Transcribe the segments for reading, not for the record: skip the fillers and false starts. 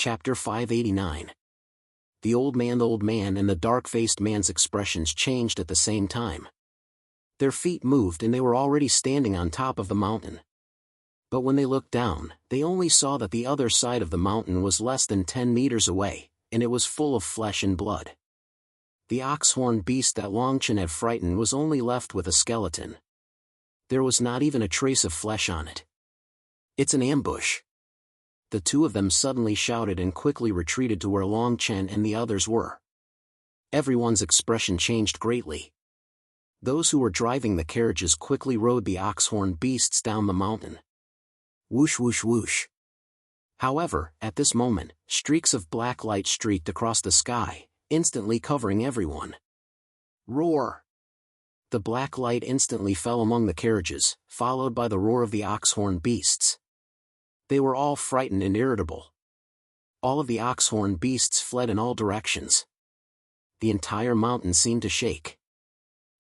Chapter 589. The old man and the dark-faced man's expressions changed at the same time. Their feet moved and they were already standing on top of the mountain. But when they looked down, they only saw that the other side of the mountain was less than 10 meters away, and it was full of flesh and blood. The ox-horned beast that Longchen had frightened was only left with a skeleton. There was not even a trace of flesh on it. "It's an ambush." The two of them suddenly shouted and quickly retreated to where Longchen and the others were. Everyone's expression changed greatly. Those who were driving the carriages quickly rode the ox-horned beasts down the mountain. Whoosh whoosh whoosh. However, at this moment, streaks of black light streaked across the sky, instantly covering everyone. Roar! The black light instantly fell among the carriages, followed by the roar of the ox-horned beasts. They were all frightened and irritable. All of the ox-horned beasts fled in all directions. The entire mountain seemed to shake.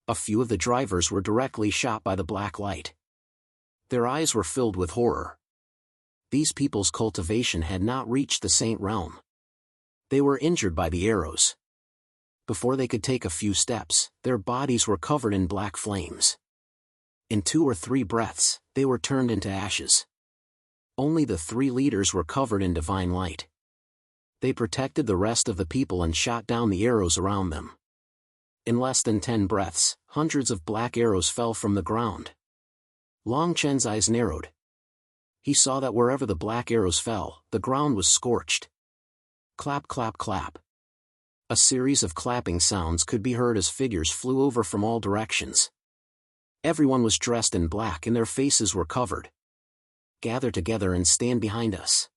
A few of the drivers were directly shot by the black light. Their eyes were filled with horror. These people's cultivation had not reached the saint realm. They were injured by the arrows. Before they could take a few steps, their bodies were covered in black flames. In 2 or 3 breaths, they were turned into ashes. Only the 3 leaders were covered in divine light. They protected the rest of the people and shot down the arrows around them. In less than 10 breaths, hundreds of black arrows fell from the ground. Longchen's eyes narrowed. He saw that wherever the black arrows fell, the ground was scorched. Clap clap clap. A series of clapping sounds could be heard as figures flew over from all directions. Everyone was dressed in black and their faces were covered. "Gather together and stand behind us,"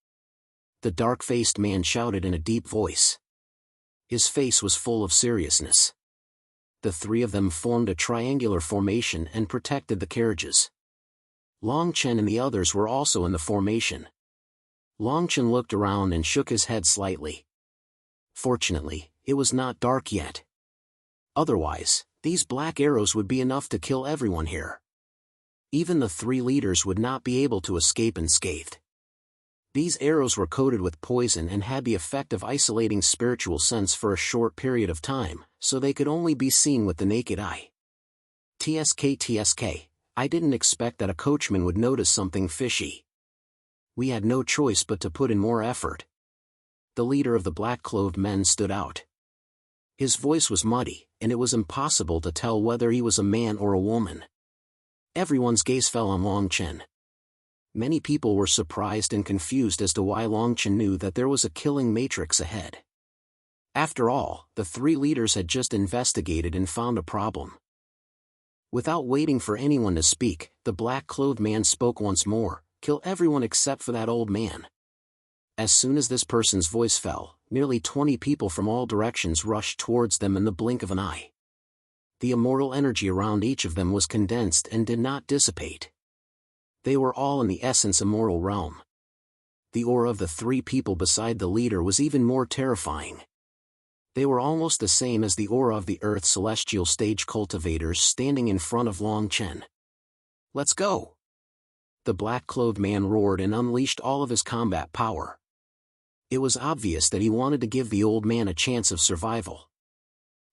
the dark-faced man shouted in a deep voice. His face was full of seriousness. The 3 of them formed a triangular formation and protected the carriages. Longchen and the others were also in the formation. Longchen looked around and shook his head slightly. Fortunately, it was not dark yet. Otherwise, these black arrows would be enough to kill everyone here. Even the 3 leaders would not be able to escape unscathed. These arrows were coated with poison and had the effect of isolating spiritual sense for a short period of time, so they could only be seen with the naked eye. TSK, I didn't expect that a coachman would notice something fishy. We had no choice but to put in more effort. The leader of the black-clothed men stood out. His voice was muddy, and it was impossible to tell whether he was a man or a woman. Everyone's gaze fell on Longchen. Many people were surprised and confused as to why Longchen knew that there was a killing matrix ahead. After all, the 3 leaders had just investigated and found a problem. Without waiting for anyone to speak, the black-clothed man spoke once more, "Kill everyone except for that old man." As soon as this person's voice fell, nearly 20 people from all directions rushed towards them in the blink of an eye. The immortal energy around each of them was condensed and did not dissipate. They were all in the essence immortal realm. The aura of the 3 people beside the leader was even more terrifying. They were almost the same as the aura of the Earth celestial stage cultivators standing in front of Longchen. "Let's go!" The black-clothed man roared and unleashed all of his combat power. It was obvious that he wanted to give the old man a chance of survival.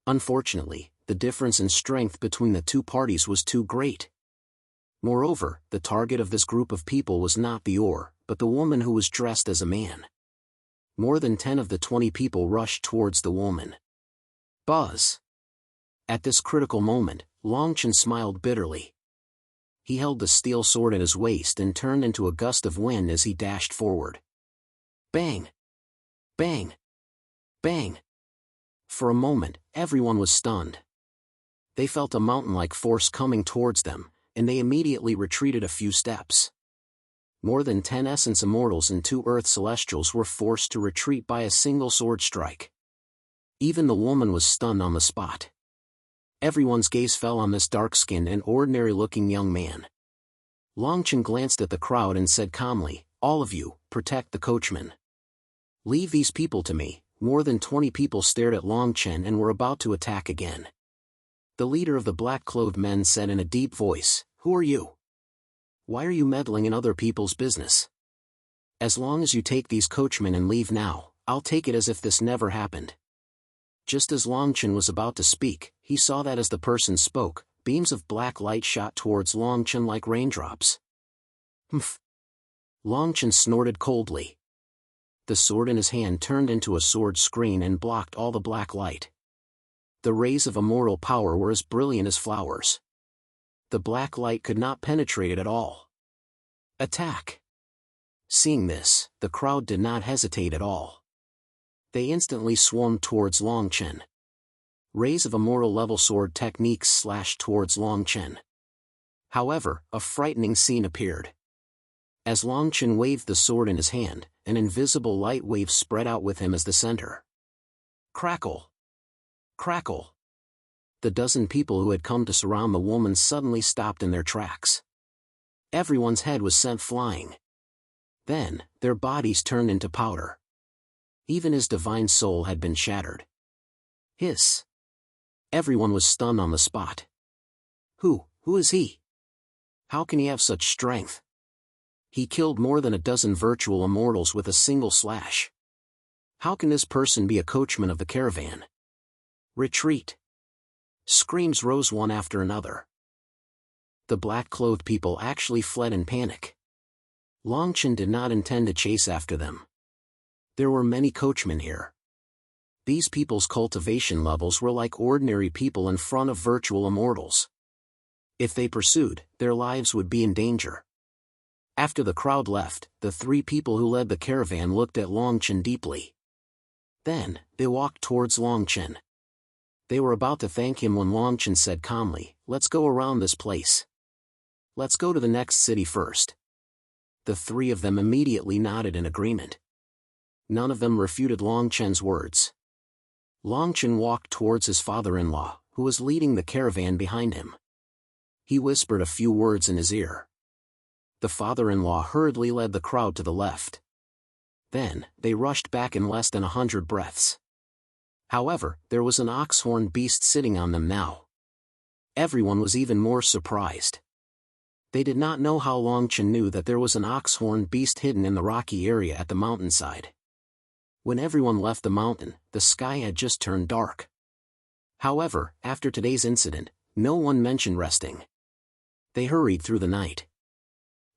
Unfortunately, the difference in strength between the 2 parties was too great. Moreover, the target of this group of people was not the Or, but the woman who was dressed as a man. More than 10 of the 20 people rushed towards the woman. Buzz! At this critical moment, Longchen smiled bitterly. He held the steel sword at his waist and turned into a gust of wind as he dashed forward. Bang! Bang! Bang! For a moment, everyone was stunned. They felt a mountain-like force coming towards them, and they immediately retreated a few steps. More than 10 Essence Immortals and 2 Earth Celestials were forced to retreat by a single sword strike. Even the woman was stunned on the spot. Everyone's gaze fell on this dark-skinned and ordinary-looking young man. Longchen glanced at the crowd and said calmly, "All of you, protect the coachman. Leave these people to me." More than 20 people stared at Longchen and were about to attack again. The leader of the black-clothed men said in a deep voice, "Who are you? Why are you meddling in other people's business?" As long as you take these coachmen and leave now, I'll take it as if this never happened. Just as Longchen was about to speak, he saw that as the person spoke, beams of black light shot towards Longchen like raindrops. Humph! Longchen snorted coldly. The sword in his hand turned into a sword screen and blocked all the black light. The rays of immortal power were as brilliant as flowers. The black light could not penetrate it at all. Attack! Seeing this, the crowd did not hesitate at all. They instantly swarmed towards Longchen. Rays of immortal level sword techniques slashed towards Longchen. However, a frightening scene appeared. As Longchen waved the sword in his hand, an invisible light wave spread out with him as the center. Crackle! Crackle! The dozen people who had come to surround the woman suddenly stopped in their tracks. Everyone's head was sent flying. Then, their bodies turned into powder. Even his divine soul had been shattered. Hiss! Everyone was stunned on the spot. Who is he? How can he have such strength? He killed more than a dozen virtual immortals with a single slash. How can this person be a coachman of the caravan? Retreat! Screams rose one after another. The black-clothed people actually fled in panic. Longchen did not intend to chase after them. There were many coachmen here. These people's cultivation levels were like ordinary people in front of virtual immortals. If they pursued, their lives would be in danger. After the crowd left, the three people who led the caravan looked at Longchen deeply. Then, they walked towards Longchen. They were about to thank him when Longchen said calmly, "Let's go around this place. Let's go to the next city first." The three of them immediately nodded in agreement. None of them refuted Longchen's words. Longchen walked towards his father-in-law, who was leading the caravan behind him. He whispered a few words in his ear. The father-in-law hurriedly led the crowd to the left. Then, they rushed back in less than 100 breaths. However, there was an ox-horned beast sitting on them now. Everyone was even more surprised. They did not know how Longchen knew that there was an ox-horned beast hidden in the rocky area at the mountainside. When everyone left the mountain, the sky had just turned dark. However, after today's incident, no one mentioned resting. They hurried through the night.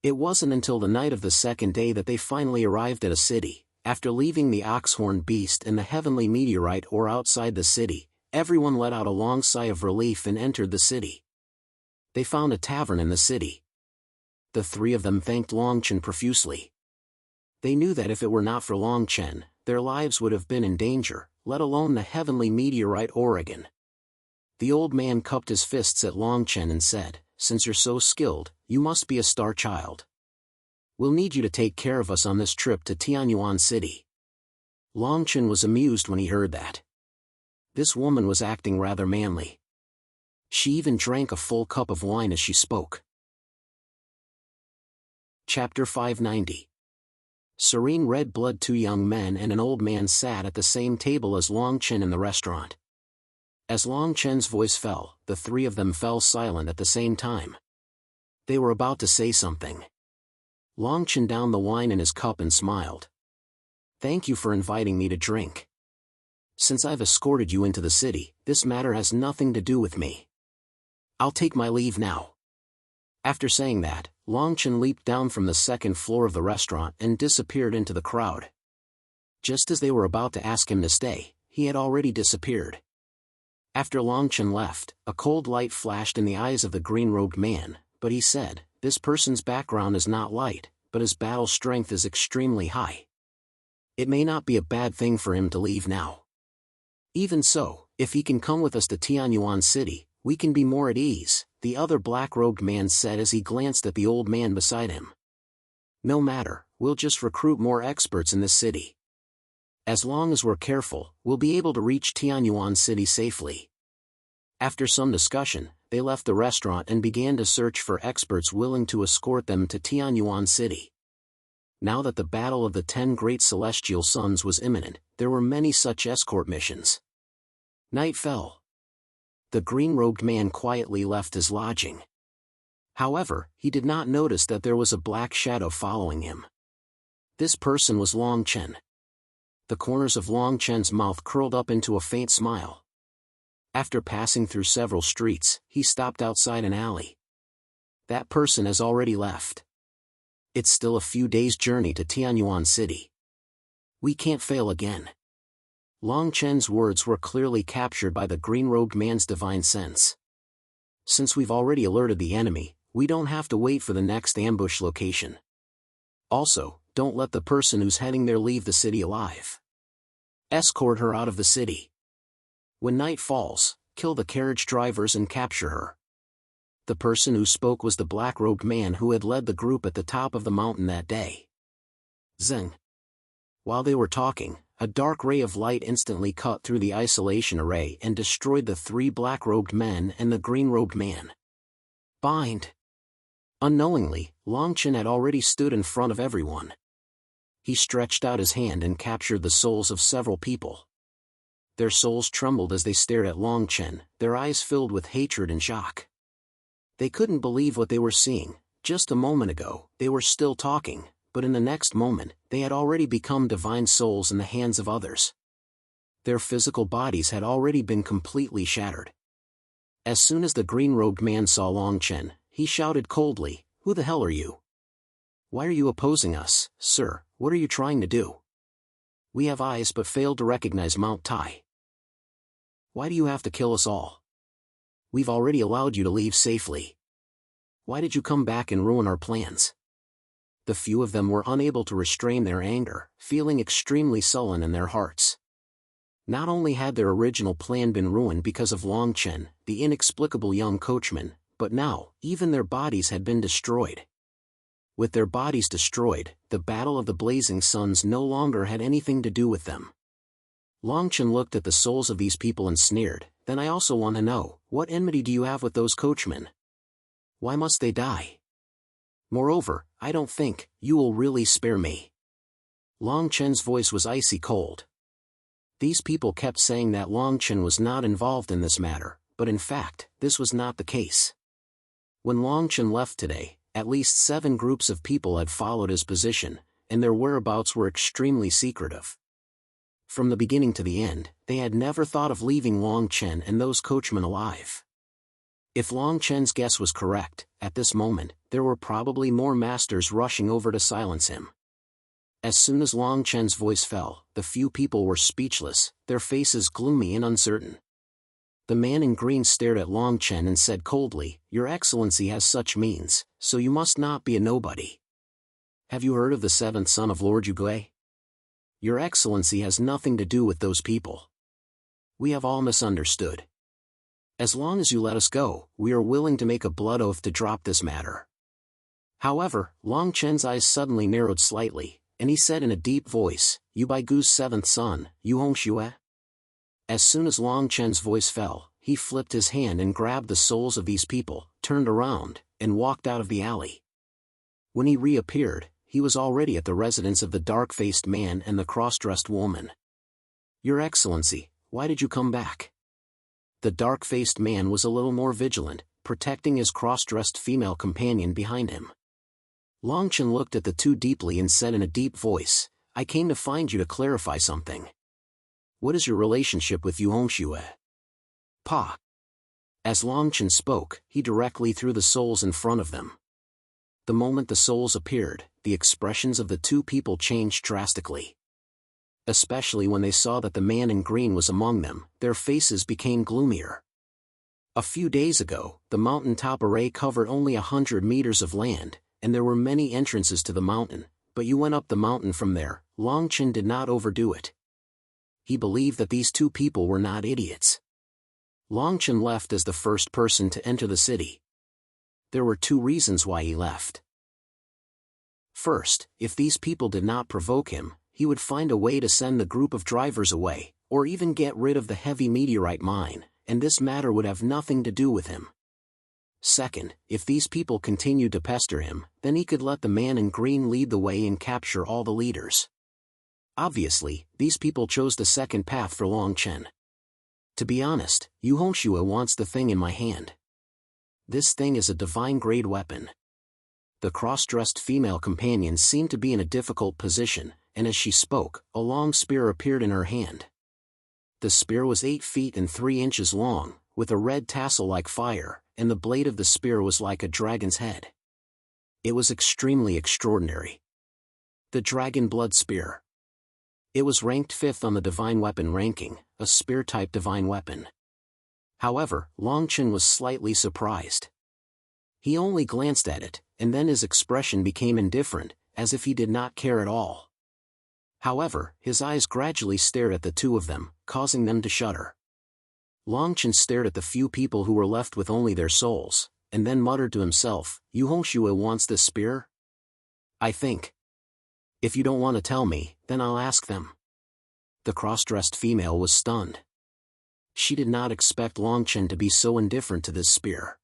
It wasn't until the night of the second day that they finally arrived at a city. After leaving the ox-horned beast and the heavenly meteorite ore outside the city, everyone let out a long sigh of relief and entered the city. They found a tavern in the city. The three of them thanked Longchen profusely. They knew that if it were not for Longchen, their lives would have been in danger, let alone the heavenly meteorite Oregon. The old man cupped his fists at Longchen and said, "Since you're so skilled, you must be a star child. We'll need you to take care of us on this trip to Tianyuan City." Longchen was amused when he heard that. This woman was acting rather manly. She even drank a full cup of wine as she spoke. Chapter 590. Serene red blood. Two young men and an old man sat at the same table as Longchen in the restaurant. As Longchen's voice fell, the three of them fell silent at the same time. They were about to say something. Longchen downed the wine in his cup and smiled. "Thank you for inviting me to drink. Since I've escorted you into the city, this matter has nothing to do with me. I'll take my leave now." After saying that, Longchen leaped down from the second floor of the restaurant and disappeared into the crowd. Just as they were about to ask him to stay, he had already disappeared. After Longchen left, a cold light flashed in the eyes of the green-robed man, but he said, "This person's background is not light, but his battle strength is extremely high. It may not be a bad thing for him to leave now. Even so, if he can come with us to Tianyuan City, we can be more at ease," the other black-robed man said as he glanced at the old man beside him. "No matter, we'll just recruit more experts in this city. As long as we're careful, we'll be able to reach Tianyuan City safely." After some discussion, they left the restaurant and began to search for experts willing to escort them to Tianyuan City. Now that the Battle of the 10 Great Celestial Suns was imminent, there were many such escort missions. Night fell. The green-robed man quietly left his lodging. However, he did not notice that there was a black shadow following him. This person was Long Chen. The corners of Long Chen's mouth curled up into a faint smile. After passing through several streets, he stopped outside an alley. That person has already left. It's still a few days' journey to Tianyuan City. We can't fail again. Long Chen's words were clearly captured by the green-robed man's divine sense. Since we've already alerted the enemy, we don't have to wait for the next ambush location. Also, don't let the person who's heading there leave the city alive. Escort her out of the city. When night falls, kill the carriage drivers and capture her. The person who spoke was the black-robed man who had led the group at the top of the mountain that day. Zeng. While they were talking, a dark ray of light instantly cut through the isolation array and destroyed the 3 black-robed men and the green-robed man. Bind. Unknowingly, Long Chen had already stood in front of everyone. He stretched out his hand and captured the souls of several people. Their souls trembled as they stared at Long Chen, their eyes filled with hatred and shock. They couldn't believe what they were seeing. Just a moment ago, they were still talking, but in the next moment, they had already become divine souls in the hands of others. Their physical bodies had already been completely shattered. As soon as the green-robed man saw Long Chen, he shouted coldly, "Who the hell are you? Why are you opposing us, sir? What are you trying to do? We have eyes but failed to recognize Mount Tai. Why do you have to kill us all? We've already allowed you to leave safely. Why did you come back and ruin our plans?" The few of them were unable to restrain their anger, feeling extremely sullen in their hearts. Not only had their original plan been ruined because of Long Chen, the inexplicable young coachman, but now, even their bodies had been destroyed. With their bodies destroyed, the Battle of the Blazing Suns no longer had anything to do with them. Long Chen looked at the souls of these people and sneered, "Then I also want to know, what enmity do you have with those coachmen? Why must they die? Moreover, I don't think you will really spare me." Long Chen's voice was icy cold. These people kept saying that Long Chen was not involved in this matter, but in fact, this was not the case. When Long Chen left today, at least 7 groups of people had followed his position, and their whereabouts were extremely secretive. From the beginning to the end, they had never thought of leaving Long Chen and those coachmen alive. If Long Chen's guess was correct, at this moment, there were probably more masters rushing over to silence him. As soon as Long Chen's voice fell, the few people were speechless, their faces gloomy and uncertain. The man in green stared at Long Chen and said coldly, "Your Excellency has such means, so you must not be a nobody. Have you heard of the 7th son of Lord Yugui? Your Excellency has nothing to do with those people. We have all misunderstood. As long as you let us go, we are willing to make a blood oath to drop this matter." However, Long Chen's eyes suddenly narrowed slightly, and he said in a deep voice, "You Baigu's 7th son, Yu Hongxue?" As soon as Long Chen's voice fell, he flipped his hand and grabbed the souls of these people, turned around, and walked out of the alley. When he reappeared, he was already at the residence of the dark-faced man and the cross-dressed woman. "Your Excellency, why did you come back?" The dark-faced man was a little more vigilant, protecting his cross-dressed female companion behind him. Long Chen looked at the two deeply and said in a deep voice, "I came to find you to clarify something. What is your relationship with Yu Hongxue?" "Pa." As Long Chen spoke, he directly threw the souls in front of them. The moment the souls appeared, the expressions of the two people changed drastically. Especially when they saw that the man in green was among them, their faces became gloomier. A few days ago, the mountaintop array covered only 100 meters of land, and there were many entrances to the mountain, but you went up the mountain from there. Long Chen did not overdo it. He believed that these two people were not idiots. Long Chen left as the first person to enter the city. There were 2 reasons why he left. First, if these people did not provoke him, he would find a way to send the group of drivers away, or even get rid of the heavy meteorite mine, and this matter would have nothing to do with him. Second, if these people continued to pester him, then he could let the man in green lead the way and capture all the leaders. Obviously, these people chose the second path for Long Chen. To be honest, Yu Hongxue wants the thing in my hand. This thing is a divine-grade weapon. The cross-dressed female companion seemed to be in a difficult position, and as she spoke, a long spear appeared in her hand. The spear was 8 feet and 3 inches long, with a red tassel like fire, and the blade of the spear was like a dragon's head. It was extremely extraordinary. The Dragon Blood Spear. It was ranked 5th on the Divine Weapon ranking, a spear-type divine weapon. However, Long Chen was slightly surprised. He only glanced at it, and then his expression became indifferent, as if he did not care at all. However, his eyes gradually stared at the two of them, causing them to shudder. Long Chen stared at the few people who were left with only their souls, and then muttered to himself, "Yu Hongxue wants this spear? I think. If you don't want to tell me, then I'll ask them." The cross-dressed female was stunned. She did not expect Long Chen to be so indifferent to this spear.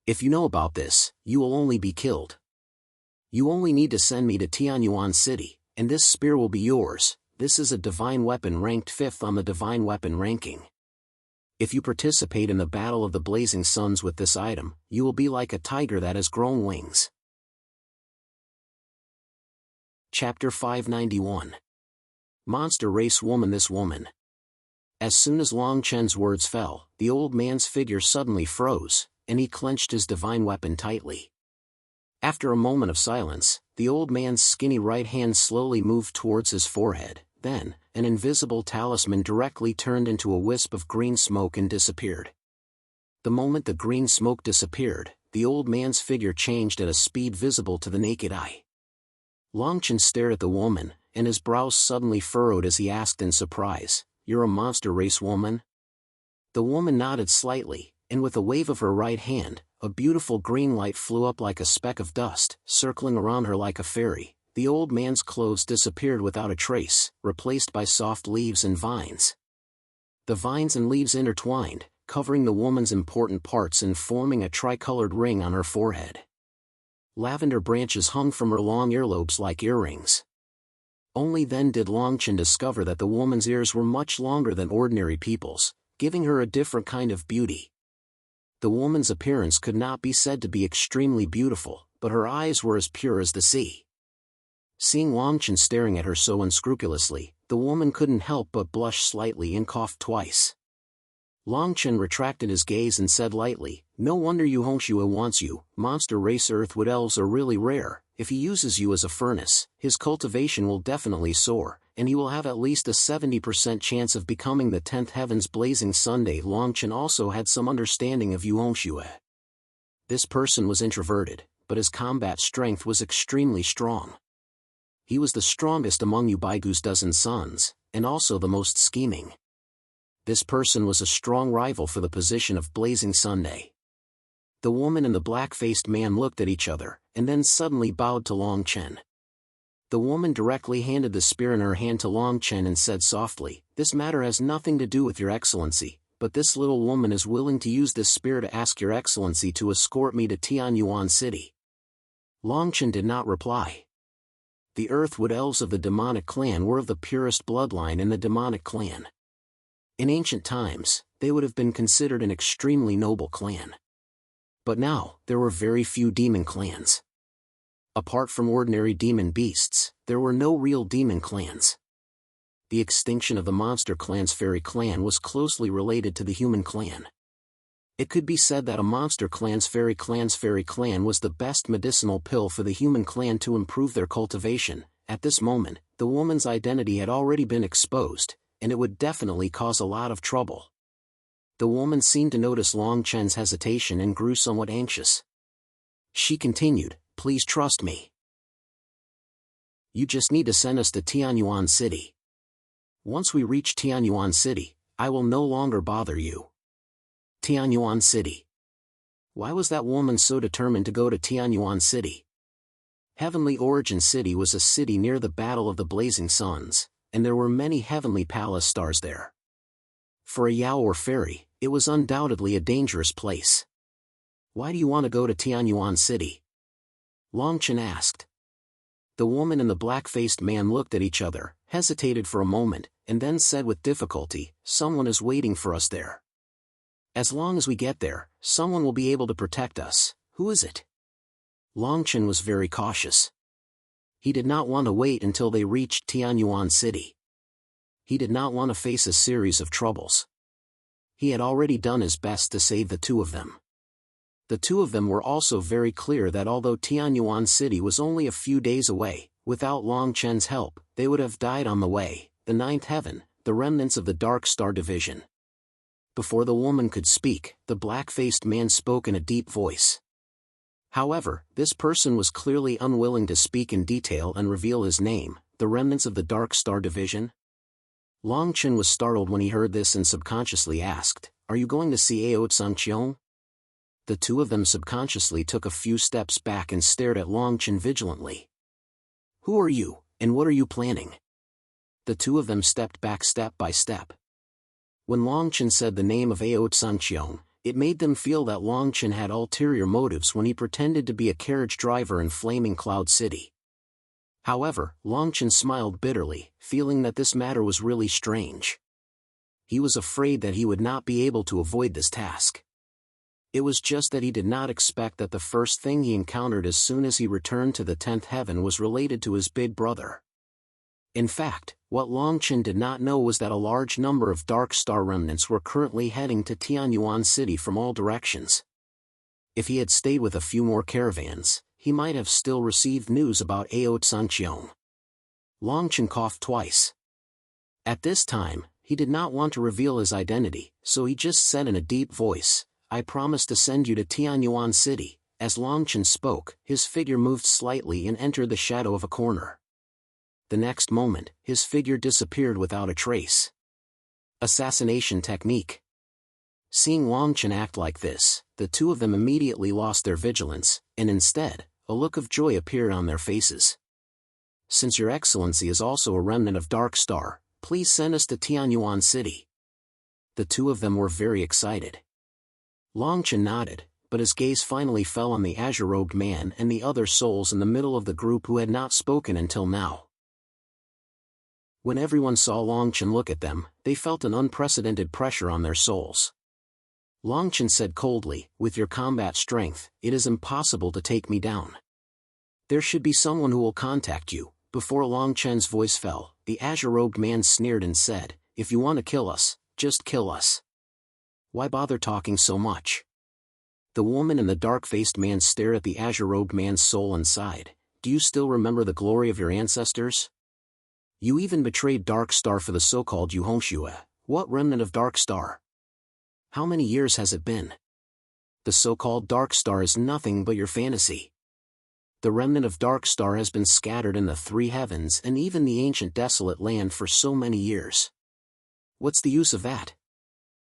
"If you know about this, you will only be killed. You only need to send me to Tianyuan City, and this spear will be yours. This is a divine weapon ranked 5th on the divine weapon ranking. If you participate in the Battle of the Blazing Suns with this item, you will be like a tiger that has grown wings." Chapter 591. Monster Race Woman. This woman. As soon as Long Chen's words fell, the old man's figure suddenly froze, and he clenched his divine weapon tightly. After a moment of silence, the old man's skinny right hand slowly moved towards his forehead, then, an invisible talisman directly turned into a wisp of green smoke and disappeared. The moment the green smoke disappeared, the old man's figure changed at a speed visible to the naked eye. Long Chen stared at the woman, and his brows suddenly furrowed as he asked in surprise, "You're a monster race woman?" The woman nodded slightly, and with a wave of her right hand, a beautiful green light flew up like a speck of dust, circling around her like a fairy. The old man's clothes disappeared without a trace, replaced by soft leaves and vines. The vines and leaves intertwined, covering the woman's important parts and forming a tricolored ring on her forehead. Lavender branches hung from her long earlobes like earrings. Only then did Long Chen discover that the woman's ears were much longer than ordinary people's, giving her a different kind of beauty. The woman's appearance could not be said to be extremely beautiful, but her eyes were as pure as the sea. Seeing Long Chen staring at her so unscrupulously, the woman couldn't help but blush slightly and coughed twice. Long Chen retracted his gaze and said lightly, "No wonder Yu Hongxue wants you. Monster race Earthwood elves are really rare. If he uses you as a furnace, his cultivation will definitely soar, and he will have at least a 70% chance of becoming the 10th Heaven's Blazing Sunday." Long Chen also had some understanding of Yu Hongxue. This person was introverted, but his combat strength was extremely strong. He was the strongest among Yu Baigu's dozen sons, and also the most scheming. This person was a strong rival for the position of Blazing Sunday. The woman and the black-faced man looked at each other, and then suddenly bowed to Long Chen. The woman directly handed the spear in her hand to Long Chen and said softly, "This matter has nothing to do with your excellency, but this little woman is willing to use this spear to ask your excellency to escort me to Tianyuan City." Long Chen did not reply. The Earthwood elves of the demonic clan were of the purest bloodline in the demonic clan. In ancient times, they would have been considered an extremely noble clan. But now, there were very few demon clans. Apart from ordinary demon beasts, there were no real demon clans. The extinction of the monster clan's fairy clan was closely related to the human clan. It could be said that a monster clan's fairy clan was the best medicinal pill for the human clan to improve their cultivation. At this moment, the woman's identity had already been exposed, and it would definitely cause a lot of trouble. The woman seemed to notice Long Chen's hesitation and grew somewhat anxious. She continued, "Please trust me. You just need to send us to Tianyuan City. Once we reach Tianyuan City, I will no longer bother you." Tianyuan City. Why was that woman so determined to go to Tianyuan City? Heavenly Origin City was a city near the Battle of the Blazing Suns, and there were many heavenly palace stars there. For a Yao or fairy, it was undoubtedly a dangerous place. "Why do you want to go to Tianyuan City?" Long Chen asked. The woman and the black-faced man looked at each other, hesitated for a moment, and then said with difficulty, "Someone is waiting for us there. As long as we get there, someone will be able to protect us. Who is it?" Longchen was very cautious. He did not want to wait until they reached Tianyuan City. He did not want to face a series of troubles. He had already done his best to save the two of them. The two of them were also very clear that although Tianyuan City was only a few days away, without Longchen's help, they would have died on the way. The ninth heaven, the remnants of the Dark Star Division. Before the woman could speak, the black-faced man spoke in a deep voice. However, this person was clearly unwilling to speak in detail and reveal his name, the remnants of the Dark Star Division. Longchen was startled when he heard this and subconsciously asked, "Are you going to see Ascension?" The two of them subconsciously took a few steps back and stared at Longchen vigilantly. "Who are you, and what are you planning?" The two of them stepped back step by step. When Longchen said the name of Ascension, it made them feel that Longchen had ulterior motives when he pretended to be a carriage driver in Flaming Cloud City. However, Longchen smiled bitterly, feeling that this matter was really strange. He was afraid that he would not be able to avoid this task. It was just that he did not expect that the first thing he encountered as soon as he returned to the 10th heaven was related to his big brother. In fact, what Longchen did not know was that a large number of Dark Star remnants were currently heading to Tianyuan City from all directions. If he had stayed with a few more caravans, he might have still received news about Ascension. Longchen coughed twice. At this time, he did not want to reveal his identity, so he just said in a deep voice, "I promise to send you to Tianyuan City." As Longchen spoke, his figure moved slightly and entered the shadow of a corner. The next moment, his figure disappeared without a trace. Assassination technique. Seeing Longchen act like this, the two of them immediately lost their vigilance, and instead, a look of joy appeared on their faces. "Since Your Excellency is also a remnant of Dark Star, please send us to Tianyuan City." The two of them were very excited. Longchen nodded, but his gaze finally fell on the azure-robed man and the other souls in the middle of the group who had not spoken until now. When everyone saw Longchen look at them, they felt an unprecedented pressure on their souls. Longchen said coldly, "With your combat strength, it is impossible to take me down. There should be someone who will contact you." Before Longchen's voice fell, the azure-robed man sneered and said, "If you want to kill us, just kill us. Why bother talking so much?" The woman and the dark-faced man stared at the azure-robed man's soul and sighed. "Do you still remember the glory of your ancestors? You even betrayed Dark Star for the so-called Yuhongshue. What remnant of Dark Star? How many years has it been? The so-called Dark Star is nothing but your fantasy. The remnant of Dark Star has been scattered in the three heavens and even the ancient desolate land for so many years. What's the use of that?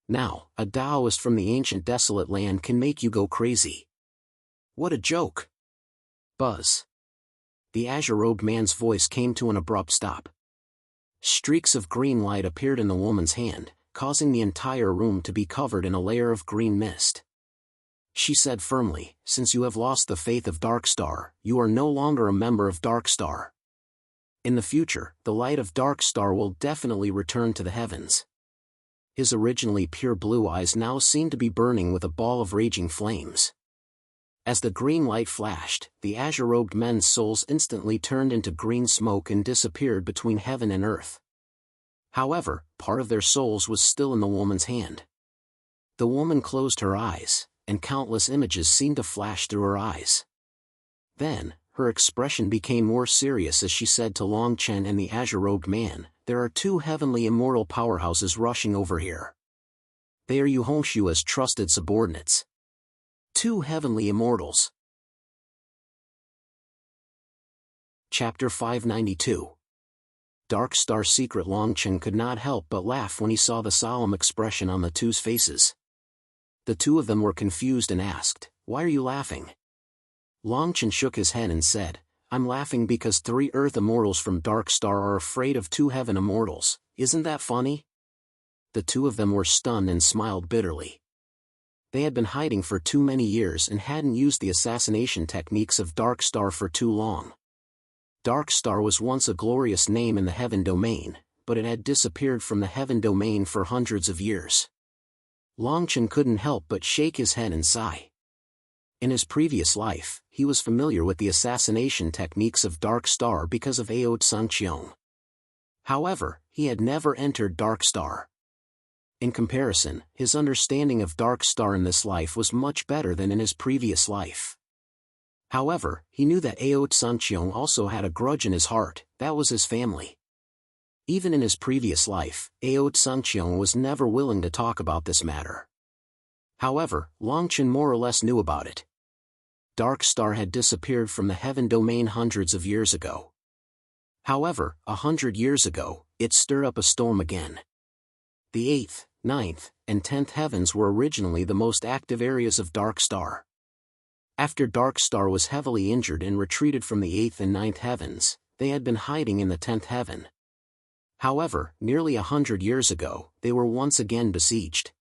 Now, a Taoist from the ancient desolate land can make you go crazy. What a joke!" Buzz. The azure-robed man's voice came to an abrupt stop. Streaks of green light appeared in the woman's hand, causing the entire room to be covered in a layer of green mist. She said firmly, "Since you have lost the faith of Dark Star, you are no longer a member of Dark Star. In the future, the light of Dark Star will definitely return to the heavens." His originally pure blue eyes now seemed to be burning with a ball of raging flames. As the green light flashed, the azure-robed men's souls instantly turned into green smoke and disappeared between heaven and earth. However, part of their souls was still in the woman's hand. The woman closed her eyes, and countless images seemed to flash through her eyes. Then, her expression became more serious as she said to Longchen and the azure-robed man, "There are two heavenly immortal powerhouses rushing over here. They are Yuhongshua's trusted subordinates. Two heavenly immortals." Chapter 592. Dark Star Secret. Longchen could not help but laugh when he saw the solemn expression on the two's faces. The two of them were confused and asked, "Why are you laughing?" Longchen shook his head and said, "I'm laughing because 3 Earth immortals from Dark Star are afraid of 2 Heaven immortals. Isn't that funny?" The two of them were stunned and smiled bitterly. They had been hiding for too many years and hadn't used the assassination techniques of Dark Star for too long. Dark Star was once a glorious name in the Heaven Domain, but it had disappeared from the Heaven Domain for hundreds of years. Longchen couldn't help but shake his head and sigh. In his previous life, he was familiar with the assassination techniques of Dark Star because of Ascension. However, he had never entered Dark Star. In comparison, his understanding of Dark Star in this life was much better than in his previous life. However, he knew that Ascension also had a grudge in his heart, that was his family. Even in his previous life, Ascension was never willing to talk about this matter. However, Longchen more or less knew about it. Dark Star had disappeared from the heaven domain hundreds of years ago. However, 100 years ago, it stirred up a storm again. The 8th, 9th, and 10th heavens were originally the most active areas of Dark Star. After Dark Star was heavily injured and retreated from the 8th and 9th heavens, they had been hiding in the 10th heaven. However, nearly 100 years ago, they were once again besieged.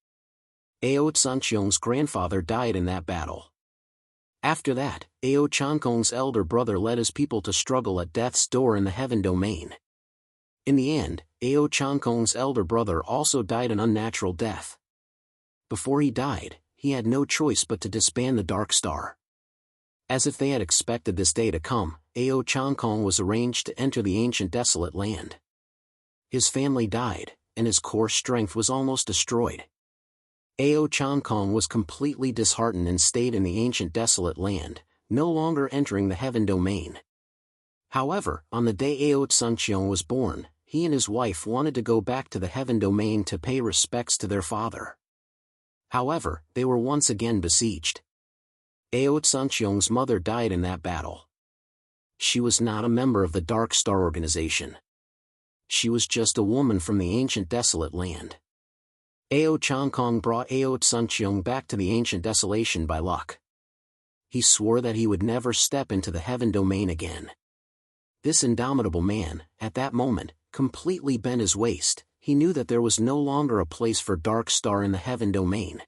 Ascension's grandfather died in that battle. After that, Ascension's elder brother led his people to struggle at death's door in the heaven domain. In the end, Ascension's elder brother also died an unnatural death. Before he died, he had no choice but to disband the Dark Star. As if they had expected this day to come, Ascension was arranged to enter the ancient desolate land. His family died, and his core strength was almost destroyed. Ascension was completely disheartened and stayed in the ancient desolate land, no longer entering the heaven domain. However, on the day Ascension was born, he and his wife wanted to go back to the heaven domain to pay respects to their father. However, they were once again besieged. Ascension's mother died in that battle. She was not a member of the Dark Star organization. She was just a woman from the ancient desolate land. Ascension brought Ascension back to the ancient desolation by luck. He swore that he would never step into the heaven domain again. This indomitable man, at that moment, completely bent his waist. He knew that there was no longer a place for Dark Star in the heaven domain.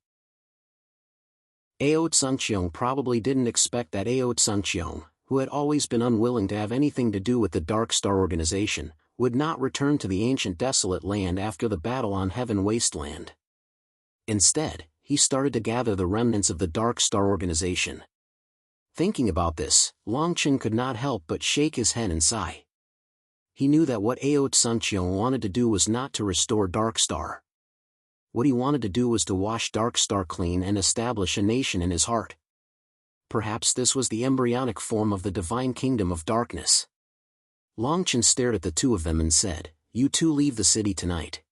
Ascension probably didn't expect that Ascension, who had always been unwilling to have anything to do with the Dark Star organization, would not return to the ancient desolate land after the battle on Heaven Wasteland. Instead, he started to gather the remnants of the Dark Star organization. Thinking about this, Longchen could not help but shake his head and sigh. He knew that what Ascension wanted to do was not to restore Dark Star. What he wanted to do was to wash Dark Star clean and establish a nation in his heart. Perhaps this was the embryonic form of the divine kingdom of darkness. Longchen stared at the two of them and said, "You two leave the city tonight.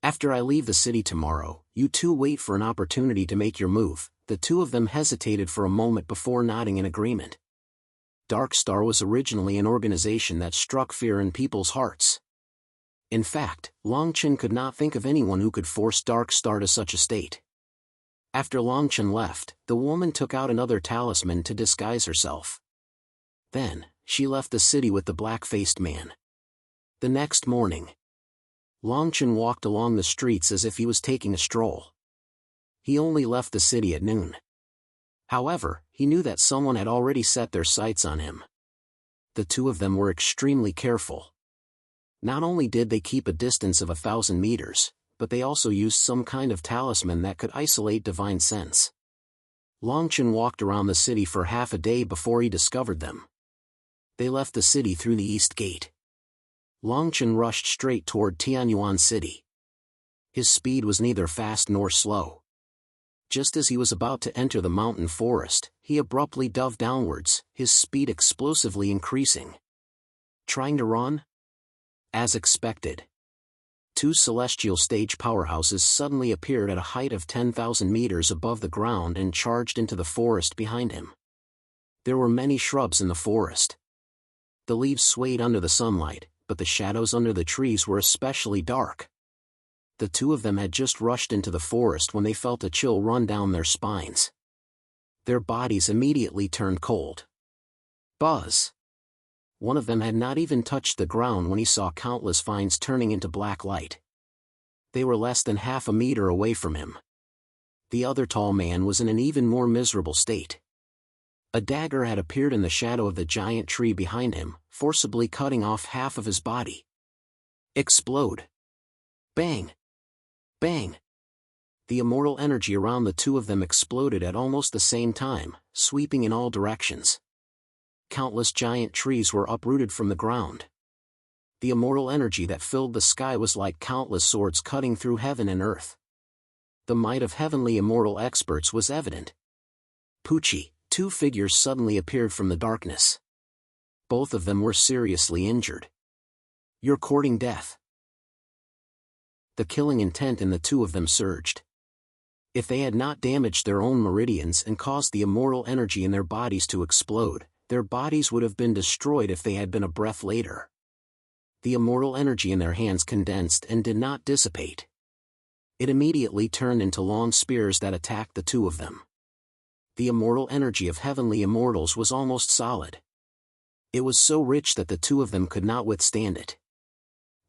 After I leave the city tomorrow, you two wait for an opportunity to make your move." The two of them hesitated for a moment before nodding in agreement. Dark Star was originally an organization that struck fear in people's hearts. In fact, Longchen could not think of anyone who could force Dark Star to such a state. After Longchen left, the woman took out another talisman to disguise herself. Then, she left the city with the black-faced man. The next morning, Longchen walked along the streets as if he was taking a stroll. He only left the city at noon. However, he knew that someone had already set their sights on him. The two of them were extremely careful. Not only did they keep a distance of 1,000 meters, but they also used some kind of talisman that could isolate divine sense. Longchen walked around the city for half a day before he discovered them. They left the city through the east gate. Longchen rushed straight toward Tianyuan City. His speed was neither fast nor slow. Just as he was about to enter the mountain forest, he abruptly dove downwards, his speed explosively increasing. Trying to run? As expected. Two celestial stage powerhouses suddenly appeared at a height of 10,000 meters above the ground and charged into the forest behind him. There were many shrubs in the forest. The leaves swayed under the sunlight, but the shadows under the trees were especially dark. The two of them had just rushed into the forest when they felt a chill run down their spines. Their bodies immediately turned cold. Buzz! One of them had not even touched the ground when he saw countless vines turning into black light. They were less than half a meter away from him. The other tall man was in an even more miserable state. A dagger had appeared in the shadow of the giant tree behind him, forcibly cutting off half of his body. Explode! Bang! Bang! The immortal energy around the two of them exploded at almost the same time, sweeping in all directions. Countless giant trees were uprooted from the ground. The immortal energy that filled the sky was like countless swords cutting through heaven and earth. The might of heavenly immortal experts was evident. Poochie, two figures suddenly appeared from the darkness. Both of them were seriously injured. "You're courting death." The killing intent in the two of them surged. If they had not damaged their own meridians and caused the immortal energy in their bodies to explode, their bodies would have been destroyed if they had been a breath later. The immortal energy in their hands condensed and did not dissipate. It immediately turned into long spears that attacked the two of them. The immortal energy of heavenly immortals was almost solid. It was so rich that the two of them could not withstand it.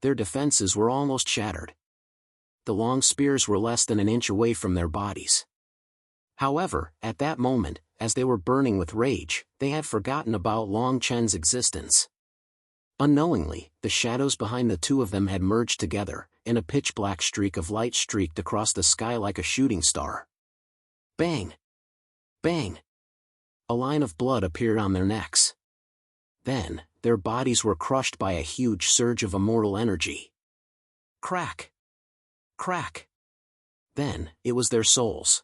Their defenses were almost shattered. The long spears were less than an inch away from their bodies. However, at that moment, as they were burning with rage, they had forgotten about Long Chen's existence. Unknowingly, the shadows behind the two of them had merged together, and a pitch-black streak of light streaked across the sky like a shooting star. Bang! Bang! A line of blood appeared on their necks. Then, their bodies were crushed by a huge surge of immortal energy. Crack! Crack! Then, it was their souls.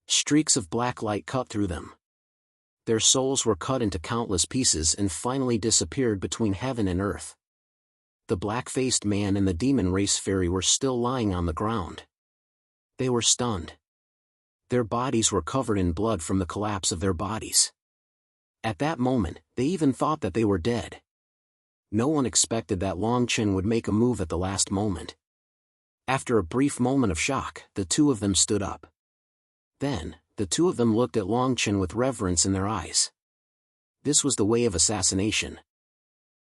Streaks of black light cut through them. Their souls were cut into countless pieces and finally disappeared between heaven and earth. The black-faced man and the demon race fairy were still lying on the ground. They were stunned. Their bodies were covered in blood from the collapse of their bodies. At that moment, they even thought that they were dead. No one expected that Long Chen would make a move at the last moment. After a brief moment of shock, the two of them stood up. Then, the two of them looked at Long Chen with reverence in their eyes. This was the way of assassination.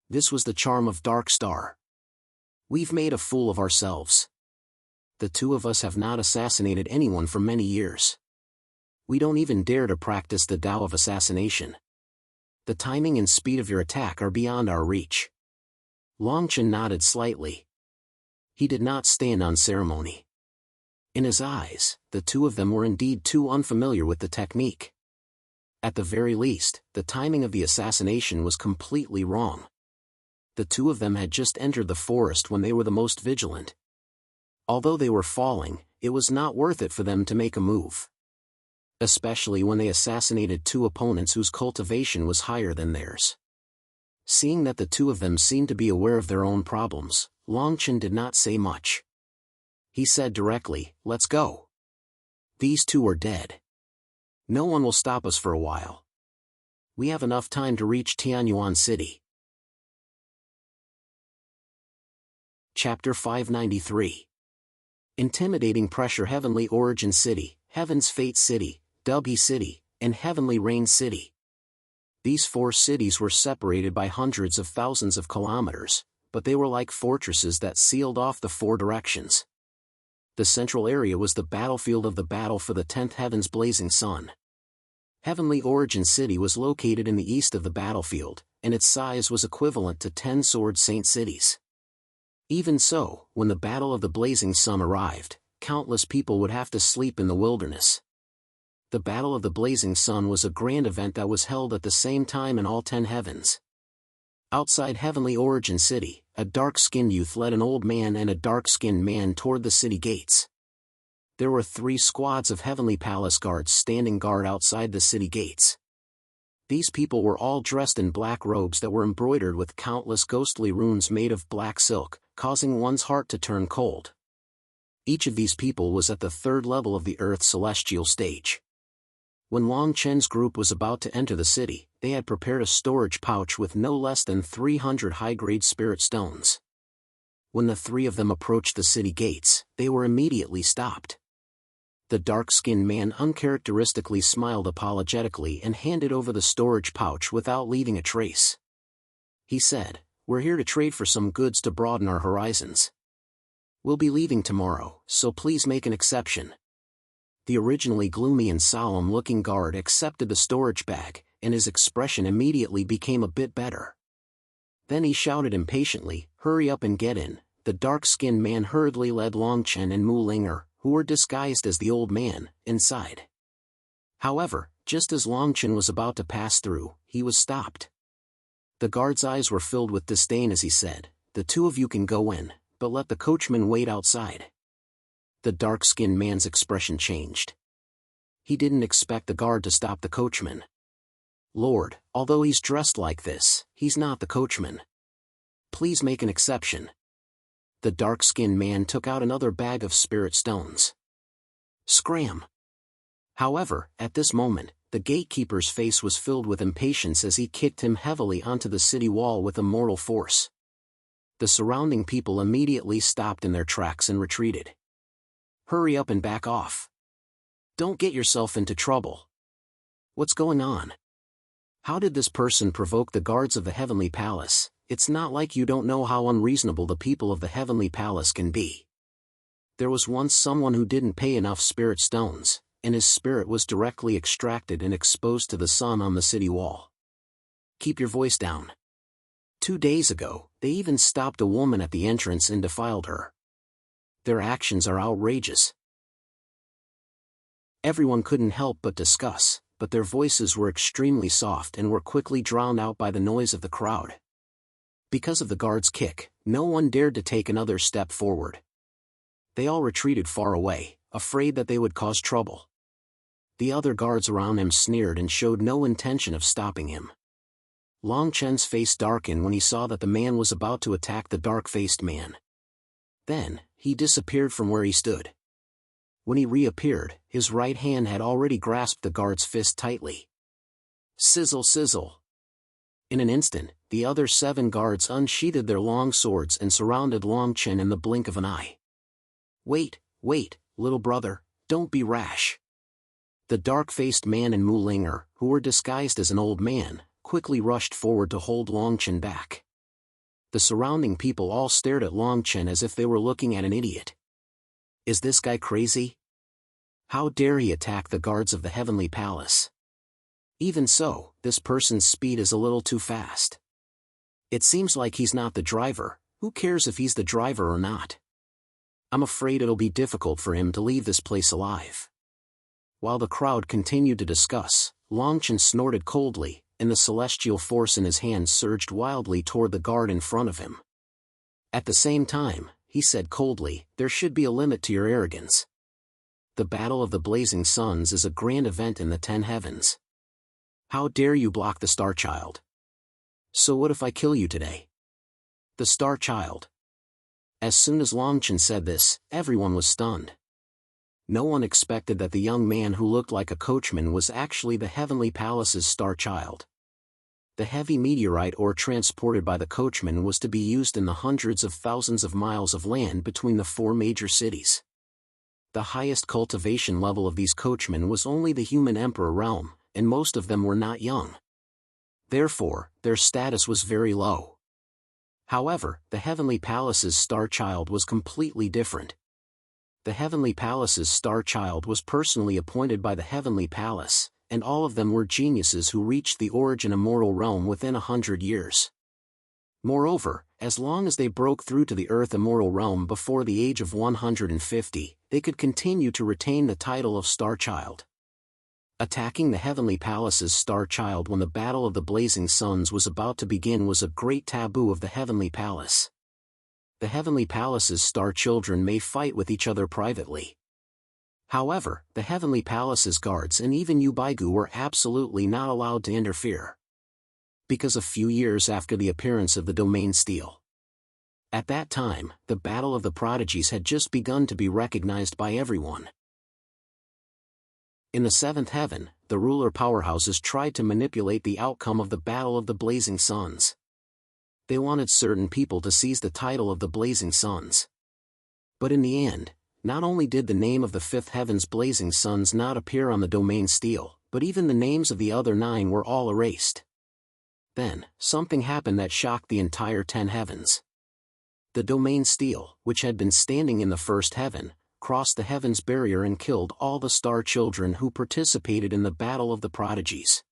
This was the charm of Dark Star. We've made a fool of ourselves. The two of us have not assassinated anyone for many years. We don't even dare to practice the Tao of assassination. The timing and speed of your attack are beyond our reach. Long Chen nodded slightly. He did not stand on ceremony. In his eyes, the two of them were indeed too unfamiliar with the technique. At the very least, the timing of the assassination was completely wrong. The two of them had just entered the forest when they were the most vigilant. Although they were falling, it was not worth it for them to make a move. Especially when they assassinated two opponents whose cultivation was higher than theirs. Seeing that the two of them seemed to be aware of their own problems, Long Chen did not say much. He said directly, "Let's go. These two are dead. No one will stop us for a while. We have enough time to reach Tianyuan City." Chapter 593. Intimidating Pressure. Heavenly Origin City, Heaven's Fate City, Dubhe City, and Heavenly Rain City. These four cities were separated by hundreds of thousands of kilometers, but they were like fortresses that sealed off the four directions. The central area was the battlefield of the battle for the 10th Heaven's blazing sun. Heavenly Origin City was located in the east of the battlefield, and its size was equivalent to 10 Sword Saint cities. Even so, when the Battle of the Blazing Sun arrived, countless people would have to sleep in the wilderness. The Battle of the Blazing Sun was a grand event that was held at the same time in all 10 heavens. Outside Heavenly Origin City, a dark-skinned youth led an old man and a dark-skinned man toward the city gates. There were 3 squads of Heavenly Palace guards standing guard outside the city gates. These people were all dressed in black robes that were embroidered with countless ghostly runes made of black silk, causing one's heart to turn cold. Each of these people was at the 3rd level of the Earth's celestial stage. When Long Chen's group was about to enter the city, they had prepared a storage pouch with no less than 300 high-grade spirit stones. When the 3 of them approached the city gates, they were immediately stopped. The dark-skinned man uncharacteristically smiled apologetically and handed over the storage pouch without leaving a trace. He said, "We're here to trade for some goods to broaden our horizons. We'll be leaving tomorrow, so please make an exception." The originally gloomy and solemn-looking guard accepted the storage bag, and his expression immediately became a bit better. Then he shouted impatiently, "Hurry up and get in." The dark-skinned man hurriedly led Long Chen and Mu Linger, who were disguised as the old man, inside. However, just as Longchen was about to pass through, he was stopped. The guard's eyes were filled with disdain as he said, "The two of you can go in, but let the coachman wait outside." The dark-skinned man's expression changed. He didn't expect the guard to stop the coachman. "Lord, although he's dressed like this, he's not the coachman. Please make an exception." The dark-skinned man took out another bag of spirit stones. Scram! However, at this moment, the gatekeeper's face was filled with impatience as he kicked him heavily onto the city wall with a mortal force. The surrounding people immediately stopped in their tracks and retreated. "Hurry up and back off. Don't get yourself into trouble. What's going on? How did this person provoke the guards of the Heavenly Palace? It's not like you don't know how unreasonable the people of the Heavenly Palace can be. There was once someone who didn't pay enough spirit stones, and his spirit was directly extracted and exposed to the sun on the city wall. Keep your voice down. 2 days ago, they even stopped a woman at the entrance and defiled her. Their actions are outrageous." Everyone couldn't help but discuss, but their voices were extremely soft and were quickly drowned out by the noise of the crowd. Because of the guard's kick, no one dared to take another step forward. They all retreated far away, afraid that they would cause trouble. The other guards around him sneered and showed no intention of stopping him. Long Chen's face darkened when he saw that the man was about to attack the dark-faced man. Then, he disappeared from where he stood. When he reappeared, his right hand had already grasped the guard's fist tightly. Sizzle sizzle! In an instant, the other 7 guards unsheathed their long swords and surrounded Long Chen in the blink of an eye. Wait, little brother, don't be rash." The dark-faced man and Mulinger, who were disguised as an old man, quickly rushed forward to hold Long Chen back. The surrounding people all stared at Long Chen as if they were looking at an idiot. Is this guy crazy? How dare he attack the guards of the Heavenly Palace? Even so, this person's speed is a little too fast. It seems like he's not the driver. Who cares if he's the driver or not? I'm afraid it'll be difficult for him to leave this place alive. While the crowd continued to discuss, Long Chen snorted coldly, and the celestial force in his hands surged wildly toward the guard in front of him. At the same time, he said coldly, "There should be a limit to your arrogance. The Battle of the Blazing Suns is a grand event in the 10 heavens. How dare you block the Star Child? So what if I kill you today?" The Star Child. As soon as Long Chen said this, everyone was stunned. No one expected that the young man who looked like a coachman was actually the Heavenly Palace's Star Child. The heavy meteorite ore transported by the coachman was to be used in the hundreds of thousands of miles of land between the 4 major cities. The highest cultivation level of these coachmen was only the human emperor realm, and most of them were not young. Therefore, their status was very low. However, the Heavenly Palace's Star Child was completely different. The Heavenly Palace's Star Child was personally appointed by the Heavenly Palace, and all of them were geniuses who reached the origin immortal realm within 100 years. Moreover, as long as they broke through to the Earth immortal realm before the age of 150, they could continue to retain the title of Star Child. Attacking the Heavenly Palace's Star Child when the Battle of the Blazing Suns was about to begin was a great taboo of the Heavenly Palace. The Heavenly Palace's Star Children may fight with each other privately. However, the Heavenly Palace's guards and even Ubaigu were absolutely not allowed to interfere. Because a few years after the appearance of the Domain Steel. At that time, the Battle of the Prodigies had just begun to be recognized by everyone. In the 7th heaven, the ruler powerhouses tried to manipulate the outcome of the Battle of the Blazing Suns. They wanted certain people to seize the title of the Blazing Suns. But in the end, not only did the name of the 5th heaven's Blazing Suns not appear on the Domain Steel, but even the names of the other 9 were all erased. Then, something happened that shocked the entire 10 heavens. The Domain Steel, which had been standing in the 1st heaven, crossed the heavens barrier and killed all the Star Children who participated in the Battle of the Prodigies.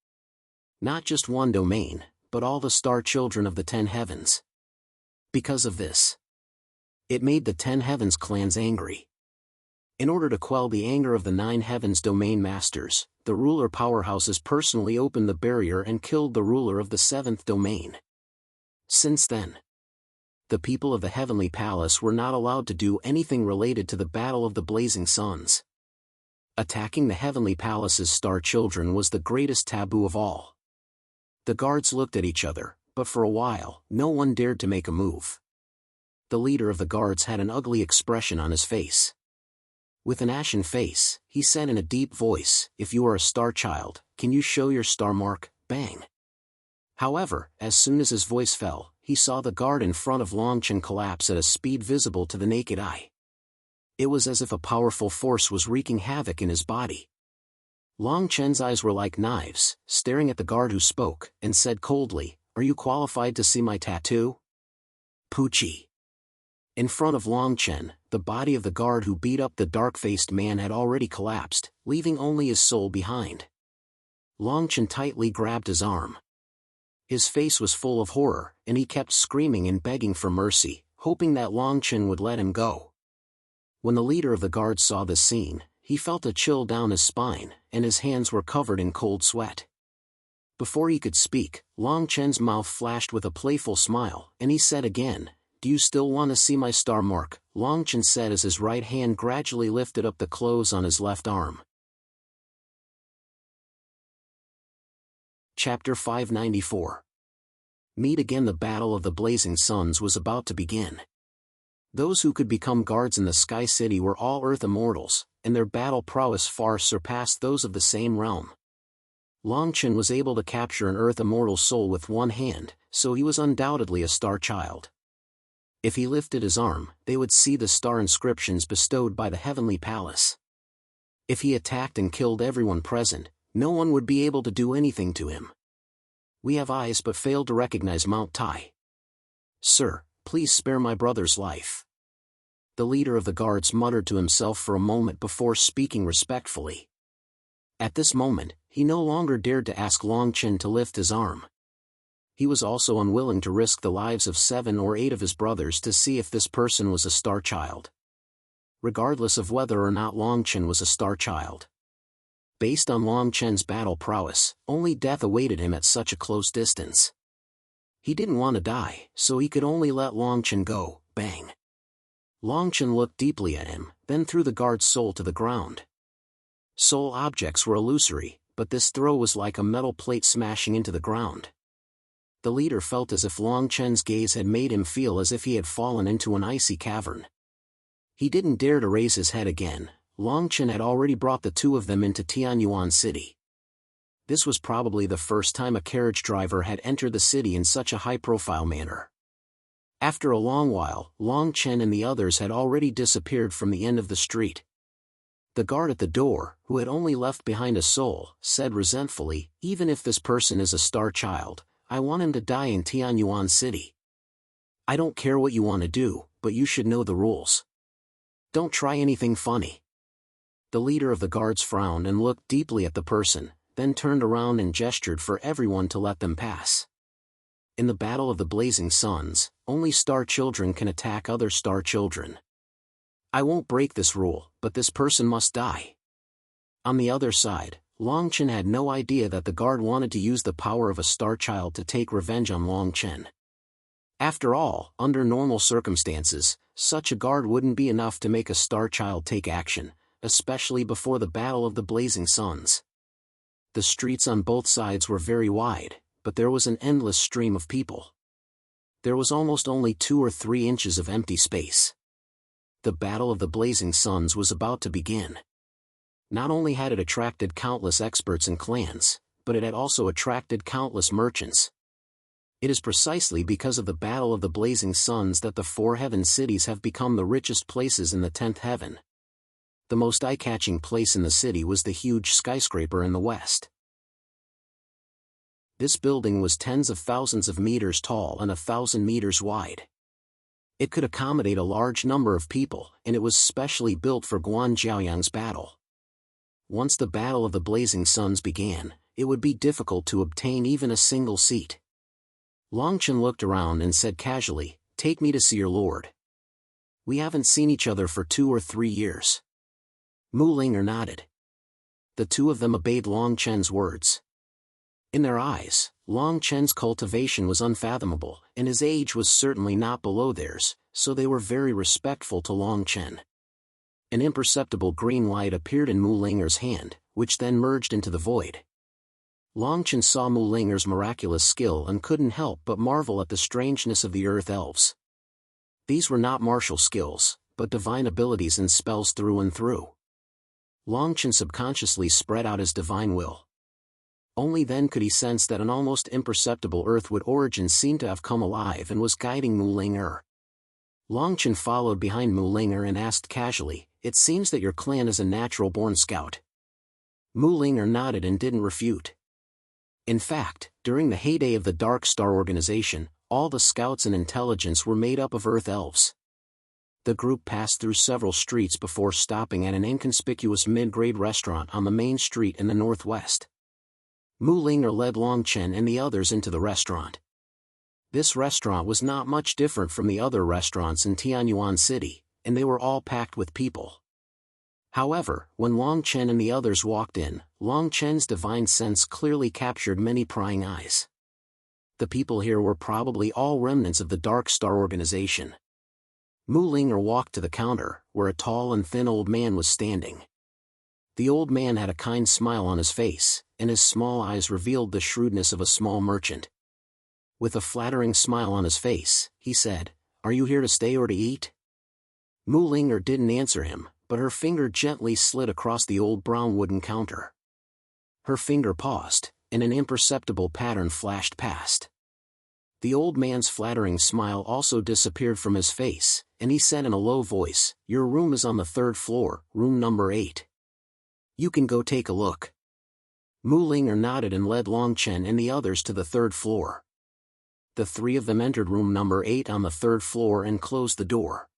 Not just one domain, but all the Star Children of the 10 heavens. Because of this, it made the 10 heavens clans angry. In order to quell the anger of the 9 heavens domain masters, the ruler powerhouses personally opened the barrier and killed the ruler of the 7th domain. Since then, the people of the heavenly palace were not allowed to do anything related to the battle of the blazing suns. Attacking the heavenly palace's star children was the greatest taboo of all. The guards looked at each other, but for a while, no one dared to make a move. The leader of the guards had an ugly expression on his face. With an ashen face, he said in a deep voice, "If you are a star child, can you show your star mark?" Bang! However, as soon as his voice fell, he saw the guard in front of Longchen collapse at a speed visible to the naked eye. It was as if a powerful force was wreaking havoc in his body. Longchen's eyes were like knives, staring at the guard who spoke, and said coldly, "Are you qualified to see my tattoo?" Poochie. In front of Longchen, the body of the guard who beat up the dark-faced man had already collapsed, leaving only his soul behind. Longchen tightly grabbed his arm. His face was full of horror, and he kept screaming and begging for mercy, hoping that Longchen would let him go. When the leader of the guards saw this scene, he felt a chill down his spine, and his hands were covered in cold sweat. Before he could speak, Longchen's mouth flashed with a playful smile, and he said again, "Do you still want to see my star mark?" Longchen said as his right hand gradually lifted up the clothes on his left arm. Chapter 594. Meet again. The Battle of the Blazing Suns was about to begin. Those who could become guards in the Sky City were all Earth immortals, and their battle prowess far surpassed those of the same realm. Longchen was able to capture an Earth immortal soul with one hand, so he was undoubtedly a star child. If he lifted his arm, they would see the star inscriptions bestowed by the heavenly palace. If he attacked and killed everyone present, no one would be able to do anything to him. "We have eyes but failed to recognize Mount Tai. Sir, please spare my brother's life." The leader of the guards muttered to himself for a moment before speaking respectfully. At this moment, he no longer dared to ask Longchen to lift his arm. He was also unwilling to risk the lives of 7 or 8 of his brothers to see if this person was a star child. Regardless of whether or not Longchen was a star child. Based on Longchen's battle prowess, only death awaited him at such a close distance. He didn't want to die, so he could only let Longchen go. Bang! Longchen looked deeply at him, then threw the guard's soul to the ground. Soul objects were illusory, but this throw was like a metal plate smashing into the ground. The leader felt as if Longchen's gaze had made him feel as if he had fallen into an icy cavern. He didn't dare to raise his head again. Longchen had already brought the 2 of them into Tianyuan City. This was probably the first time a carriage driver had entered the city in such a high-profile manner. After a long while, Longchen and the others had already disappeared from the end of the street. The guard at the door, who had only left behind a soul, said resentfully, "Even if this person is a star child, I want him to die in Tianyuan City. I don't care what you want to do, but you should know the rules. Don't try anything funny." The leader of the guards frowned and looked deeply at the person, then turned around and gestured for everyone to let them pass. In the Battle of the Blazing Suns, only star children can attack other star children. I won't break this rule, but this person must die. On the other side, Longchen had no idea that the guard wanted to use the power of a star child to take revenge on Longchen. After all, under normal circumstances, such a guard wouldn't be enough to make a star child take action, especially before the Battle of the Blazing Suns. The streets on both sides were very wide, but there was an endless stream of people. There was almost only 2 or 3 inches of empty space. The Battle of the Blazing Suns was about to begin. Not only had it attracted countless experts and clans, but it had also attracted countless merchants. It is precisely because of the Battle of the Blazing Suns that the 4 heaven cities have become the richest places in the 10th heaven. The most eye-catching place in the city was the huge skyscraper in the west. This building was tens of thousands of meters tall and 1,000 meters wide. It could accommodate a large number of people, and it was specially built for Guan Jiaoyang's battle. Once the Battle of the Blazing Suns began, it would be difficult to obtain even a single seat. Longchen looked around and said casually, "Take me to see your lord. We haven't seen each other for 2 or 3 years. Mu Linger nodded. The two of them obeyed Long Chen's words. In their eyes, Long Chen's cultivation was unfathomable, and his age was certainly not below theirs, so they were very respectful to Long Chen. An imperceptible green light appeared in Mu Linger's hand, which then merged into the void. Long Chen saw Mu Linger's miraculous skill and couldn't help but marvel at the strangeness of the Earth Elves. These were not martial skills, but divine abilities and spells through and through. Long Chen subconsciously spread out his divine will. Only then could he sense that an almost imperceptible earthwood origin seemed to have come alive and was guiding Mu Linger. Long Chen followed behind Mu Linger and asked casually, "It seems that your clan is a natural-born scout." Mu Linger nodded and didn't refute. In fact, during the heyday of the Dark Star organization, all the scouts and intelligence were made up of Earth Elves. The group passed through several streets before stopping at an inconspicuous mid-grade restaurant on the main street in the northwest. Mu Linger led Long Chen and the others into the restaurant. This restaurant was not much different from the other restaurants in Tianyuan City, and they were all packed with people. However, when Long Chen and the others walked in, Long Chen's divine sense clearly captured many prying eyes. The people here were probably all remnants of the Dark Star organization. Mu Linger walked to the counter, where a tall and thin old man was standing. The old man had a kind smile on his face, and his small eyes revealed the shrewdness of a small merchant. With a flattering smile on his face, he said, "Are you here to stay or to eat?" Mu Linger didn't answer him, but her finger gently slid across the old brown wooden counter. Her finger paused, and an imperceptible pattern flashed past. The old man's flattering smile also disappeared from his face, and he said in a low voice, "Your room is on the 3rd floor, room number 8. You can go take a look." Mu Linger nodded and led Long Chen and the others to the 3rd floor. The three of them entered room number 8 on the 3rd floor and closed the door.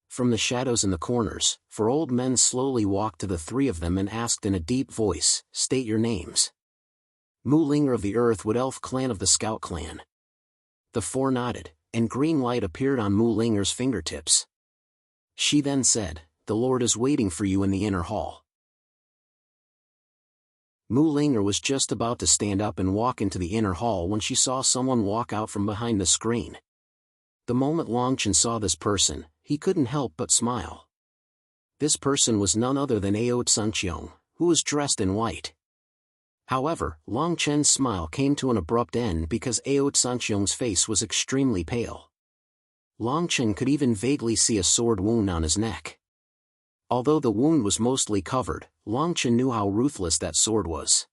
From the shadows in the corners, 4 old men slowly walked to the three of them and asked in a deep voice, "State your names." Mu Linger of the Earthwood Elf clan of the Scout clan. The 4 nodded, and green light appeared on Mu Linger's fingertips. She then said, "The Lord is waiting for you in the inner hall." Mu Linger was just about to stand up and walk into the inner hall when she saw someone walk out from behind the screen. The moment Long Chen saw this person, he couldn't help but smile. This person was none other than Ascension, who was dressed in white. However, Long Chen's smile came to an abrupt end because Ascension's face was extremely pale. Long Chen could even vaguely see a sword wound on his neck. Although the wound was mostly covered, Long Chen knew how ruthless that sword was.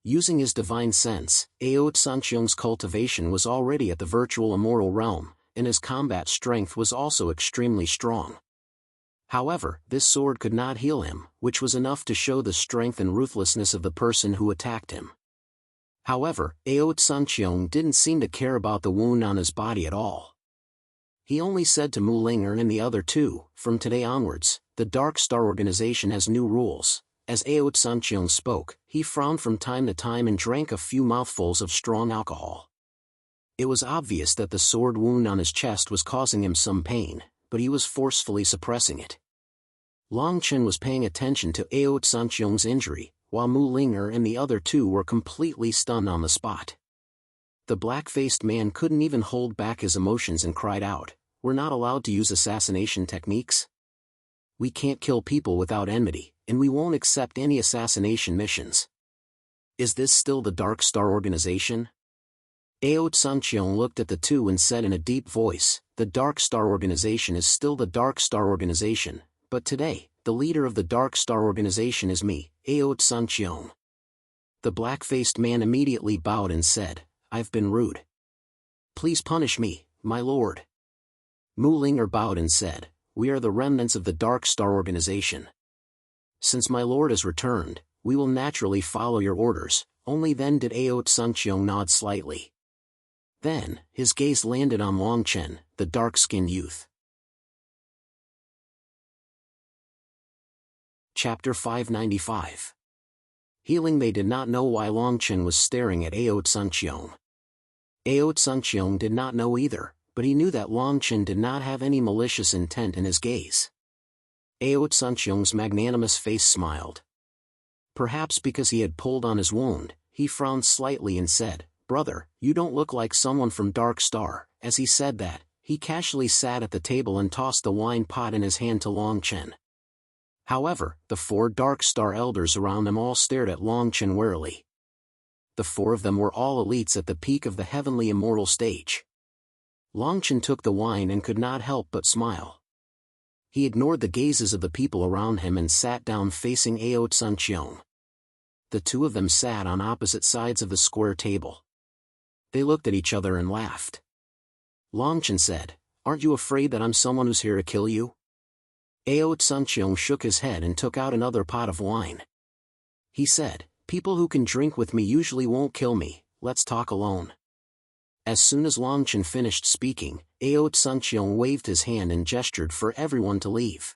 Using his divine sense, Ascension's cultivation was already at the virtual immortal realm, and his combat strength was also extremely strong. However, this sword could not heal him, which was enough to show the strength and ruthlessness of the person who attacked him. However, Ascension didn't seem to care about the wound on his body at all. He only said to Mu Linger and the other two, "From today onwards, the Dark Star organization has new rules." As Ascension spoke, he frowned from time to time and drank a few mouthfuls of strong alcohol. It was obvious that the sword wound on his chest was causing him some pain, but he was forcefully suppressing it. Long Chen was paying attention to Ascension's injury, while Mu Linger and the other two were completely stunned on the spot. The black-faced man couldn't even hold back his emotions and cried out, "We're not allowed to use assassination techniques. We can't kill people without enmity, and we won't accept any assassination missions. Is this still the Dark Star organization?" Ascension looked at the two and said in a deep voice, "The Dark Star organization is still the Dark Star organization, but today, the leader of the Dark Star organization is me, Ascension." The black-faced man immediately bowed and said, "I've been rude. Please punish me, my lord." Mu Linger bowed and said, "We are the remnants of the Dark Star organization. Since my lord has returned, we will naturally follow your orders." Only then did Ascension nod slightly. Then, his gaze landed on Long Chen, the dark-skinned youth. Chapter 595. Healing. They did not know why Long Chen was staring at Ascension. Ascension did not know either, but he knew that Long Chen did not have any malicious intent in his gaze. Ao Tsuncheong's magnanimous face smiled. Perhaps because he had pulled on his wound, he frowned slightly and said, "Brother, you don't look like someone from Dark Star." As he said that, he casually sat at the table and tossed the wine pot in his hand to Long Chen. However, the 4 Dark Star elders around them all stared at Long Chen warily. The 4 of them were all elites at the peak of the heavenly immortal stage. Long Chen took the wine and could not help but smile. He ignored the gazes of the people around him and sat down facing Ao Tsuncheong. The 2 of them sat on opposite sides of the square table. They looked at each other and laughed. Long Chen said, "Aren't you afraid that I'm someone who's here to kill you?" Ao Tsuncheong shook his head and took out another pot of wine. He said, "People who can drink with me usually won't kill me, let's talk alone." As soon as Long Chen finished speaking, Ao Tsuncheong waved his hand and gestured for everyone to leave.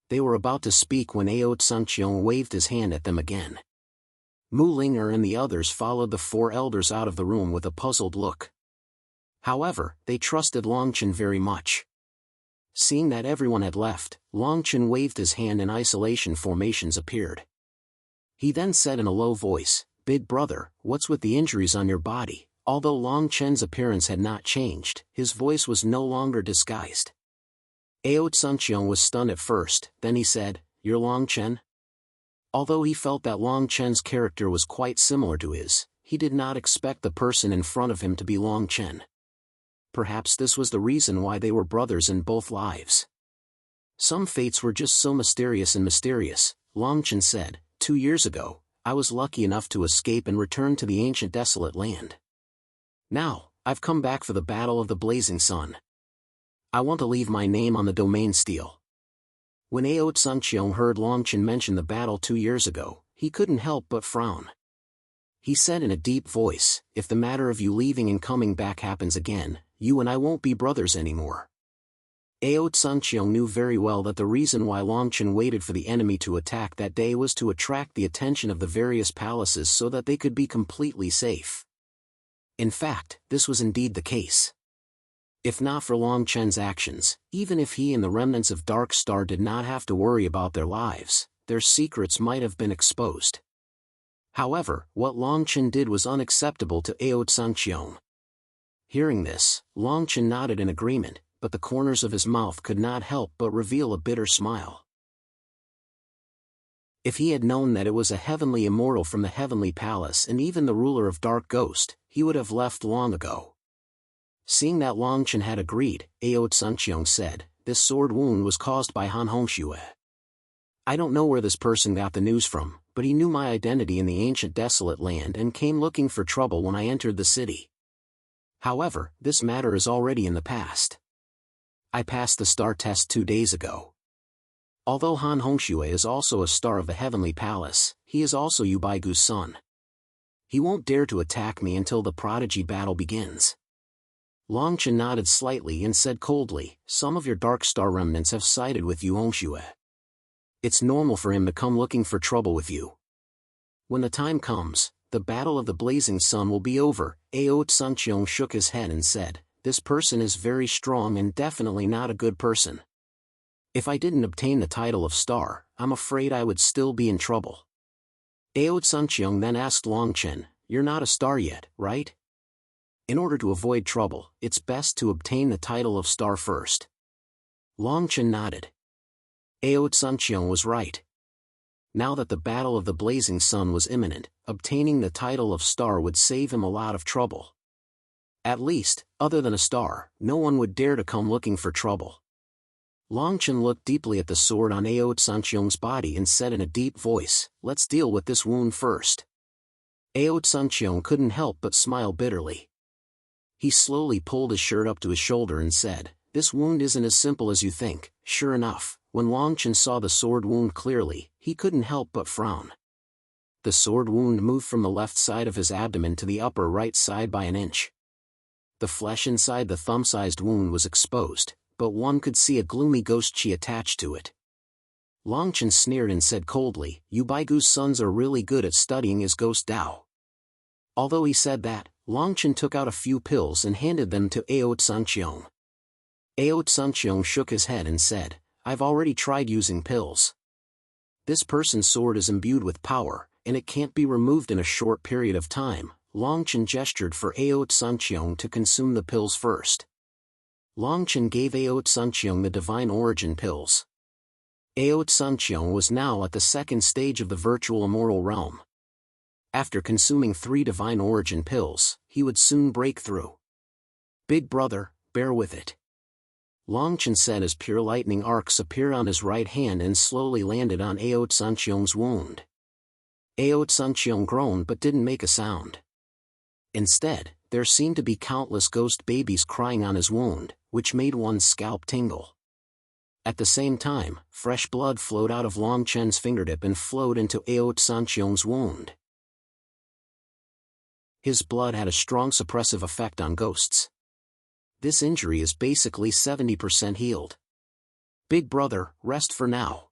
They were about to speak when Ao Tsuncheong waved his hand at them again. Mu Linger and the others followed the 4 elders out of the room with a puzzled look. However, they trusted Long Chen very much. Seeing that everyone had left, Long Chen waved his hand and isolation formations appeared. He then said in a low voice, "Big brother, what's with the injuries on your body?" Although Long Chen's appearance had not changed, his voice was no longer disguised. Ao Tsuncheong was stunned at first, then he said, "You're Long Chen?" Although he felt that Long Chen's character was quite similar to his, he did not expect the person in front of him to be Long Chen. Perhaps this was the reason why they were brothers in both lives. Some fates were just so mysterious and mysterious, Long Chen said. 2 years ago, I was lucky enough to escape and return to the ancient desolate land. Now, I've come back for the Battle of the Blazing Sun. I want to leave my name on the domain steel." When Ao Tsuncheong heard Long Chen mention the battle 2 years ago, he couldn't help but frown. He said in a deep voice, "If the matter of you leaving and coming back happens again, you and I won't be brothers anymore." Ao Tsuncheong knew very well that the reason why Long Chen waited for the enemy to attack that day was to attract the attention of the various palaces so that they could be completely safe. In fact, this was indeed the case. If not for Long Chen's actions, even if he and the remnants of Dark Star did not have to worry about their lives, their secrets might have been exposed. However, what Long Chen did was unacceptable to Ao Tsuncheong. Hearing this, Long Chen nodded in agreement, but the corners of his mouth could not help but reveal a bitter smile. If he had known that it was a heavenly immortal from the heavenly palace and even the ruler of Dark Ghost, he would have left long ago. Seeing that Long Chen had agreed, Ao Tsuncheong said, "This sword wound was caused by Han Hongxue. I don't know where this person got the news from, but he knew my identity in the ancient desolate land and came looking for trouble when I entered the city. However, this matter is already in the past. I passed the star test 2 days ago. Although Han Hongxue is also a star of the heavenly palace, he is also Yu Baigu's son. He won't dare to attack me until the prodigy battle begins." Long Chen nodded slightly and said coldly, "Some of your Dark Star remnants have sided with Yu Hongxue. It's normal for him to come looking for trouble with you. When the time comes, the Battle of the Blazing Sun will be over." Ao Tsuncheong shook his head and said, "This person is very strong and definitely not a good person. If I didn't obtain the title of star, I'm afraid I would still be in trouble." Ao Tsuncheong then asked Long Chen, "You're not a star yet, right? In order to avoid trouble, it's best to obtain the title of star first." Long Chen nodded. Ao Tsuncheong was right. Now that the Battle of the Blazing Sun was imminent, obtaining the title of star would save him a lot of trouble. At least, other than a star, no one would dare to come looking for trouble. Long Chen looked deeply at the sword on Ao Tsuncheong's body and said in a deep voice, "Let's deal with this wound first." Ao Tsuncheong couldn't help but smile bitterly. He slowly pulled his shirt up to his shoulder and said, "This wound isn't as simple as you think." Sure enough, when Long Chen saw the sword wound clearly, he couldn't help but frown. The sword wound moved from the left side of his abdomen to the upper right side by an inch. The flesh inside the thumb-sized wound was exposed, but one could see a gloomy ghost chi attached to it. Long Chen sneered and said coldly, "Yu Baigu's sons are really good at studying his ghost Dao." Although he said that, Long Chen took out a few pills and handed them to Ao Tsuncheong. Ao Tsuncheong shook his head and said, I've already tried using pills. This person's sword is imbued with power, and it can't be removed in a short period of time. Longchen gestured for Aotsuncheong to consume the pills first. Longchen gave Aotsuncheong the divine origin pills. Aotsuncheong was now at the second stage of the virtual immortal realm. After consuming 3 divine origin pills, he would soon break through. Big brother, bear with it. Longchen said as pure lightning arcs appeared on his right hand and slowly landed on Aotsuncheong's wound. Aotsuncheong groaned but didn't make a sound. Instead, there seemed to be countless ghost babies crying on his wound, which made one's scalp tingle. At the same time, fresh blood flowed out of Longchen's fingertip and flowed into Aotsuncheong's wound. His blood had a strong suppressive effect on ghosts. This injury is basically 70% healed. Big brother, rest for now.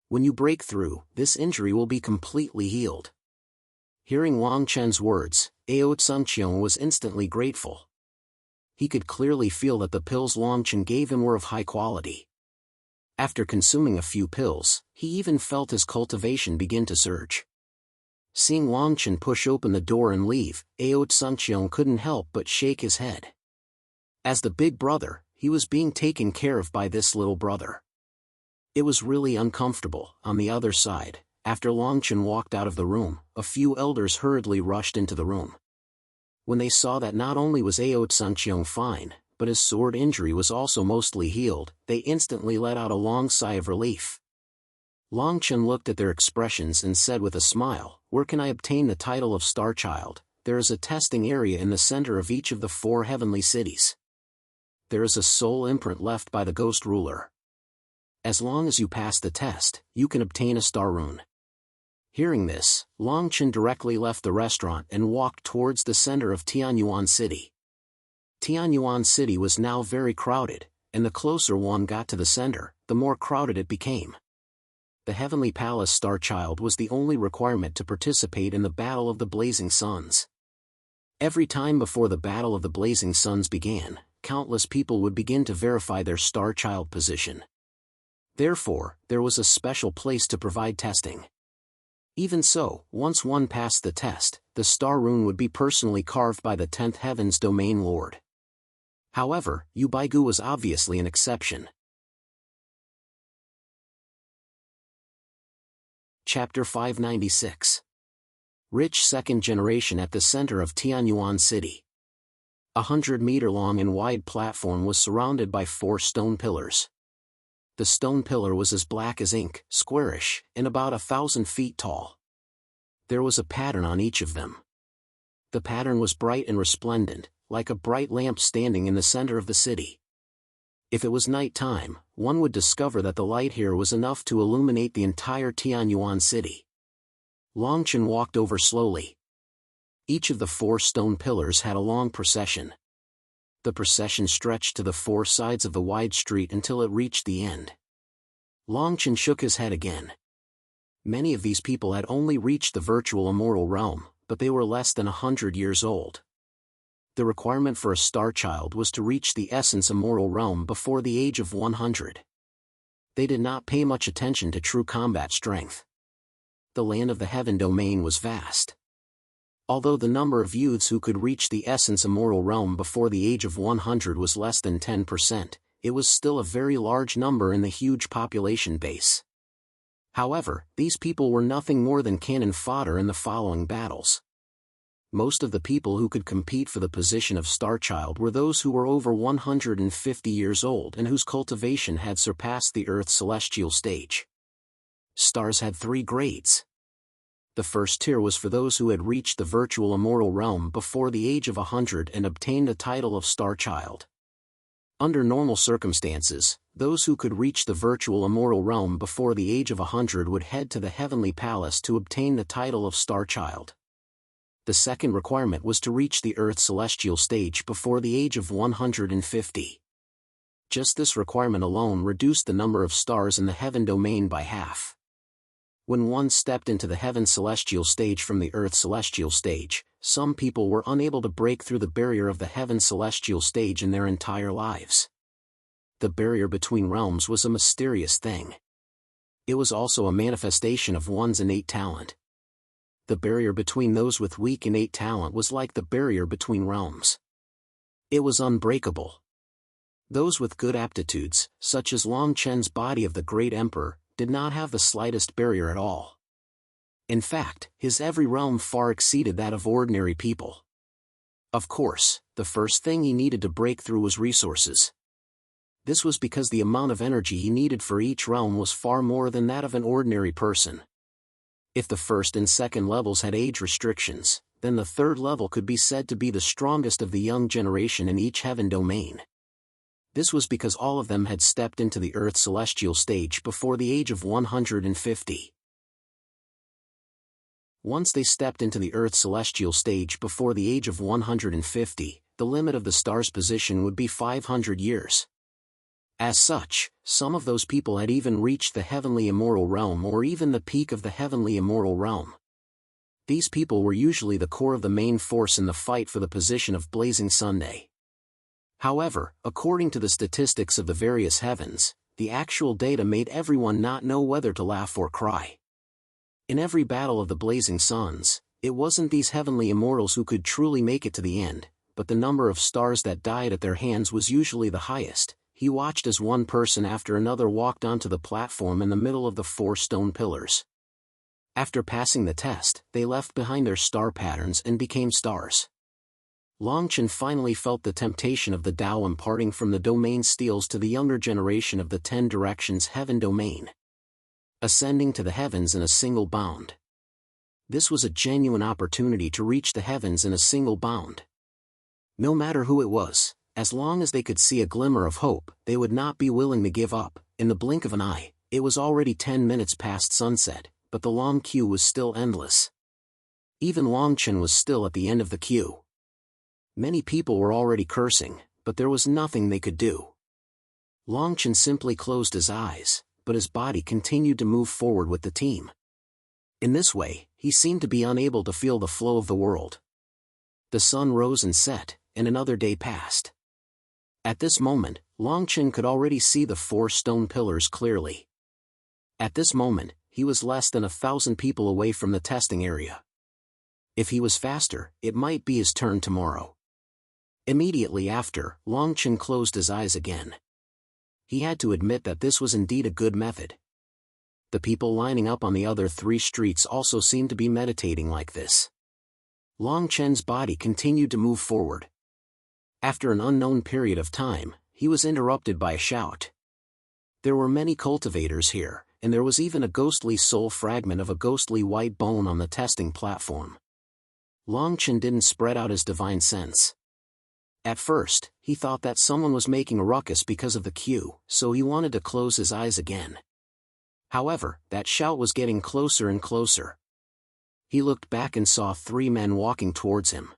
When you break through, this injury will be completely healed. Hearing Longchen's words, Aotsuncheong was instantly grateful. He could clearly feel that the pills Longchen gave him were of high quality. After consuming a few pills, he even felt his cultivation begin to surge. Seeing Longchen push open the door and leave, Aotsuncheong couldn't help but shake his head. As the big brother, he was being taken care of by this little brother. It was really uncomfortable. On the other side, after Longchen walked out of the room, a few elders hurriedly rushed into the room. When they saw that not only was Aotsuncheong fine, but his sword injury was also mostly healed, they instantly let out a long sigh of relief. Longchen looked at their expressions and said with a smile, "Where can I obtain the title of Star Child? There is a testing area in the center of each of the 4 heavenly cities. There is a soul imprint left by the ghost ruler. As long as you pass the test, you can obtain a star rune." Hearing this, Longchen directly left the restaurant and walked towards the center of Tianyuan City. Tianyuan City was now very crowded, and the closer one got to the center, the more crowded it became. The Heavenly Palace Star Child was the only requirement to participate in the Battle of the Blazing Suns. Every time before the Battle of the Blazing Suns began, countless people would begin to verify their Star Child position. Therefore, there was a special place to provide testing. Even so, once one passed the test, the star rune would be personally carved by the 10th Heaven's Domain Lord. However, Yu Baigu was obviously an exception. Chapter 596. Rich Second Generation. At the center of Tianyuan City, a 100-meter-long and wide platform was surrounded by 4 stone pillars. The stone pillar was as black as ink, squarish, and about 1,000 feet tall. There was a pattern on each of them. The pattern was bright and resplendent, like a bright lamp standing in the center of the city. If it was night time, one would discover that the light here was enough to illuminate the entire Tianyuan City. Longchen walked over slowly. Each of the 4 stone pillars had a long procession. The procession stretched to the 4 sides of the wide street until it reached the end. Longchen shook his head again. Many of these people had only reached the virtual immortal realm, but they were less than 100 years old. The requirement for a star child was to reach the essence immortal realm before the age of 100. They did not pay much attention to true combat strength. The land of the heaven domain was vast. Although the number of youths who could reach the essence immortal realm before the age of 100 was less than 10%, it was still a very large number in the huge population base. However, these people were nothing more than cannon fodder in the following battles. Most of the people who could compete for the position of Star Child were those who were over 150 years old and whose cultivation had surpassed the Earth's celestial stage. Stars had 3 grades. The first tier was for those who had reached the virtual immortal realm before the age of 100 and obtained the title of Star Child. Under normal circumstances, those who could reach the virtual immortal realm before the age of 100 would head to the Heavenly Palace to obtain the title of Star Child. The second requirement was to reach the Earth's celestial stage before the age of 150. Just this requirement alone reduced the number of stars in the heaven domain by half. When one stepped into the heaven celestial stage from the Earth celestial stage, some people were unable to break through the barrier of the heaven celestial stage in their entire lives. The barrier between realms was a mysterious thing. It was also a manifestation of one's innate talent. The barrier between those with weak innate talent was like the barrier between realms. It was unbreakable. Those with good aptitudes, such as Long Chen's body of the Great Emperor, did not have the slightest barrier at all. In fact, his every realm far exceeded that of ordinary people. Of course, the first thing he needed to break through was resources. This was because the amount of energy he needed for each realm was far more than that of an ordinary person. If the first and second levels had age restrictions, then the third level could be said to be the strongest of the young generation in each heaven domain. This was because all of them had stepped into the Earth celestial stage before the age of 150. Once they stepped into the Earth celestial stage before the age of 150, the limit of the star's position would be 500 years. As such, some of those people had even reached the heavenly immoral realm or even the peak of the heavenly immoral realm. These people were usually the core of the main force in the fight for the position of Blazing Sunday. However, according to the statistics of the various heavens, the actual data made everyone not know whether to laugh or cry. In every battle of the Blazing Suns, it wasn't these heavenly immortals who could truly make it to the end, but the number of stars that died at their hands was usually the highest. He watched as one person after another walked onto the platform in the middle of the 4 stone pillars. After passing the test, they left behind their star patterns and became stars. Long Chen finally felt the temptation of the Tao imparting from the domain steals to the younger generation of the 10 directions heaven domain, ascending to the heavens in a single bound. This was a genuine opportunity to reach the heavens in a single bound. No matter who it was, as long as they could see a glimmer of hope, they would not be willing to give up. In the blink of an eye, it was already 10 minutes past sunset, but the long queue was still endless. Even Long Chen was still at the end of the queue. Many people were already cursing, but there was nothing they could do. Long Chen simply closed his eyes, but his body continued to move forward with the team. In this way, he seemed to be unable to feel the flow of the world. The sun rose and set, and another day passed. At this moment, Long Chen could already see the 4 stone pillars clearly. At this moment, he was less than 1,000 people away from the testing area. If he was faster, it might be his turn tomorrow. Immediately after, Long Chen closed his eyes again. He had to admit that this was indeed a good method. The people lining up on the other 3 streets also seemed to be meditating like this. Long Chen's body continued to move forward. After an unknown period of time, he was interrupted by a shout. There were many cultivators here, and there was even a ghostly soul fragment of a ghostly white bone on the testing platform. Long Chen didn't spread out his divine sense. At first, he thought that someone was making a ruckus because of the queue, so he wanted to close his eyes again. However, that shout was getting closer and closer. He looked back and saw 3 men walking towards him.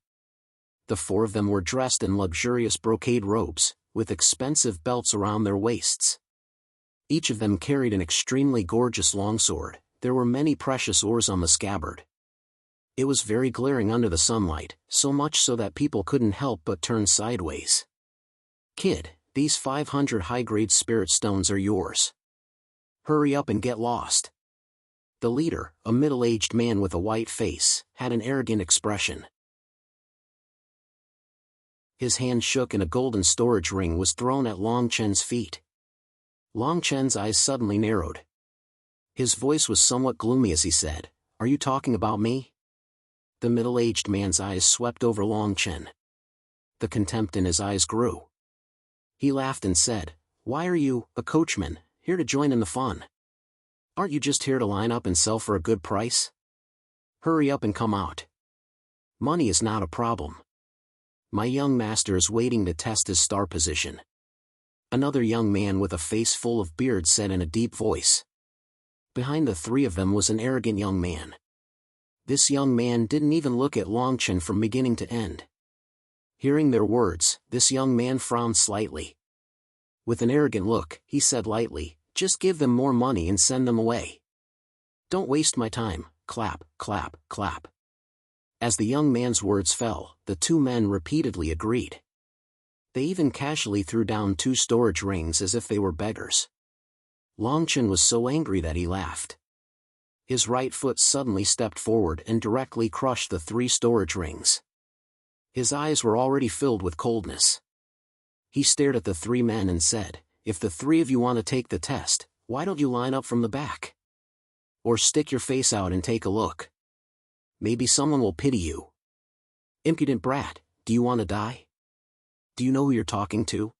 The 4 of them were dressed in luxurious brocade robes, with expensive belts around their waists. Each of them carried an extremely gorgeous longsword. There were many precious ores on the scabbard. It was very glaring under the sunlight, so much so that people couldn't help but turn sideways. "Kid, these 500 high-grade spirit stones are yours. Hurry up and get lost." The leader, a middle-aged man with a white face, had an arrogant expression. His hand shook and a golden storage ring was thrown at Long Chen's feet. Long Chen's eyes suddenly narrowed. His voice was somewhat gloomy as he said, "Are you talking about me?" The middle-aged man's eyes swept over Long Chen. The contempt in his eyes grew. He laughed and said, "Why are you, a coachman, here to join in the fun? Aren't you just here to line up and sell for a good price? Hurry up and come out. Money is not a problem. My young master is waiting to test his star position." Another young man with a face full of beard said in a deep voice. Behind the 3 of them was an arrogant young man. This young man didn't even look at Long Chen from beginning to end. Hearing their words, this young man frowned slightly. With an arrogant look, he said lightly, "Just give them more money and send them away. Don't waste my time." Clap, clap, clap. As the young man's words fell, the 2 men repeatedly agreed. They even casually threw down 2 storage rings as if they were beggars. Longchen was so angry that he laughed. His right foot suddenly stepped forward and directly crushed the 3 storage rings. His eyes were already filled with coldness. He stared at the 3 men and said, "If the 3 of you want to take the test, why don't you line up from the back? Or stick your face out and take a look. Maybe someone will pity you. Impudent brat, do you want to die? Do you know who you're talking to?"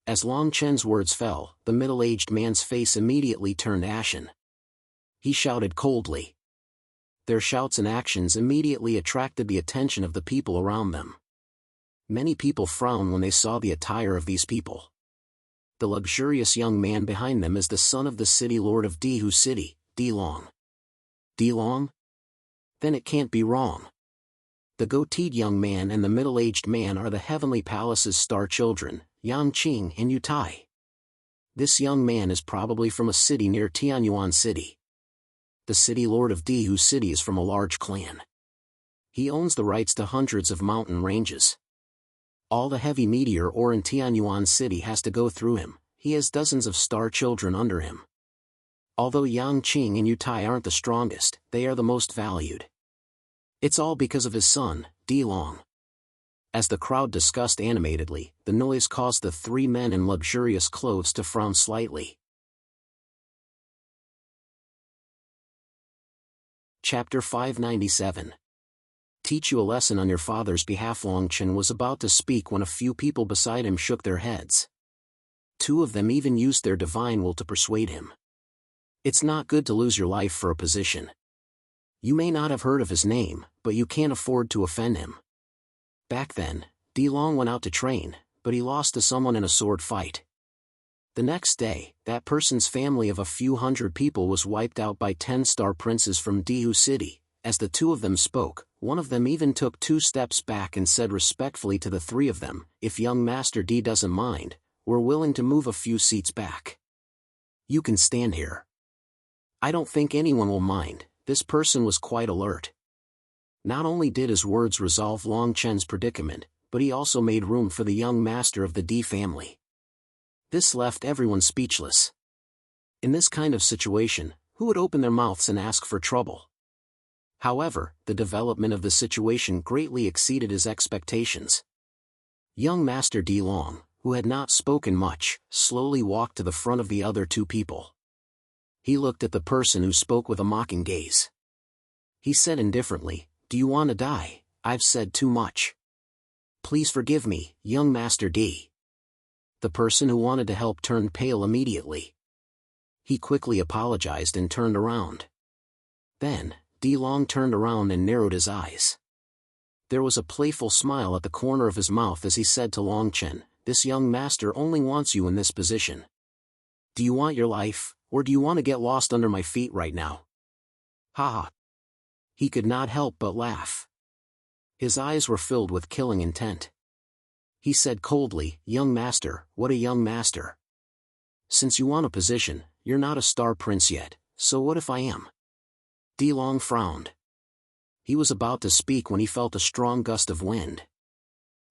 As Long Chen's words fell, the middle-aged man's face immediately turned ashen. He shouted coldly. Their shouts and actions immediately attracted the attention of the people around them. Many people frowned when they saw the attire of these people. The luxurious young man behind them is the son of the city lord of Dihu City, Di Long. Di Long? Then it can't be wrong. The goateed young man and the middle-aged man are the heavenly palace's star children, Yang Qing and Yu Tai. This young man is probably from a city near Tianyuan City. The city lord of Dihu City is from a large clan. He owns the rights to hundreds of mountain ranges. All the heavy meteor ore in Tianyuan City has to go through him. He has dozens of star children under him. Although Yang Qing and Yu Tai aren't the strongest, they are the most valued. It's all because of his son, Di Long. As the crowd discussed animatedly, the noise caused the 3 men in luxurious clothes to frown slightly. Chapter 597. Teach you a lesson on your father's behalf. Longchen was about to speak when a few people beside him shook their heads. 2 of them even used their divine will to persuade him. It's not good to lose your life for a position. You may not have heard of his name, but you can't afford to offend him. Back then, Di Long went out to train, but he lost to someone in a sword fight. The next day, that person's family of a few hundred people was wiped out by 10 star princes from Dihu City. As the 2 of them spoke, one of them even took 2 steps back and said respectfully to the 3 of them, "If young Master D doesn't mind, we're willing to move a few seats back. You can stand here." "I don't think anyone will mind." This person was quite alert. Not only did his words resolve Long Chen's predicament, but he also made room for the young master of the D family. This left everyone speechless. In this kind of situation, who would open their mouths and ask for trouble? However, the development of the situation greatly exceeded his expectations. Young Master Di Long, who had not spoken much, slowly walked to the front of the other 2 people. He looked at the person who spoke with a mocking gaze. He said indifferently, "Do you want to die? I've said too much. Please forgive me, young Master D." The person who wanted to help turned pale immediately. He quickly apologized and turned around. Then, Di Long turned around and narrowed his eyes. There was a playful smile at the corner of his mouth as he said to Long Chen, "This young master only wants you in this position. Do you want your life, or do you want to get lost under my feet right now?" Ha ha. He could not help but laugh. His eyes were filled with killing intent. He said coldly, "Young master, what a young master. Since you want a position, you're not a star prince yet, so what if I am?" Di Long frowned. He was about to speak when he felt a strong gust of wind.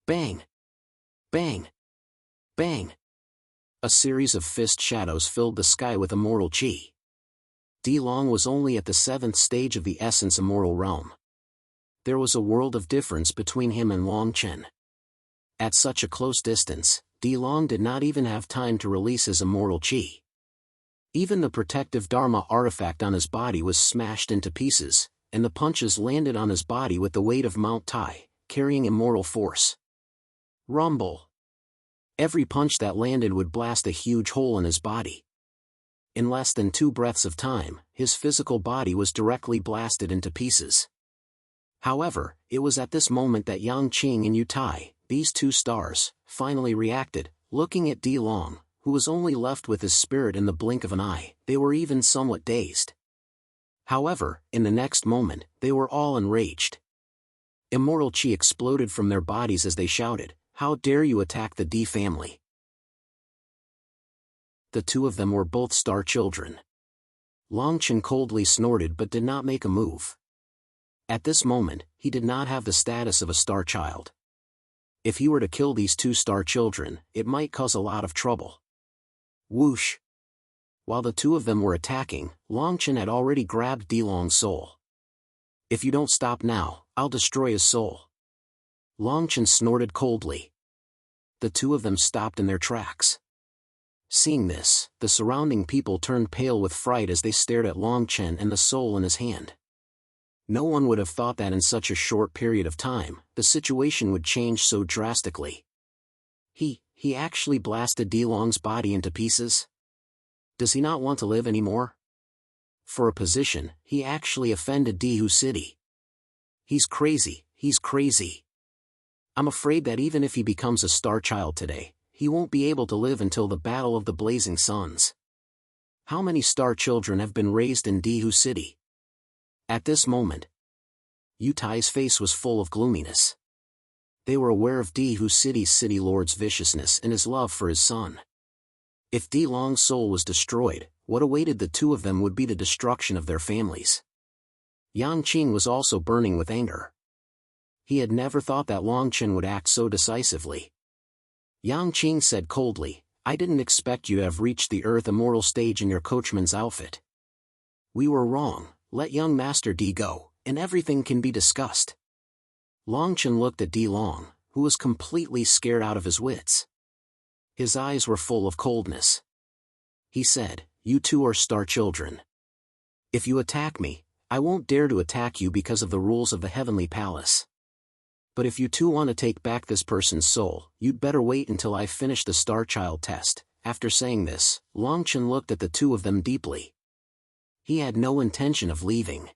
Bang! Bang! Bang! A series of fist shadows filled the sky with immortal chi. Di Long was only at the 7th stage of the essence immortal realm. There was a world of difference between him and Long Chen. At such a close distance, Di Long did not even have time to release his immortal chi. Even the protective Dharma artifact on his body was smashed into pieces, and the punches landed on his body with the weight of Mount Tai, carrying immortal force. Rumble! Every punch that landed would blast a huge hole in his body. In less than 2 breaths of time, his physical body was directly blasted into pieces. However, it was at this moment that Yang Qing and Yu Tai, these 2 stars, finally reacted, looking at Di Long, who was only left with his spirit in the blink of an eye. They were even somewhat dazed. However, in the next moment, they were all enraged. Immortal chi exploded from their bodies as they shouted, "How dare you attack the D family?" The 2 of them were both star children. Long Chen coldly snorted but did not make a move. At this moment, he did not have the status of a star child. If he were to kill these two star children, it might cause a lot of trouble. Whoosh! While the two of them were attacking, Longchen had already grabbed Dilong's soul. If you don't stop now, I'll destroy his soul. Longchen snorted coldly. The two of them stopped in their tracks. Seeing this, the surrounding people turned pale with fright as they stared at Longchen and the soul in his hand. No one would have thought that in such a short period of time, the situation would change so drastically. He actually blasted Dilong's body into pieces? Does he not want to live anymore? For a position, he actually offended Dihu City. He's crazy, he's crazy. I'm afraid that even if he becomes a star child today, he won't be able to live until the Battle of the Blazing Suns. How many star children have been raised in Dihu City? At this moment, Yutai's face was full of gloominess. They were aware of Dihu City's city lord's viciousness and his love for his son. If Dilong's soul was destroyed, what awaited the two of them would be the destruction of their families. Yang Qing was also burning with anger. He had never thought that Longchen would act so decisively. Yang Qing said coldly, I didn't expect you to have reached the Earth Immortal stage in your coachman's outfit. We were wrong, let young Master Di go, and everything can be discussed. Longchen looked at Dilong, who was completely scared out of his wits. His eyes were full of coldness. He said, you two are star children. If you attack me, I won't dare to attack you because of the rules of the Heavenly Palace. But if you two want to take back this person's soul, you'd better wait until I finish the Star Child test. After saying this, Longchen looked at the two of them deeply. He had no intention of leaving.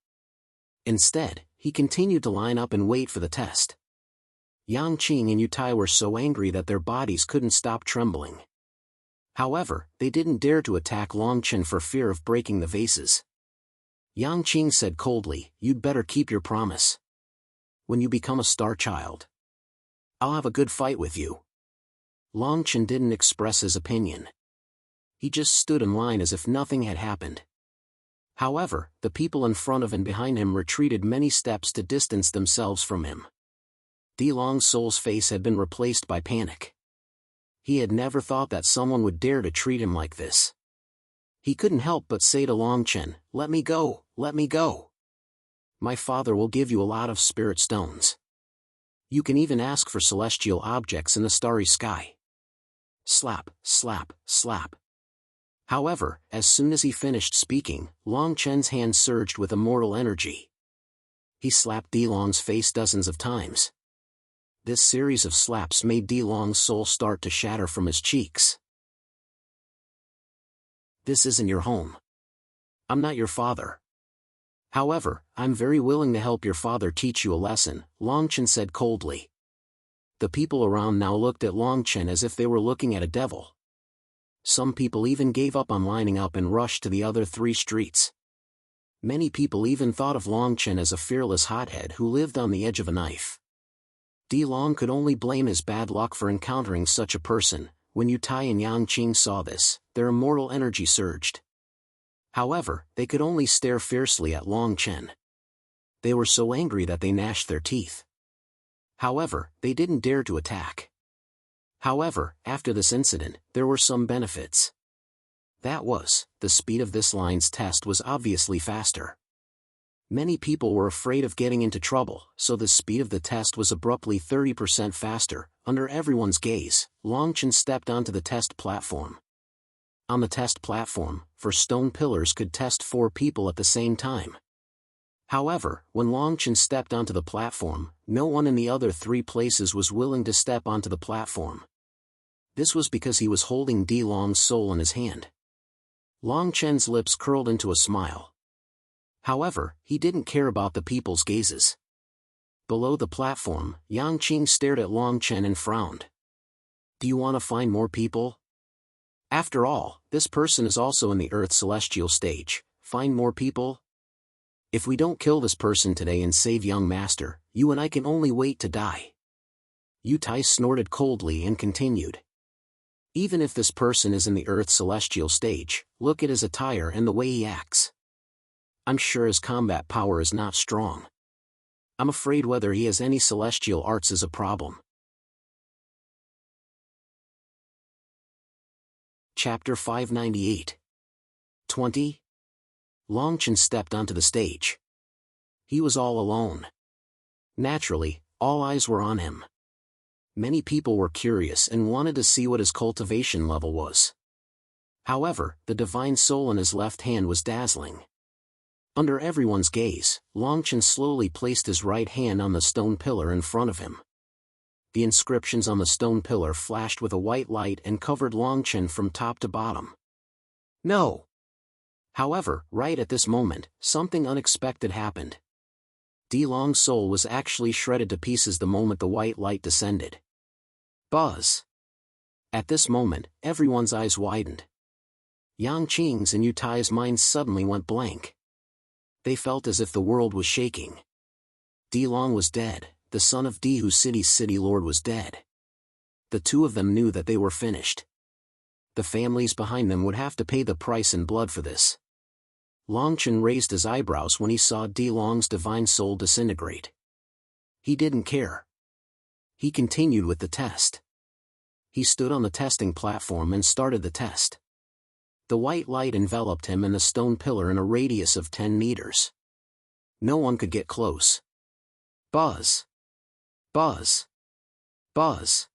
Instead, he continued to line up and wait for the test. Yang Qing and Yutai were so angry that their bodies couldn't stop trembling. However, they didn't dare to attack Longchen for fear of breaking the vases. Yang Qing said coldly, you'd better keep your promise. When you become a star child, I'll have a good fight with you. Longchen didn't express his opinion. He just stood in line as if nothing had happened. However, the people in front of and behind him retreated many steps to distance themselves from him. Dilong's soul's face had been replaced by panic. He had never thought that someone would dare to treat him like this. He couldn't help but say to Longchen, let me go, let me go. My father will give you a lot of spirit stones. You can even ask for celestial objects in the starry sky. Slap, slap, slap. However, as soon as he finished speaking, Longchen's hand surged with immortal energy. He slapped Dilong's face dozens of times. This series of slaps made Dilong's soul start to shatter from his cheeks. This isn't your home. I'm not your father. However, I'm very willing to help your father teach you a lesson, Longchen said coldly. The people around now looked at Longchen as if they were looking at a devil. Some people even gave up on lining up and rushed to the other 3 streets. Many people even thought of Longchen as a fearless hothead who lived on the edge of a knife. Dilong could only blame his bad luck for encountering such a person. When Yutai and Yang Qing saw this, their immortal energy surged. However, they could only stare fiercely at Longchen. They were so angry that they gnashed their teeth. However, they didn't dare to attack. However, after this incident, there were some benefits. That was, the speed of this line's test was obviously faster. Many people were afraid of getting into trouble, so the speed of the test was abruptly 30% faster. Under everyone's gaze, Longchen stepped onto the test platform. On the test platform, 4 stone pillars could test 4 people at the same time. However, when Longchen stepped onto the platform, no one in the other 3 places was willing to step onto the platform. This was because he was holding Dilong's soul in his hand. Longchen's lips curled into a smile. However, he didn't care about the people's gazes. Below the platform, Yang Qing stared at Longchen and frowned. Do you want to find more people? After all, this person is also in the Earth Celestial stage. Find more people? If we don't kill this person today and save young Master, you and I can only wait to die. Yutai snorted coldly and continued. Even if this person is in the Earth Celestial stage, look at his attire and the way he acts. I'm sure his combat power is not strong. I'm afraid whether he has any celestial arts is a problem. Chapter 598. 20. Longchen stepped onto the stage. He was all alone. Naturally, all eyes were on him. Many people were curious and wanted to see what his cultivation level was. However, the divine soul in his left hand was dazzling. Under everyone's gaze, Longchen slowly placed his right hand on the stone pillar in front of him. The inscriptions on the stone pillar flashed with a white light and covered Longchen from top to bottom. No! However, right at this moment, something unexpected happened. Long's soul was actually shredded to pieces the moment the white light descended. Buzz! At this moment, everyone's eyes widened. Yang Qing's and Yutai's minds suddenly went blank. They felt as if the world was shaking. Long was dead, the son of Di whose city's city lord was dead. The two of them knew that they were finished. The families behind them would have to pay the price in blood for this. Longchen raised his eyebrows when he saw Long's divine soul disintegrate. He didn't care. He continued with the test. He stood on the testing platform and started the test. The white light enveloped him and the stone pillar in a radius of 10 meters. No one could get close. Buzz! Buzz! Buzz!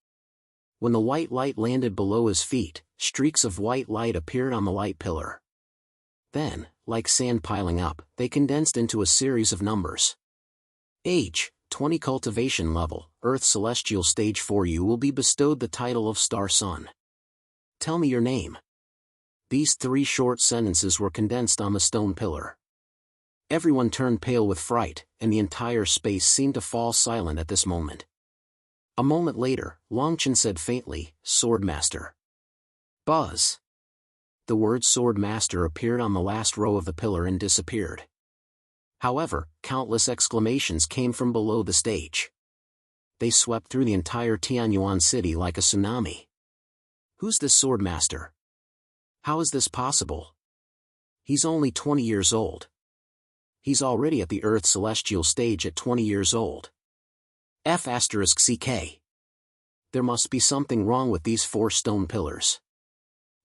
When the white light landed below his feet, streaks of white light appeared on the light pillar. Then, like sand piling up, they condensed into a series of numbers. Age, 20 cultivation level, Earth Celestial Stage. For you will be bestowed the title of Star Sun. Tell me your name. These 3 short sentences were condensed on the stone pillar. Everyone turned pale with fright, and the entire space seemed to fall silent at this moment. A moment later, Longchen said faintly, Swordmaster. Buzz! The word Swordmaster appeared on the last row of the pillar and disappeared. However, countless exclamations came from below the stage. They swept through the entire Tianyuan city like a tsunami. Who's this Swordmaster? How is this possible? He's only 20 years old. He's already at the Earth Celestial Stage at 20 years old. F***CK. There must be something wrong with these 4 stone pillars.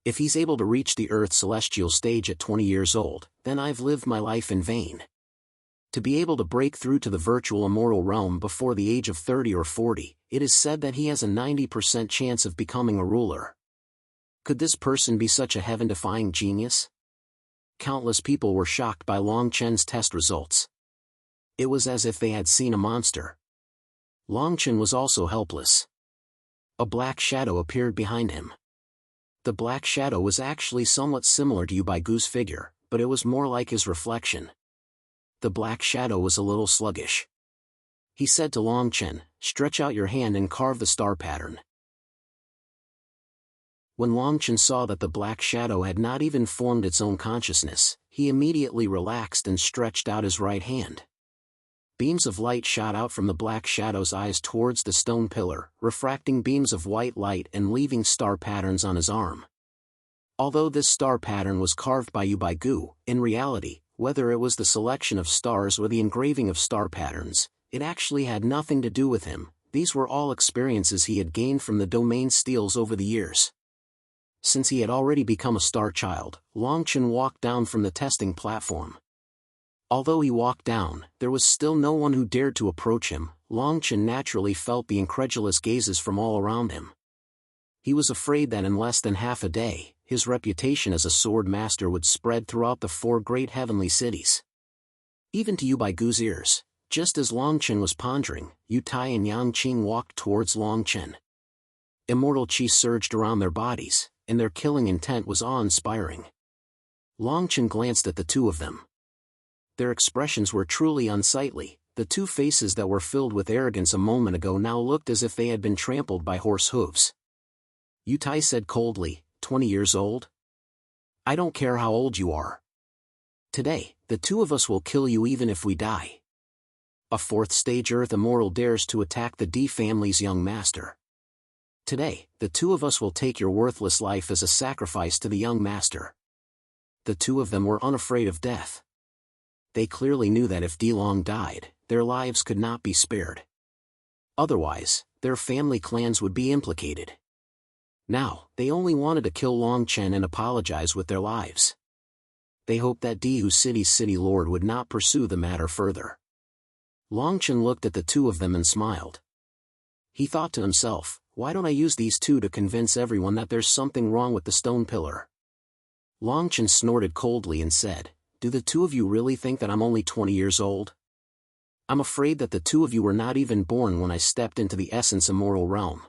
If he's able to reach the Earth Celestial Stage at 20 years old, then I've lived my life in vain. To be able to break through to the virtual immortal realm before the age of 30 or 40, it is said that he has a 90% chance of becoming a ruler. Could this person be such a heaven-defying genius? Countless people were shocked by Longchen's test results. It was as if they had seen a monster. Longchen was also helpless. A black shadow appeared behind him. The black shadow was actually somewhat similar to Yubaigo's figure, but it was more like his reflection. The black shadow was a little sluggish. He said to Longchen, stretch out your hand and carve the star pattern. When Longchen saw that the black shadow had not even formed its own consciousness, he immediately relaxed and stretched out his right hand. Beams of light shot out from the black shadow's eyes towards the stone pillar, refracting beams of white light and leaving star patterns on his arm. Although this star pattern was carved by Yubaigo, in reality, whether it was the selection of stars or the engraving of star patterns, it actually had nothing to do with him. These were all experiences he had gained from the domain steals over the years. Since he had already become a star child, Longchen walked down from the testing platform. Although he walked down, there was still no one who dared to approach him. Longchen naturally felt the incredulous gazes from all around him. He was afraid that in less than half a day, his reputation as a sword master would spread throughout the 4 great heavenly cities. Even to Yubaigo's ears, just as Longchen was pondering, Yutai and Yang Qing walked towards Longchen. Immortal chi surged around their bodies, and their killing intent was awe-inspiring. Longchen glanced at the two of them. Their expressions were truly unsightly. The 2 faces that were filled with arrogance a moment ago now looked as if they had been trampled by horse hooves. Yutai said coldly, 20 years old? I don't care how old you are. Today, the 2 of us will kill you even if we die. A 4th stage Earth Immortal dares to attack the D family's young master. Today, the 2 of us will take your worthless life as a sacrifice to the young master. The 2 of them were unafraid of death. They clearly knew that if Long died, their lives could not be spared. Otherwise, their family clans would be implicated. Now, they only wanted to kill Longchen and apologize with their lives. They hoped that Dihu City's city lord would not pursue the matter further. Longchen looked at the two of them and smiled. He thought to himself, why don't I use these two to convince everyone that there's something wrong with the stone pillar? Longchen snorted coldly and said, do the two of you really think that I'm only 20 years old? I'm afraid that the two of you were not even born when I stepped into the essence immortal realm.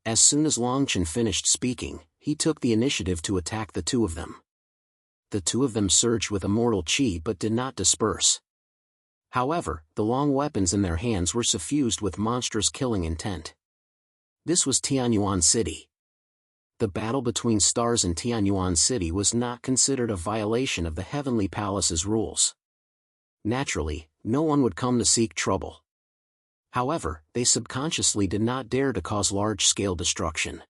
As soon as Longchen finished speaking, he took the initiative to attack the two of them. The two of them surged with immortal chi but did not disperse. However, the long weapons in their hands were suffused with monstrous killing intent. This was Tianyuan City. The battle between stars in Tianyuan City was not considered a violation of the Heavenly Palace's rules. Naturally, no one would come to seek trouble. However, they subconsciously did not dare to cause large-scale destruction.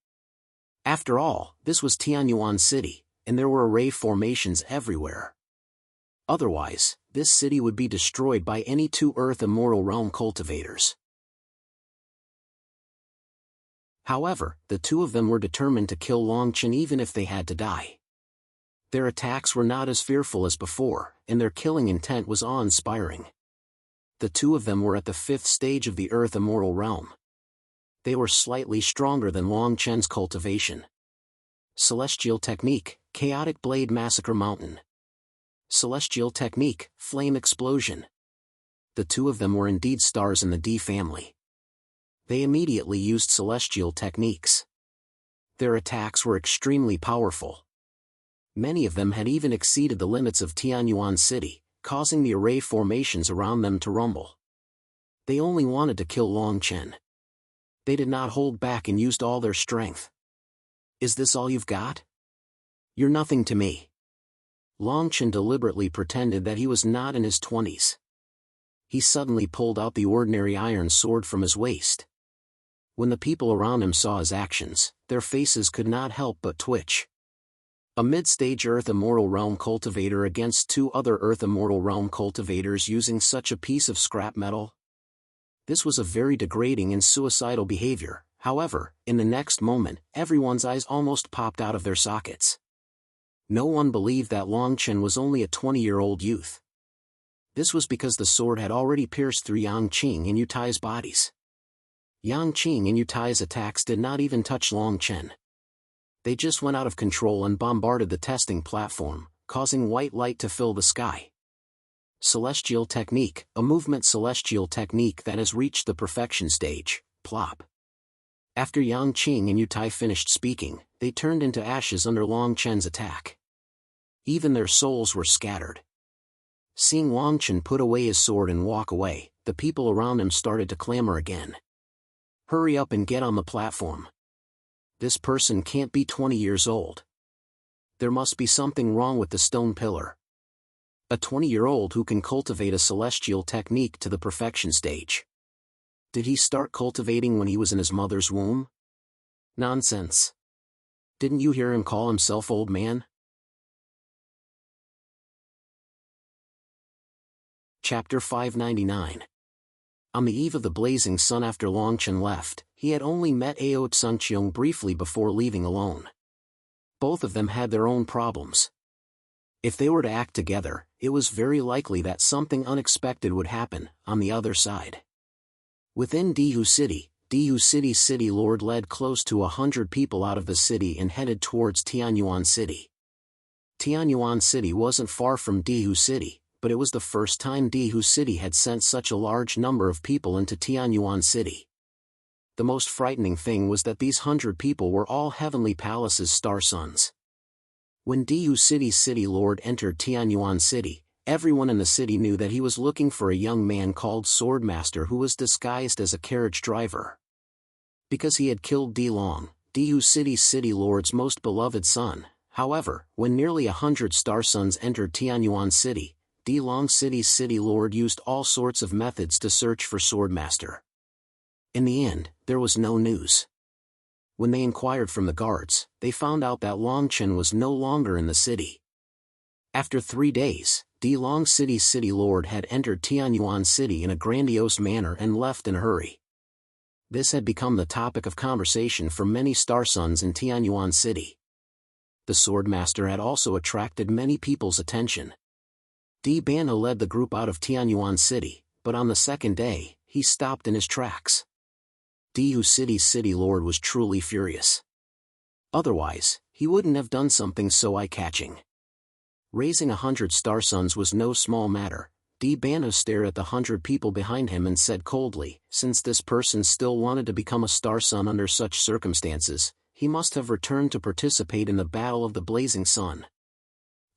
After all, this was Tianyuan City, and there were array formations everywhere. Otherwise, this city would be destroyed by any two Earth Immortal Realm cultivators. However, the two of them were determined to kill Longchen even if they had to die. Their attacks were not as fearful as before, and their killing intent was awe-inspiring. The two of them were at the 5th stage of the Earth Immortal Realm. They were slightly stronger than Longchen's cultivation. Celestial Technique, Chaotic Blade Massacre Mountain. Celestial Technique, Flame Explosion. The two of them were indeed stars in the D family. They immediately used celestial techniques. Their attacks were extremely powerful. Many of them had even exceeded the limits of Tianyuan City, causing the array formations around them to rumble. They only wanted to kill Longchen. They did not hold back and used all their strength. Is this all you've got? You're nothing to me. Longchen deliberately pretended that he was not in his 20s. He suddenly pulled out the ordinary iron sword from his waist. When the people around him saw his actions, their faces could not help but twitch. A mid-stage Earth Immortal Realm cultivator against two other Earth Immortal Realm cultivators using such a piece of scrap metal? This was a very degrading and suicidal behavior. However, in the next moment, everyone's eyes almost popped out of their sockets. No one believed that Longchen was only a 20-year-old youth. This was because the sword had already pierced through Yang Qing and Yutai's bodies. Yang Qing and Yutai's attacks did not even touch Longchen. They just went out of control and bombarded the testing platform, causing white light to fill the sky. Celestial Technique, a movement celestial technique that has reached the perfection stage, plop. After Yang Qing and Yutai finished speaking, they turned into ashes under Longchen's attack. Even their souls were scattered. Seeing Longchen put away his sword and walk away, the people around him started to clamor again. Hurry up and get on the platform. This person can't be 20 years old. There must be something wrong with the stone pillar. A 20-year-old who can cultivate a celestial technique to the perfection stage. Did he start cultivating when he was in his mother's womb? Nonsense. Didn't you hear him call himself old man? Chapter 599. On the eve of the blazing sun after Longchen left, he had only met Ao Tsuncheong briefly before leaving alone. Both of them had their own problems. If they were to act together, it was very likely that something unexpected would happen, on the other side. Within Dihu City's city lord led close to 100 people out of the city and headed towards Tianyuan City. Tianyuan City wasn't far from Dihu City, but it was the first time Dihu City had sent such a large number of people into Tianyuan City. The most frightening thing was that these 100 people were all Heavenly Palace's star sons. When Dihu City's city lord entered Tianyuan City, everyone in the city knew that he was looking for a young man called Swordmaster who was disguised as a carriage driver. Because he had killed Di Long, Dihu City's city lord's most beloved son. However, when nearly 100 star sons entered Tianyuan City, Di Long City's city lord used all sorts of methods to search for Swordmaster. In the end, there was no news. When they inquired from the guards, they found out that Longchen was no longer in the city. After 3 days, Di Long City's city lord had entered Tianyuan City in a grandiose manner and left in a hurry. This had become the topic of conversation for many star sons in Tianyuan City. The Swordmaster had also attracted many people's attention. Di Bano led the group out of Tianyuan City, but on the second day, he stopped in his tracks. Dihu City's city lord was truly furious. Otherwise, he wouldn't have done something so eye-catching. Raising 100 star sons was no small matter. Di Bano stared at the 100 people behind him and said coldly, since this person still wanted to become a star son under such circumstances, he must have returned to participate in the Battle of the Blazing Sun.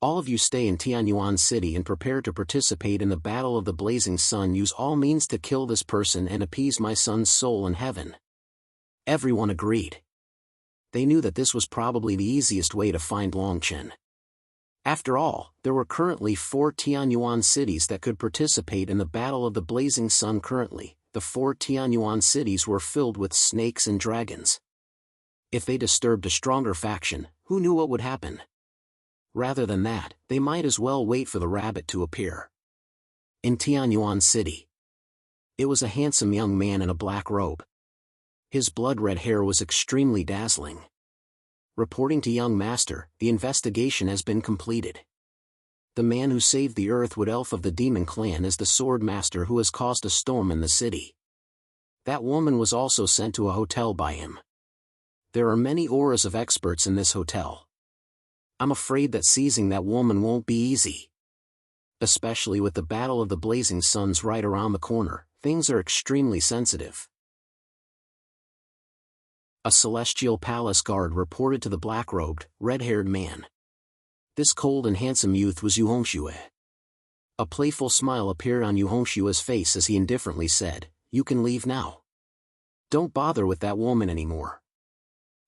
All of you stay in Tianyuan City and prepare to participate in the Battle of the Blazing Sun. Use all means to kill this person and appease my son's soul in heaven. Everyone agreed. They knew that this was probably the easiest way to find Longchen. After all, there were currently 4 Tianyuan cities that could participate in the Battle of the Blazing Sun. Currently, the 4 Tianyuan cities were filled with snakes and dragons. If they disturbed a stronger faction, who knew what would happen? Rather than that, they might as well wait for the rabbit to appear. In Tianyuan City. It was a handsome young man in a black robe. His blood-red hair was extremely dazzling. Reporting to young master, the investigation has been completed. The man who saved the Earthwood elf of the demon clan is the sword master who has caused a storm in the city. That woman was also sent to a hotel by him. There are many auras of experts in this hotel. I'm afraid that seizing that woman won't be easy. Especially with the Battle of the Blazing Suns right around the corner, things are extremely sensitive. A celestial palace guard reported to the black-robed, red-haired man. This cold and handsome youth was Yu Hongxue. A playful smile appeared on Yu Hongxue's face as he indifferently said, "You can leave now. Don't bother with that woman anymore.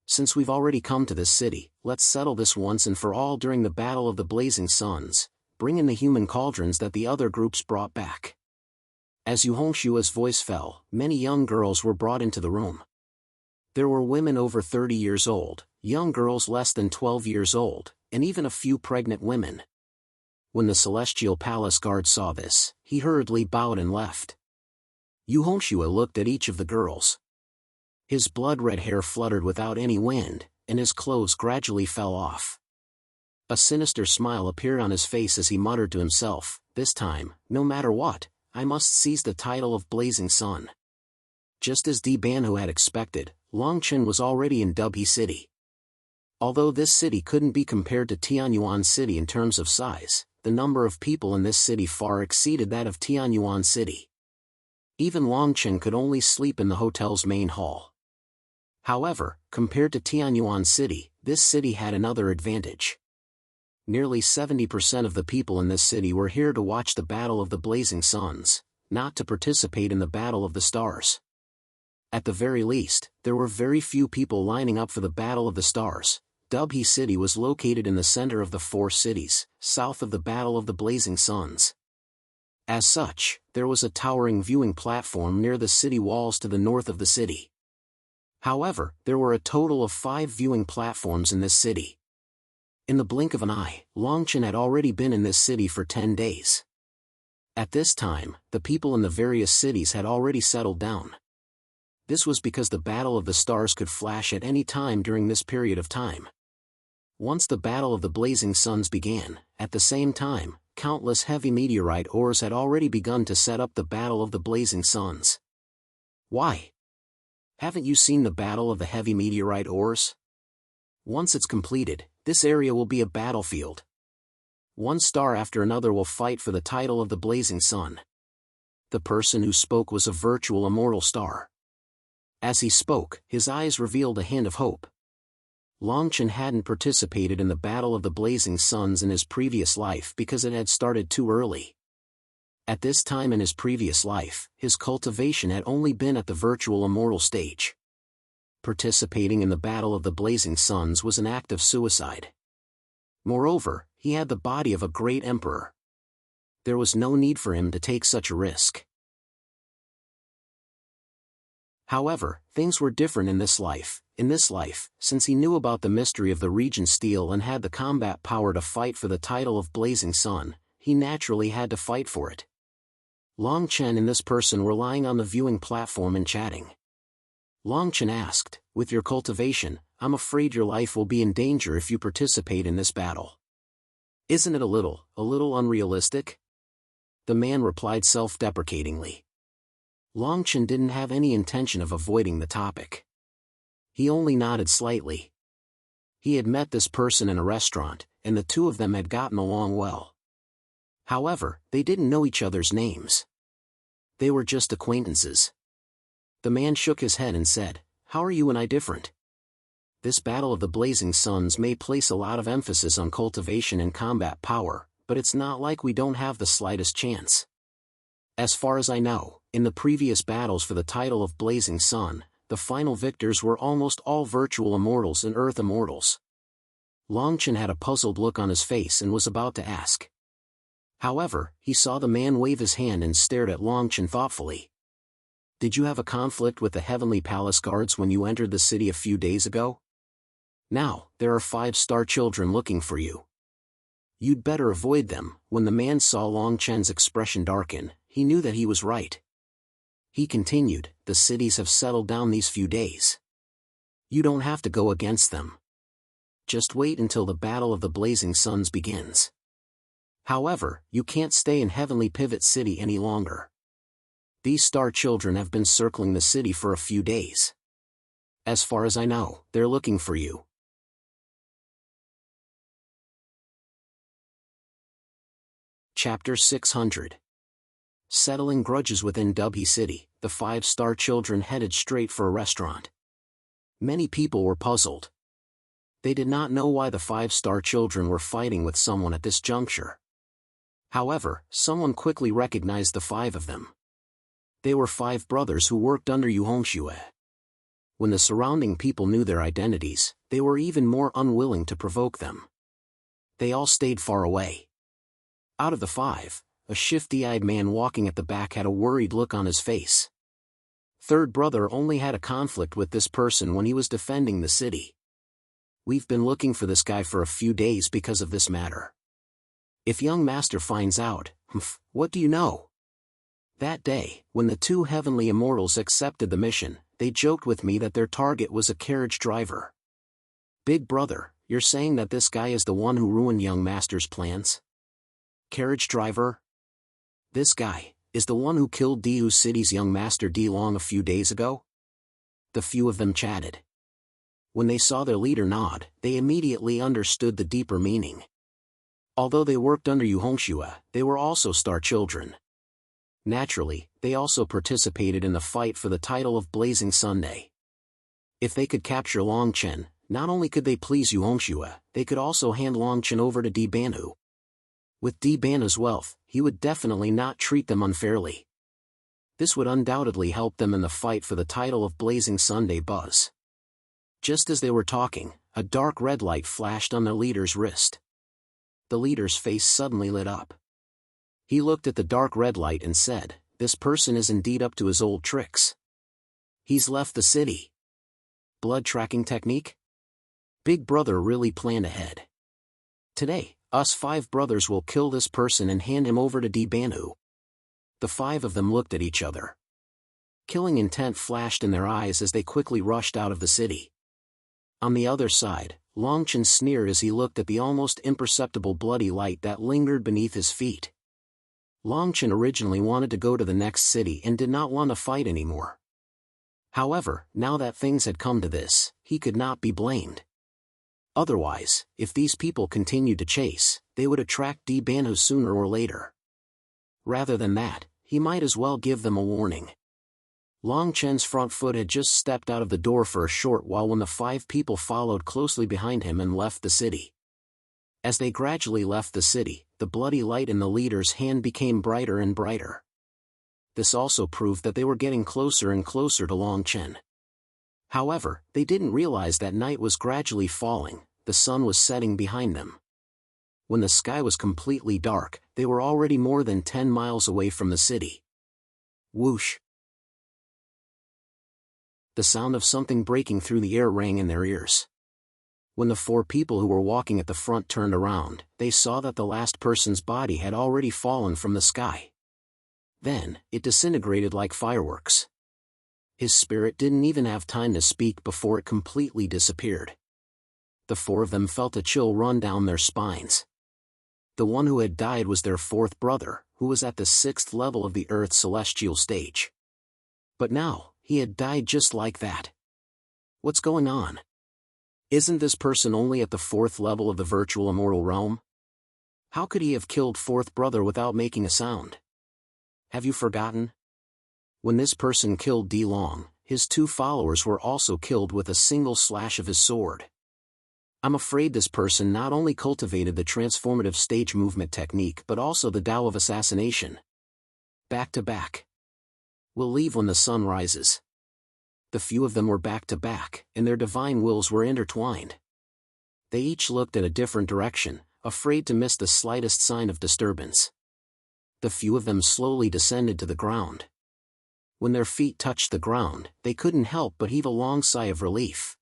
Since we've already come to this city, let's settle this once and for all. During the Battle of the Blazing Suns, bring in the human cauldrons that the other groups brought back." As Yu Hongxue's voice fell, many young girls were brought into the room. There were women over 30 years old, young girls less than 12 years old, and even a few pregnant women. When the celestial palace guard saw this, he hurriedly bowed and left. Yu Hongxue looked at each of the girls. His blood-red hair fluttered without any wind, and his clothes gradually fell off. A sinister smile appeared on his face as he muttered to himself, "This time, no matter what, I must seize the title of Blazing Sun." Just as Di Bano had expected, Longchen was already in Dubhe City. Although this city couldn't be compared to Tianyuan City in terms of size, the number of people in this city far exceeded that of Tianyuan City. Even Longchen could only sleep in the hotel's main hall. However, compared to Tianyuan City, this city had another advantage. Nearly 70% of the people in this city were here to watch the Battle of the Blazing Suns, not to participate in the Battle of the Stars. At the very least, there were very few people lining up for the Battle of the Stars. Dubhe City was located in the center of the 4 cities, south of the Battle of the Blazing Suns. As such, there was a towering viewing platform near the city walls to the north of the city. However, there were a total of 5 viewing platforms in this city. In the blink of an eye, Longchen had already been in this city for 10 days. At this time, the people in the various cities had already settled down. This was because the Battle of the Stars could flash at any time during this period of time. Once the Battle of the Blazing Suns began, at the same time, countless heavy meteorite ores had already begun to set up the Battle of the Blazing Suns. Why? Haven't you seen the Battle of the Heavy Meteorite Ores? Once it's completed, this area will be a battlefield. One star after another will fight for the title of the Blazing Sun. The person who spoke was a virtual immortal star. As he spoke, his eyes revealed a hint of hope. Longchen hadn't participated in the Battle of the Blazing Suns in his previous life because it had started too early. At this time in his previous life, his cultivation had only been at the virtual immortal stage. Participating in the Battle of the Blazing Suns was an act of suicide. Moreover, he had the body of a great emperor. There was no need for him to take such a risk. However, things were different in this life. Since he knew about the mystery of the Regent Steel and had the combat power to fight for the title of Blazing Sun, he naturally had to fight for it. Longchen and this person were lying on the viewing platform and chatting. Longchen asked, with your cultivation, I'm afraid your life will be in danger if you participate in this battle. Isn't it a little unrealistic? The man replied self-deprecatingly. Longchen didn't have any intention of avoiding the topic. He only nodded slightly. He had met this person in a restaurant, and the two of them had gotten along well. However, they didn't know each other's names. They were just acquaintances. The man shook his head and said, "How are you and I different? This battle of the blazing suns may place a lot of emphasis on cultivation and combat power, but it's not like we don't have the slightest chance. As far as I know, in the previous battles for the title of Blazing Sun, the final victors were almost all virtual immortals and earth immortals." Longchen had a puzzled look on his face and was about to ask. However, he saw the man wave his hand and stared at Longchen thoughtfully. "Did you have a conflict with the Heavenly Palace guards when you entered the city a few days ago? Now, there are 5-star children looking for you. You'd better avoid them." When the man saw Longchen's expression darken, he knew that he was right. He continued, "The cities have settled down these few days. You don't have to go against them. Just wait until the Battle of the Blazing Suns begins. However, you can't stay in Heavenly Pivot City any longer. These star children have been circling the city for a few days. As far as I know, they're looking for you." Chapter 600. Settling grudges within Dubhe City, the 5-star children headed straight for a restaurant. Many people were puzzled. They did not know why the 5-star children were fighting with someone at this juncture. However, someone quickly recognized the 5 of them. They were 5 brothers who worked under Yu Hongxue. When the surrounding people knew their identities, they were even more unwilling to provoke them. They all stayed far away. Out of the 5, a shifty-eyed man walking at the back had a worried look on his face. Third brother only had a conflict with this person when he was defending the city. "We've been looking for this guy for a few days because of this matter. If young master finds out, what do you know?" That day, when the 2 heavenly immortals accepted the mission, they joked with me that their target was a carriage driver. "Big brother, you're saying that this guy is the one who ruined young master's plans? Carriage driver? This guy is the one who killed Diu City's young master Di Long a few days ago?" The few of them chatted. When they saw their leader nod, they immediately understood the deeper meaning. Although they worked under Yu Hongxue, they were also star children. Naturally, they also participated in the fight for the title of Blazing Sunday. If they could capture Longchen, not only could they please Yu Hongxue, they could also hand Longchen over to Di Banu. With Di Banu's wealth, he would definitely not treat them unfairly. This would undoubtedly help them in the fight for the title of Blazing Sunday Buzz. Just as they were talking, a dark red light flashed on the leader's wrist. The leader's face suddenly lit up. He looked at the dark red light and said, "This person is indeed up to his old tricks. He's left the city. Blood tracking technique? Big brother really planned ahead. Today, us 5 brothers will kill this person and hand him over to Di Banu." The 5 of them looked at each other. Killing intent flashed in their eyes as they quickly rushed out of the city. On the other side, Longchen sneered as he looked at the almost imperceptible bloody light that lingered beneath his feet. Longchen originally wanted to go to the next city and did not want to fight anymore. However, now that things had come to this, he could not be blamed. Otherwise, if these people continued to chase, they would attract Di Banu sooner or later. Rather than that, he might as well give them a warning. Longchen's front foot had just stepped out of the door for a short while when the 5 people followed closely behind him and left the city. As they gradually left the city, the bloody light in the leader's hand became brighter and brighter. This also proved that they were getting closer and closer to Longchen. However, they didn't realize that night was gradually falling, the sun was setting behind them. When the sky was completely dark, they were already more than 10 miles away from the city. Whoosh! The sound of something breaking through the air rang in their ears. When the 4 people who were walking at the front turned around, they saw that the last person's body had already fallen from the sky. Then, it disintegrated like fireworks. His spirit didn't even have time to speak before it completely disappeared. The four of them felt a chill run down their spines. The one who had died was their fourth brother, who was at the 6th level of the Earth's celestial stage. But now, he had died just like that. What's going on? Isn't this person only at the 4th level of the virtual immortal realm? How could he have killed fourth brother without making a sound? Have you forgotten? When this person killed D Long, his 2 followers were also killed with a single slash of his sword. I'm afraid this person not only cultivated the transformative stage movement technique but also the Tao of assassination. Back to back. We'll leave when the sun rises. The few of them were back to back, and their divine wills were intertwined. They each looked at a different direction, afraid to miss the slightest sign of disturbance. The few of them slowly descended to the ground. When their feet touched the ground, they couldn't help but heave a long sigh of relief.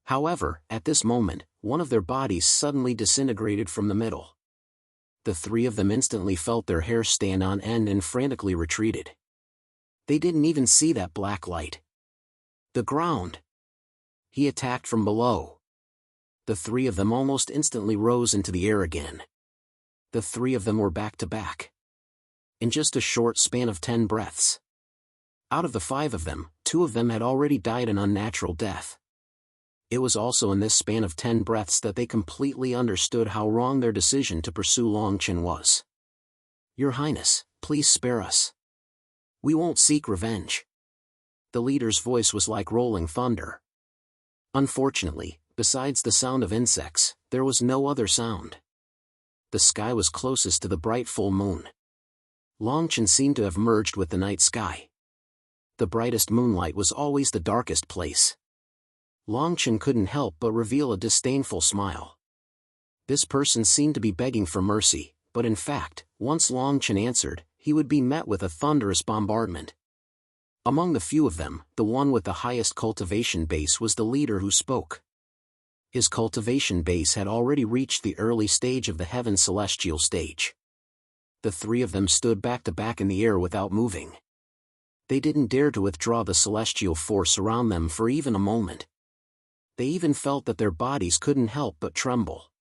However, at this moment, one of their bodies suddenly disintegrated from the middle. The 3 of them instantly felt their hair stand on end and frantically retreated. They didn't even see that black light. The ground. He attacked from below. The 3 of them almost instantly rose into the air again. The 3 of them were back to back. In just a short span of 10 breaths. Out of the 5 of them, 2 of them had already died an unnatural death. It was also in this span of 10 breaths that they completely understood how wrong their decision to pursue Longchen was. Your Highness, please spare us. We won't seek revenge. The leader's voice was like rolling thunder. Unfortunately, besides the sound of insects, there was no other sound. The sky was closest to the bright full moon. Longchen seemed to have merged with the night sky. The brightest moonlight was always the darkest place. Longchen couldn't help but reveal a disdainful smile. This person seemed to be begging for mercy, but in fact, once Longchen answered, he would be met with a thunderous bombardment. Among the few of them, the one with the highest cultivation base was the leader who spoke. His cultivation base had already reached the early stage of the heaven celestial stage. The 3 of them stood back to back in the air without moving. They didn't dare to withdraw the celestial force around them for even a moment. They even felt that their bodies couldn't help but tremble.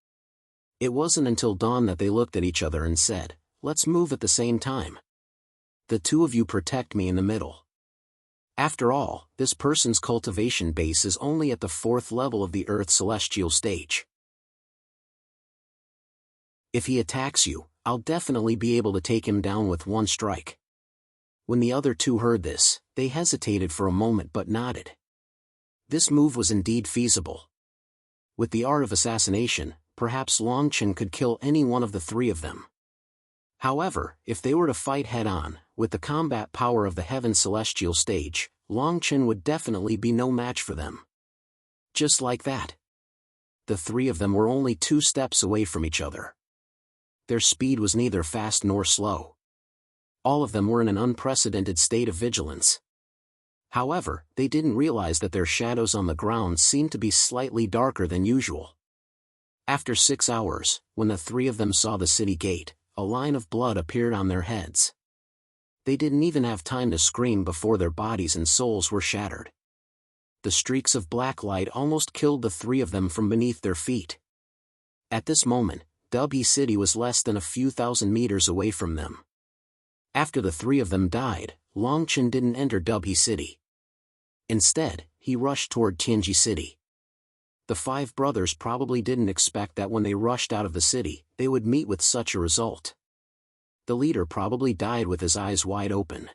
It wasn't until dawn that they looked at each other and said, "Let's move at the same time. The 2 of you protect me in the middle." After all, this person's cultivation base is only at the 4th level of the Earth's celestial stage. If he attacks you, I'll definitely be able to take him down with one strike. When the other 2 heard this, they hesitated for a moment but nodded. This move was indeed feasible. With the art of assassination, perhaps Longchen could kill any one of the 3 of them. However, if they were to fight head-on, with the combat power of the heaven celestial stage, Longchen would definitely be no match for them. Just like that. The 3 of them were only 2 steps away from each other. Their speed was neither fast nor slow. All of them were in an unprecedented state of vigilance. However, they didn't realize that their shadows on the ground seemed to be slightly darker than usual. After 6 hours, when the 3 of them saw the city gate, a line of blood appeared on their heads. They didn't even have time to scream before their bodies and souls were shattered. The streaks of black light almost killed the 3 of them from beneath their feet. At this moment, Dubhe City was less than a few thousand meters away from them. After the 3 of them died, Longchen didn't enter Dubhe City. Instead, he rushed toward Tianji City. The 5 brothers probably didn't expect that when they rushed out of the city, they would meet with such a result. The leader probably died with his eyes wide open.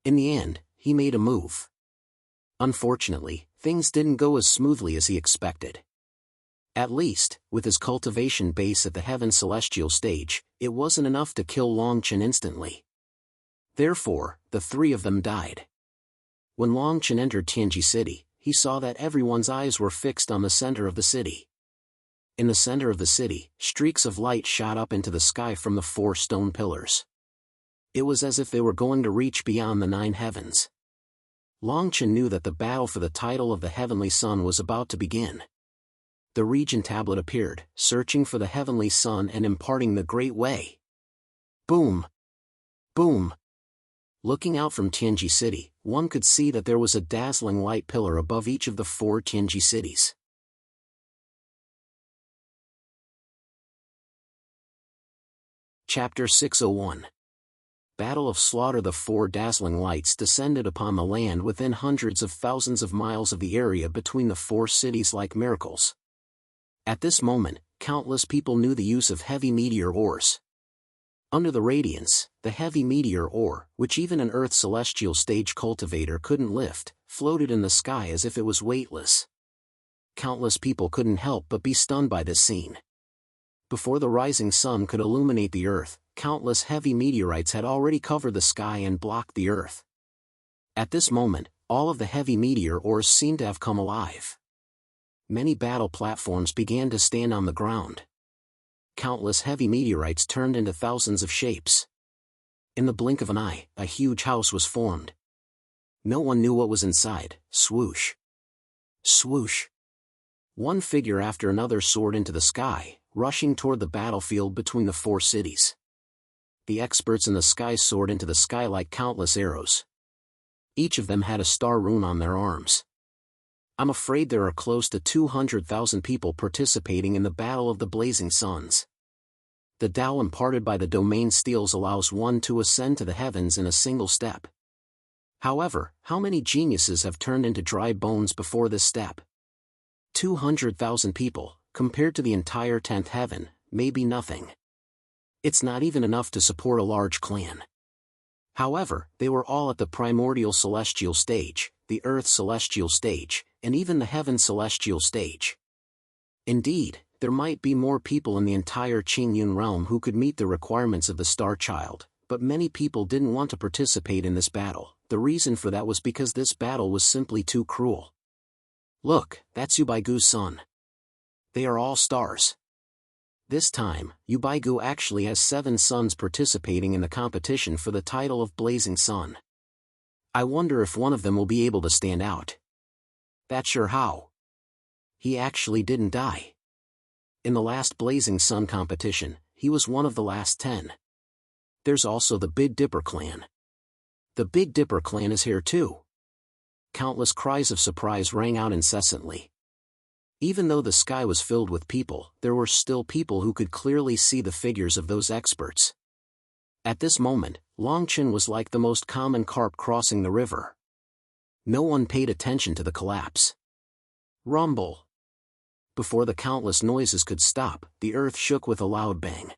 In the end, he made a move. Unfortunately, things didn't go as smoothly as he expected. At least, with his cultivation base at the heaven celestial stage, it wasn't enough to kill Longchen instantly. Therefore, the 3 of them died. When Longchen entered Tianji City, he saw that everyone's eyes were fixed on the center of the city. In the center of the city, streaks of light shot up into the sky from the 4 stone pillars. It was as if they were going to reach beyond the 9 heavens. Longchen knew that the battle for the title of the Heavenly Sun was about to begin. The Regent Tablet appeared, searching for the Heavenly Sun and imparting the Great Way. Boom! Boom! Looking out from Tianji City, one could see that there was a dazzling light pillar above each of the 4 Tianji cities. Chapter 601. Battle of Slaughter. The 4 dazzling lights descended upon the land within hundreds of thousands of miles of the area between the 4 cities like miracles. At this moment, countless people knew the use of heavy meteor ores. Under the radiance, the heavy meteor ore, which even an Earth celestial stage cultivator couldn't lift, floated in the sky as if it was weightless. Countless people couldn't help but be stunned by this scene. Before the rising sun could illuminate the Earth, countless heavy meteorites had already covered the sky and blocked the Earth. At this moment, all of the heavy meteor ores seemed to have come alive. Many battle platforms began to stand on the ground. Countless heavy meteorites turned into thousands of shapes. In the blink of an eye, a huge house was formed. No one knew what was inside. Swoosh. Swoosh. One figure after another soared into the sky, rushing toward the battlefield between the 4 cities. The experts in the sky soared into the sky like countless arrows. Each of them had a star rune on their arms. I'm afraid there are close to 200,000 people participating in the Battle of the Blazing Suns. The Tao imparted by the domain steels allows one to ascend to the heavens in a single step. However, how many geniuses have turned into dry bones before this step? 200,000 people, compared to the entire 10th heaven, may be nothing. It's not even enough to support a large clan. However, they were all at the primordial celestial stage, the Earth celestial stage, and even the heaven celestial stage. Indeed, there might be more people in the entire Qingyun realm who could meet the requirements of the Star Child, but many people didn't want to participate in this battle. The reason for that was because this battle was simply too cruel. Look, that's Yubaigo's son. They are all stars. This time, Yubaigu actually has 7 sons participating in the competition for the title of Blazing Sun. I wonder if one of them will be able to stand out. That's sure how. He actually didn't die. In the last Blazing Sun competition, he was one of the last 10. There's also the Big Dipper clan. The Big Dipper clan is here too. Countless cries of surprise rang out incessantly. Even though the sky was filled with people, there were still people who could clearly see the figures of those experts. At this moment, Longchen was like the most common carp crossing the river. No one paid attention to the collapse. Rumble. Before the countless noises could stop, the earth shook with a loud bang.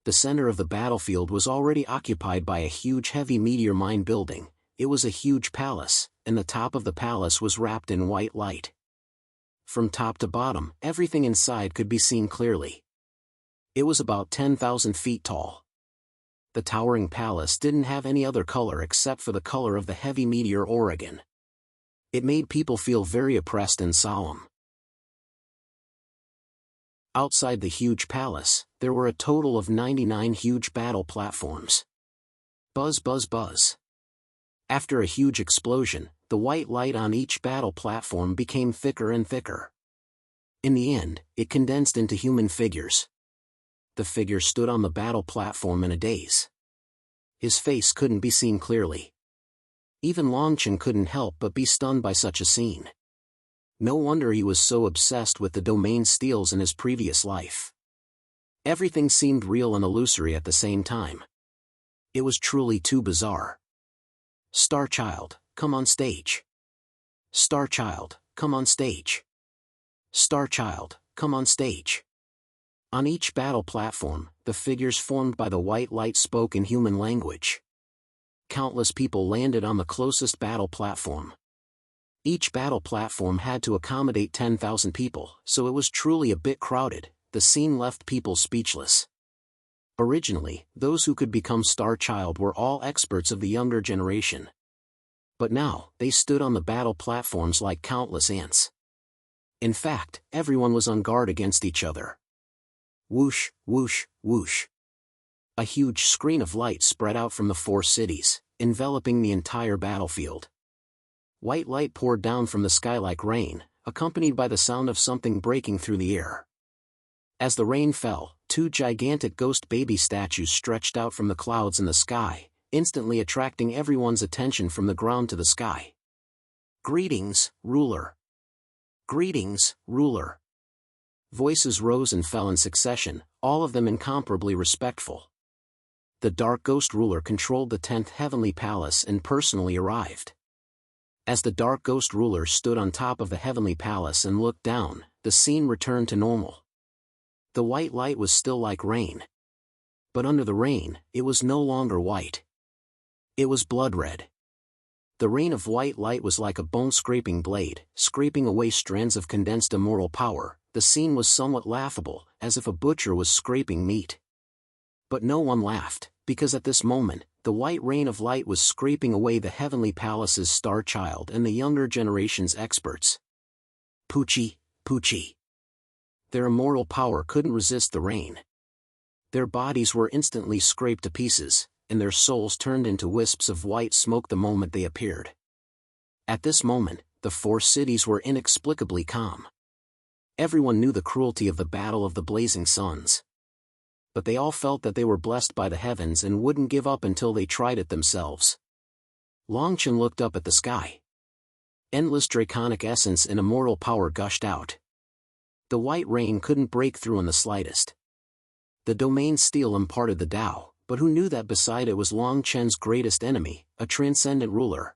The center of the battlefield was already occupied by a huge heavy meteor mine building. It was a huge palace, and the top of the palace was wrapped in white light. From top to bottom, everything inside could be seen clearly. It was about 10,000 feet tall. The towering palace didn't have any other color except for the color of the heavy meteor Oregon. It made people feel very oppressed and solemn. Outside the huge palace, there were a total of 99 huge battle platforms. Buzz buzz buzz. After a huge explosion, the white light on each battle platform became thicker and thicker. In the end, it condensed into human figures. The figure stood on the battle platform in a daze. His face couldn't be seen clearly. Even Longchen couldn't help but be stunned by such a scene. No wonder he was so obsessed with the domain steals in his previous life. Everything seemed real and illusory at the same time. It was truly too bizarre. Star Child, come on stage. Star Child, come on stage. Star Child, come on stage. On each battle platform, the figures formed by the white light spoke in human language. Countless people landed on the closest battle platform. Each battle platform had to accommodate 10,000 people, so it was truly a bit crowded. The scene left people speechless. Originally, those who could become Star Child were all experts of the younger generation. But now, they stood on the battle platforms like countless ants. In fact, everyone was on guard against each other. Whoosh, whoosh, whoosh. A huge screen of light spread out from the 4 cities, enveloping the entire battlefield. White light poured down from the sky like rain, accompanied by the sound of something breaking through the air. As the rain fell, 2 gigantic ghost baby statues stretched out from the clouds in the sky, instantly attracting everyone's attention from the ground to the sky. "Greetings, ruler. Greetings, ruler." Voices rose and fell in succession, all of them incomparably respectful. The dark ghost ruler controlled the 10th heavenly palace and personally arrived. As the dark ghost ruler stood on top of the heavenly palace and looked down, the scene returned to normal. The white light was still like rain. But under the rain, it was no longer white. It was blood red. The rain of white light was like a bone-scraping blade, scraping away strands of condensed immoral power. The scene was somewhat laughable, as if a butcher was scraping meat. But no one laughed, because at this moment, the white rain of light was scraping away the heavenly palace's star child and the younger generation's experts. Poochie, Poochie. Their immoral power couldn't resist the rain. Their bodies were instantly scraped to pieces, and their souls turned into wisps of white smoke the moment they appeared. At this moment, the 4 cities were inexplicably calm. Everyone knew the cruelty of the Battle of the Blazing Suns. But they all felt that they were blessed by the heavens and wouldn't give up until they tried it themselves. Longchen looked up at the sky. Endless draconic essence and immortal power gushed out. The white rain couldn't break through in the slightest. The domain steel imparted the Tao, but who knew that beside it was Longchen's greatest enemy, a transcendent ruler?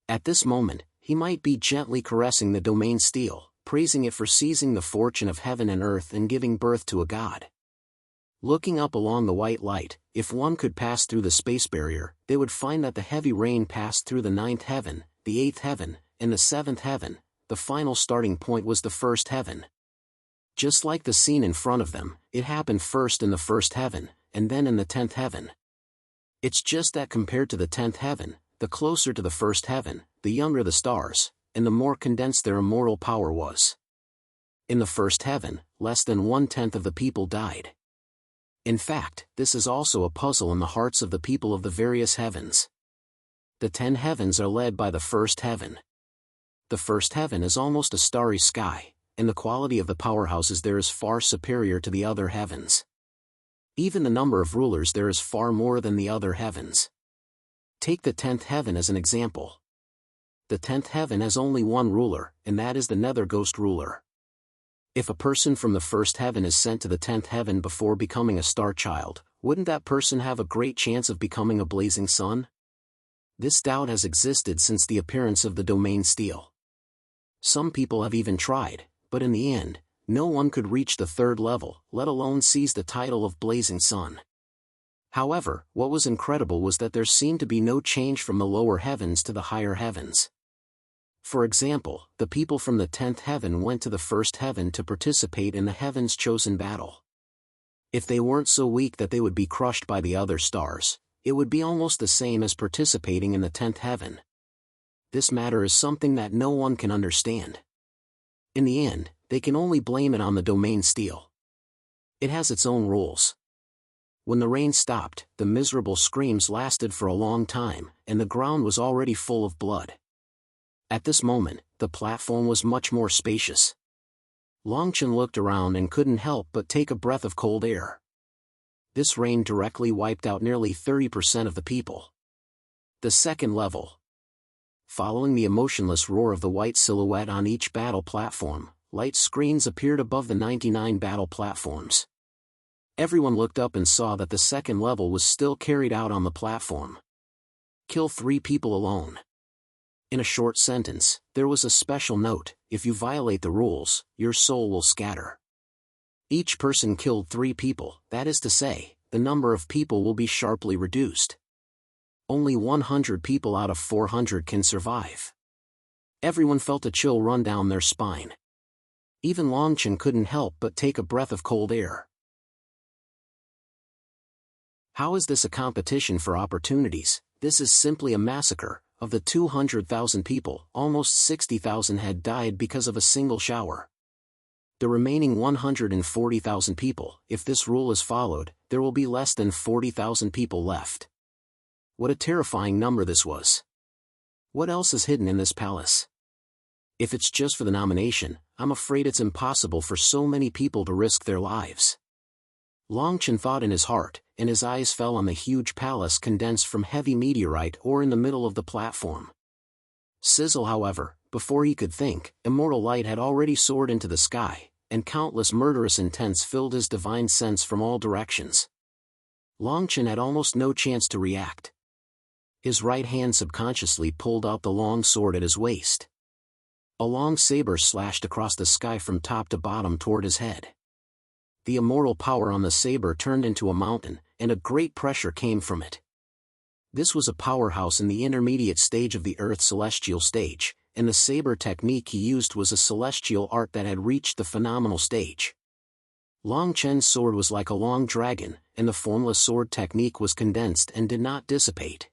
At this moment, he might be gently caressing the domain steel, praising it for seizing the fortune of heaven and earth and giving birth to a god. Looking up along the white light, if one could pass through the space barrier, they would find that the heavy rain passed through the 9th heaven, the 8th heaven, and the 7th heaven. The final starting point was the 1st heaven. Just like the scene in front of them, it happened first in the 1st heaven, and then in the 10th heaven. It's just that compared to the 10th heaven, the closer to the 1st heaven, the younger the stars, and the more condensed their immortal power was. In the 1st heaven, less than 1/10 of the people died. In fact, this is also a puzzle in the hearts of the people of the various heavens. The 10 heavens are led by the 1st heaven. The 1st heaven is almost a starry sky, and the quality of the powerhouses there is far superior to the other heavens. Even the number of rulers there is far more than the other heavens. Take the 10th heaven as an example. The 10th heaven has only one ruler, and that is the nether ghost ruler. If a person from the 1st heaven is sent to the 10th heaven before becoming a star child, wouldn't that person have a great chance of becoming a blazing sun? This doubt has existed since the appearance of the domain steel. Some people have even tried, but in the end, no one could reach the 3rd level, let alone seize the title of blazing sun. However, what was incredible was that there seemed to be no change from the lower heavens to the higher heavens. For example, the people from the 10th heaven went to the 1st heaven to participate in the heaven's chosen battle. If they weren't so weak that they would be crushed by the other stars, it would be almost the same as participating in the 10th heaven. This matter is something that no one can understand. In the end, they can only blame it on the domain steel. It has its own rules. When the rain stopped, the miserable screams lasted for a long time, and the ground was already full of blood. At this moment, the platform was much more spacious. Longchen looked around and couldn't help but take a breath of cold air. This rain directly wiped out nearly 30% of the people. The 2nd level. Following the emotionless roar of the white silhouette on each battle platform, light screens appeared above the 99 battle platforms. Everyone looked up and saw that the 2nd level was still carried out on the platform. Kill 3 people alone. In a short sentence, there was a special note: if you violate the rules, your soul will scatter. Each person killed 3 people, that is to say, the number of people will be sharply reduced. Only 100 people out of 400 can survive. Everyone felt a chill run down their spine. Even Longchen couldn't help but take a breath of cold air. How is this a competition for opportunities? This is simply a massacre. Of the 200,000 people, almost 60,000 had died because of a single shower. The remaining 140,000 people, if this rule is followed, there will be less than 40,000 people left. What a terrifying number this was. What else is hidden in this palace? If it's just for the nomination, I'm afraid it's impossible for so many people to risk their lives. Long Chen thought in his heart, and his eyes fell on the huge palace condensed from heavy meteorite ore in the middle of the platform. Sizzle, however, before he could think, immortal light had already soared into the sky, and countless murderous intents filled his divine sense from all directions. Long Chen had almost no chance to react. His right hand subconsciously pulled out the long sword at his waist. A long saber slashed across the sky from top to bottom toward his head. The immortal power on the saber turned into a mountain, and a great pressure came from it. This was a powerhouse in the intermediate stage of the Earth celestial stage, and the saber technique he used was a celestial art that had reached the phenomenal stage. Long Chen's sword was like a long dragon, and the formless sword technique was condensed and did not dissipate.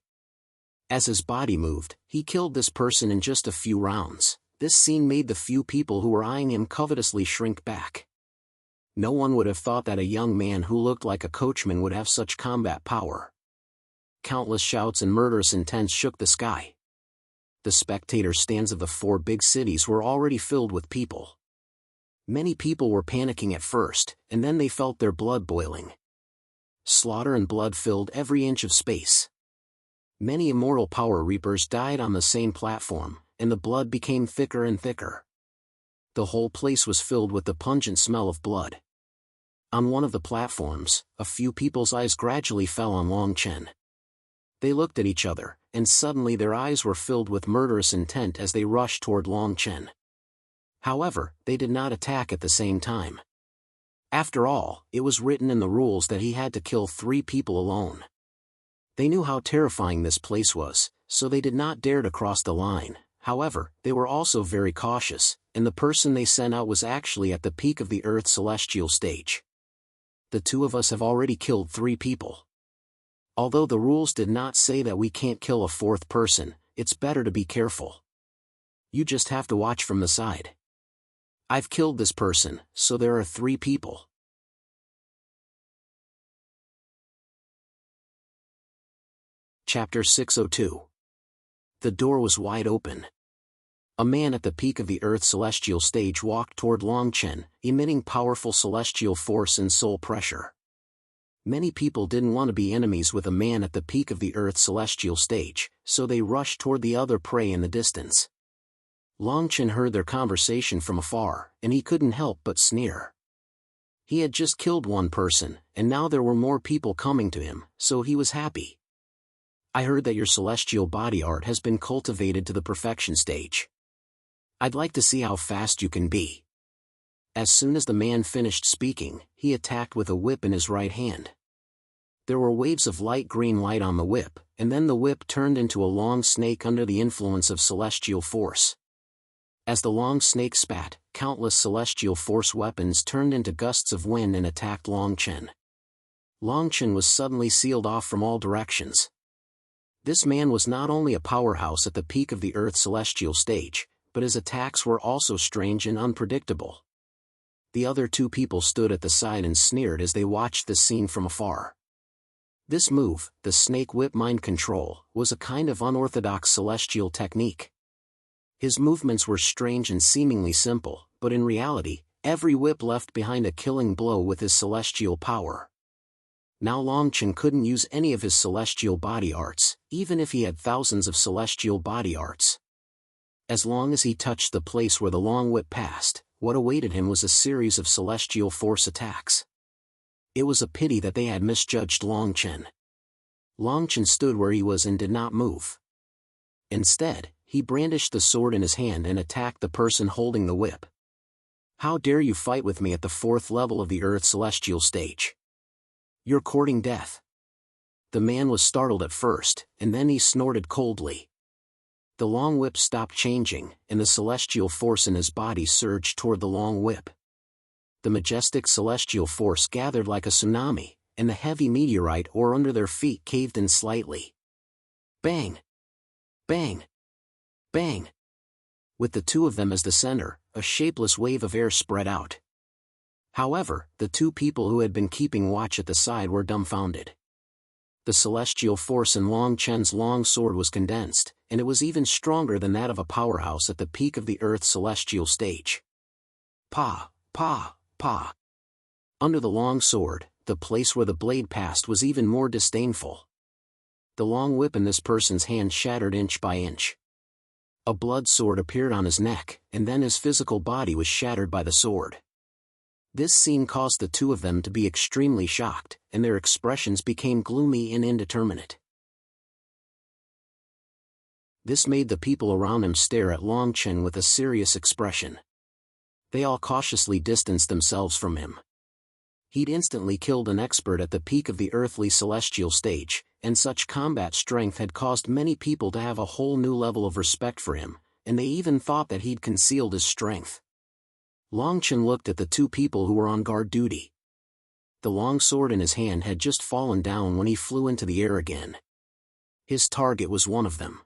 As his body moved, he killed this person in just a few rounds. This scene made the few people who were eyeing him covetously shrink back. No one would have thought that a young man who looked like a coachman would have such combat power. Countless shouts and murderous intents shook the sky. The spectator stands of the 4 big cities were already filled with people. Many people were panicking at first, and then they felt their blood boiling. Slaughter and blood filled every inch of space. Many immortal power reapers died on the same platform, and the blood became thicker and thicker. The whole place was filled with the pungent smell of blood. On one of the platforms, a few people's eyes gradually fell on Long Chen. They looked at each other, and suddenly their eyes were filled with murderous intent as they rushed toward Long Chen. However, they did not attack at the same time. After all, it was written in the rules that he had to kill 3 people alone. They knew how terrifying this place was, so they did not dare to cross the line. However, they were also very cautious, and the person they sent out was actually at the peak of the Earth celestial stage. The 2 of us have already killed 3 people. Although the rules did not say that we can't kill a 4th person, it's better to be careful. You just have to watch from the side. I've killed this person, so there are 3 people. Chapter 602. The door was wide open. A man at the peak of the Earth celestial stage walked toward Long Chen, emitting powerful celestial force and soul pressure. Many people didn't want to be enemies with a man at the peak of the Earth celestial stage, so they rushed toward the other prey in the distance. Long Chen heard their conversation from afar, and he couldn't help but sneer. He had just killed 1 person, and now there were more people coming to him, so he was happy. I heard that your celestial body art has been cultivated to the perfection stage. I'd like to see how fast you can be. As soon as the man finished speaking, he attacked with a whip in his right hand. There were waves of light green light on the whip, and then the whip turned into a long snake under the influence of celestial force. As the long snake spat, countless celestial force weapons turned into gusts of wind and attacked Long Chen. Long Chen was suddenly sealed off from all directions. This man was not only a powerhouse at the peak of the Earth celestial stage, but his attacks were also strange and unpredictable. The other 2 people stood at the side and sneered as they watched this scene from afar. This move, the snake whip mind control, was a kind of unorthodox celestial technique. His movements were strange and seemingly simple, but in reality, every whip left behind a killing blow with his celestial power. Now Long Chen couldn't use any of his celestial body arts, even if he had thousands of celestial body arts. As long as he touched the place where the long whip passed, what awaited him was a series of celestial force attacks. It was a pity that they had misjudged Long Chen. Long Chen stood where he was and did not move. Instead, he brandished the sword in his hand and attacked the person holding the whip. How dare you fight with me at the 4th level of the Earth celestial stage? You're courting death. The man was startled at first, and then he snorted coldly. The long whip stopped changing, and the celestial force in his body surged toward the long whip. The majestic celestial force gathered like a tsunami, and the heavy meteorite ore under their feet caved in slightly. Bang! Bang! Bang! With the 2 of them as the center, a shapeless wave of air spread out. However, the 2 people who had been keeping watch at the side were dumbfounded. The celestial force in Long Chen's long sword was condensed, and it was even stronger than that of a powerhouse at the peak of the Earth's celestial stage. Pa, pa, pa. Under the long sword, the place where the blade passed was even more disdainful. The long whip in this person's hand shattered inch by inch. A blood sword appeared on his neck, and then his physical body was shattered by the sword. This scene caused the two of them to be extremely shocked, and their expressions became gloomy and indeterminate. This made the people around him stare at Long Chen with a serious expression. They all cautiously distanced themselves from him. He'd instantly killed an expert at the peak of the earthly celestial stage, and such combat strength had caused many people to have a whole new level of respect for him, and they even thought that he'd concealed his strength. Long Chen looked at the two people who were on guard duty. The long sword in his hand had just fallen down when he flew into the air again. His target was one of them.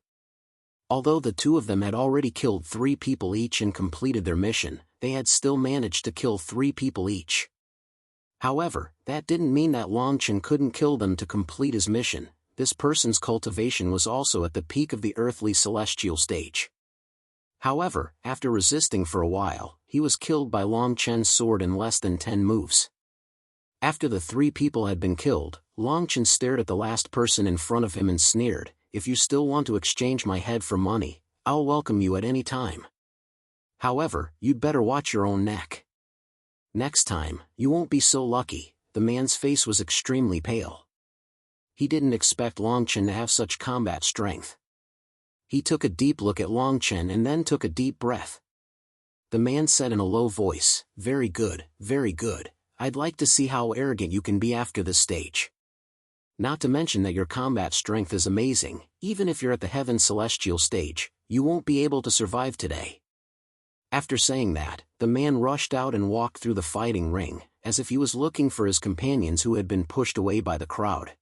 Although the two of them had already killed 3 people each and completed their mission, they had still managed to kill 3 people each. However, that didn't mean that Long Chen couldn't kill them to complete his mission. This person's cultivation was also at the peak of the earthly celestial stage. However, after resisting for a while, he was killed by Long Chen's sword in less than 10 moves. After the 3 people had been killed, Long Chen stared at the last person in front of him and sneered, "If you still want to exchange my head for money, I'll welcome you at any time. However, you'd better watch your own neck. Next time, you won't be so lucky." The man's face was extremely pale. He didn't expect Long Chen to have such combat strength. He took a deep look at Long Chen and then took a deep breath. The man said in a low voice, very good, I'd like to see how arrogant you can be after this stage. Not to mention that your combat strength is amazing. Even if you're at the heaven celestial stage, you won't be able to survive today." After saying that, the man rushed out and walked through the fighting ring, as if he was looking for his companions who had been pushed away by the crowd.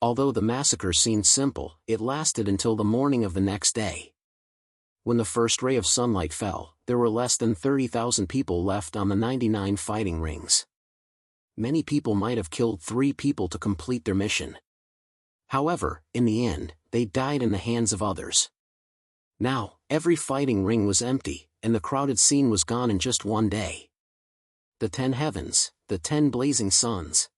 Although the massacre seemed simple, it lasted until the morning of the next day. When the first ray of sunlight fell, there were less than 30,000 people left on the 99 fighting rings. Many people might have killed 3 people to complete their mission. However, in the end, they died in the hands of others. Now, every fighting ring was empty, and the crowded scene was gone in just one day. The 10 heavens, the 10 blazing suns.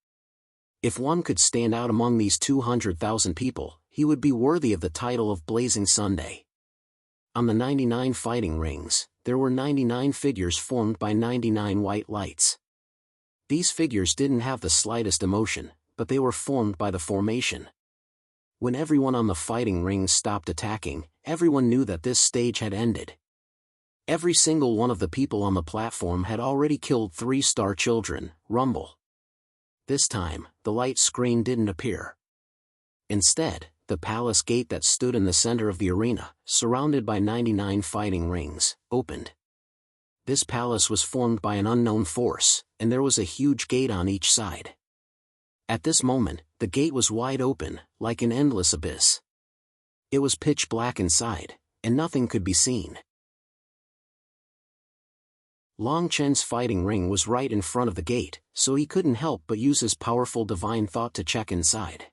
If one could stand out among these 200,000 people, he would be worthy of the title of Blazing Sunday. On the 99 fighting rings, there were 99 figures formed by 99 white lights. These figures didn't have the slightest emotion, but they were formed by the formation. When everyone on the fighting rings stopped attacking, everyone knew that this stage had ended. Every single one of the people on the platform had already killed 3 star children. Rumble. This time, the light screen didn't appear. Instead, the palace gate that stood in the center of the arena, surrounded by 99 fighting rings, opened. This palace was formed by an unknown force, and there was a huge gate on each side. At this moment, the gate was wide open, like an endless abyss. It was pitch black inside, and nothing could be seen. Long Chen's fighting ring was right in front of the gate, so he couldn't help but use his powerful divine thought to check inside.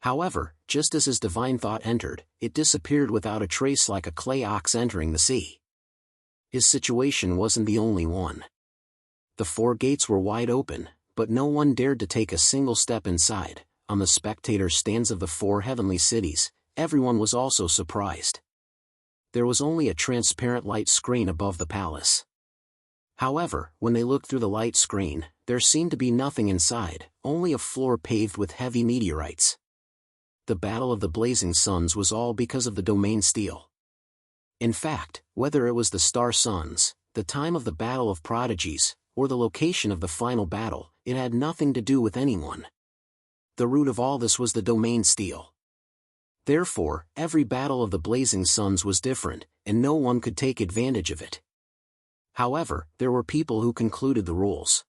However, just as his divine thought entered, it disappeared without a trace like a clay ox entering the sea. His situation wasn't the only one. The 4 gates were wide open, but no one dared to take a single step inside. On the spectator stands of the 4 heavenly cities, everyone was also surprised. There was only a transparent light screen above the palace. However, when they looked through the light screen, there seemed to be nothing inside, only a floor paved with heavy meteorites. The Battle of the Blazing Suns was all because of the domain steel. In fact, whether it was the star suns, the time of the Battle of Prodigies, or the location of the final battle, it had nothing to do with anyone. The root of all this was the domain steel. Therefore, every battle of the Blazing Suns was different, and no one could take advantage of it. However, there were people who concluded the rules.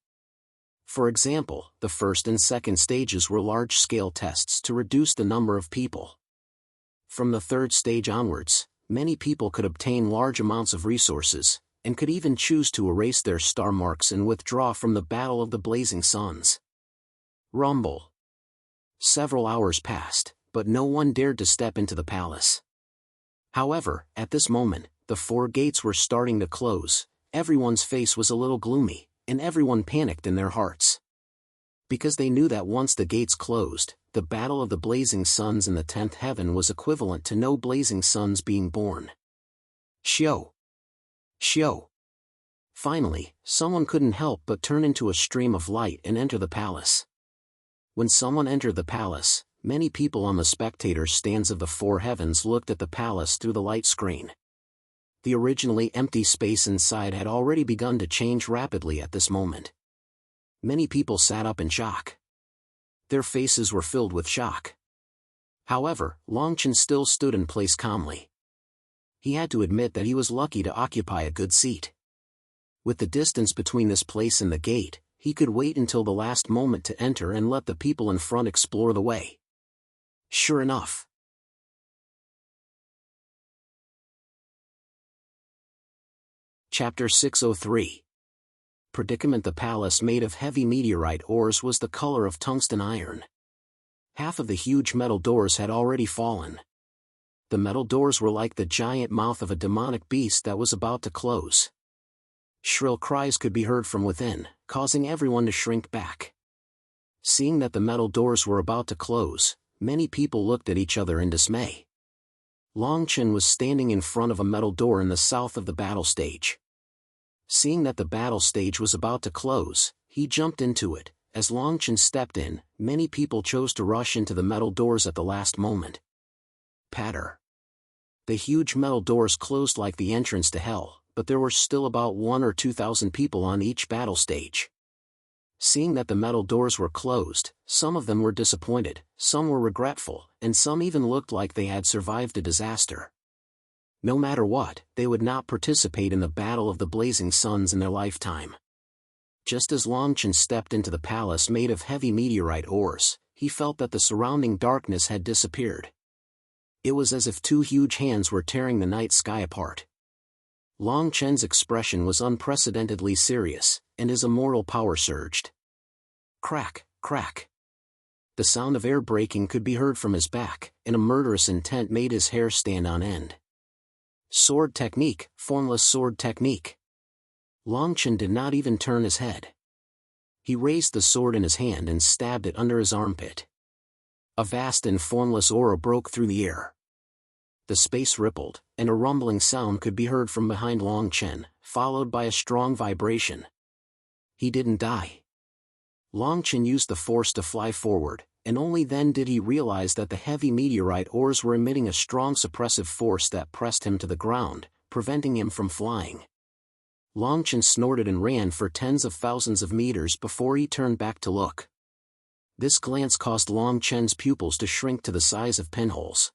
For example, the first and second stages were large-scale tests to reduce the number of people. From the 3rd stage onwards, many people could obtain large amounts of resources, and could even choose to erase their star marks and withdraw from the Battle of the Blazing Suns. Rumble. Several hours passed, but no one dared to step into the palace. However, at this moment, the 4 gates were starting to close. Everyone's face was a little gloomy, and everyone panicked in their hearts. Because they knew that once the gates closed, the battle of the blazing suns in the 10th heaven was equivalent to no blazing suns being born. Shio! Shio! Finally, someone couldn't help but turn into a stream of light and enter the palace. When someone entered the palace, many people on the spectators' stands of the 4 heavens looked at the palace through the light screen. The originally empty space inside had already begun to change rapidly at this moment. Many people sat up in shock. Their faces were filled with shock. However, Longchen still stood in place calmly. He had to admit that he was lucky to occupy a good seat. With the distance between this place and the gate, he could wait until the last moment to enter and let the people in front explore the way. Sure enough. Chapter 603. Predicament. The palace made of heavy meteorite ores was the color of tungsten iron. Half of the huge metal doors had already fallen. The metal doors were like the giant mouth of a demonic beast that was about to close. Shrill cries could be heard from within, causing everyone to shrink back. Seeing that the metal doors were about to close, many people looked at each other in dismay. Longchen was standing in front of a metal door in the south of the battle stage. Seeing that the battle stage was about to close, he jumped into it. As Longchen stepped in, many people chose to rush into the metal doors at the last moment. Patter. The huge metal doors closed like the entrance to hell, but there were still about 1,000 or 2,000 people on each battle stage. Seeing that the metal doors were closed, some of them were disappointed, some were regretful, and some even looked like they had survived a disaster. No matter what, they would not participate in the battle of the blazing suns in their lifetime. Just as Longchen stepped into the palace made of heavy meteorite ores, he felt that the surrounding darkness had disappeared. It was as if 2 huge hands were tearing the night sky apart. Longchen's expression was unprecedentedly serious, and his immortal power surged. Crack, crack. The sound of air breaking could be heard from his back, and a murderous intent made his hair stand on end. Sword technique, formless sword technique. Longchen did not even turn his head. He raised the sword in his hand and stabbed it under his armpit. A vast and formless aura broke through the air. The space rippled, and a rumbling sound could be heard from behind Longchen, followed by a strong vibration. He didn't die. Longchen used the force to fly forward, and only then did he realize that the heavy meteorite ores were emitting a strong suppressive force that pressed him to the ground, preventing him from flying. Longchen snorted and ran for tens of thousands of meters before he turned back to look. This glance caused Longchen's pupils to shrink to the size of pinholes.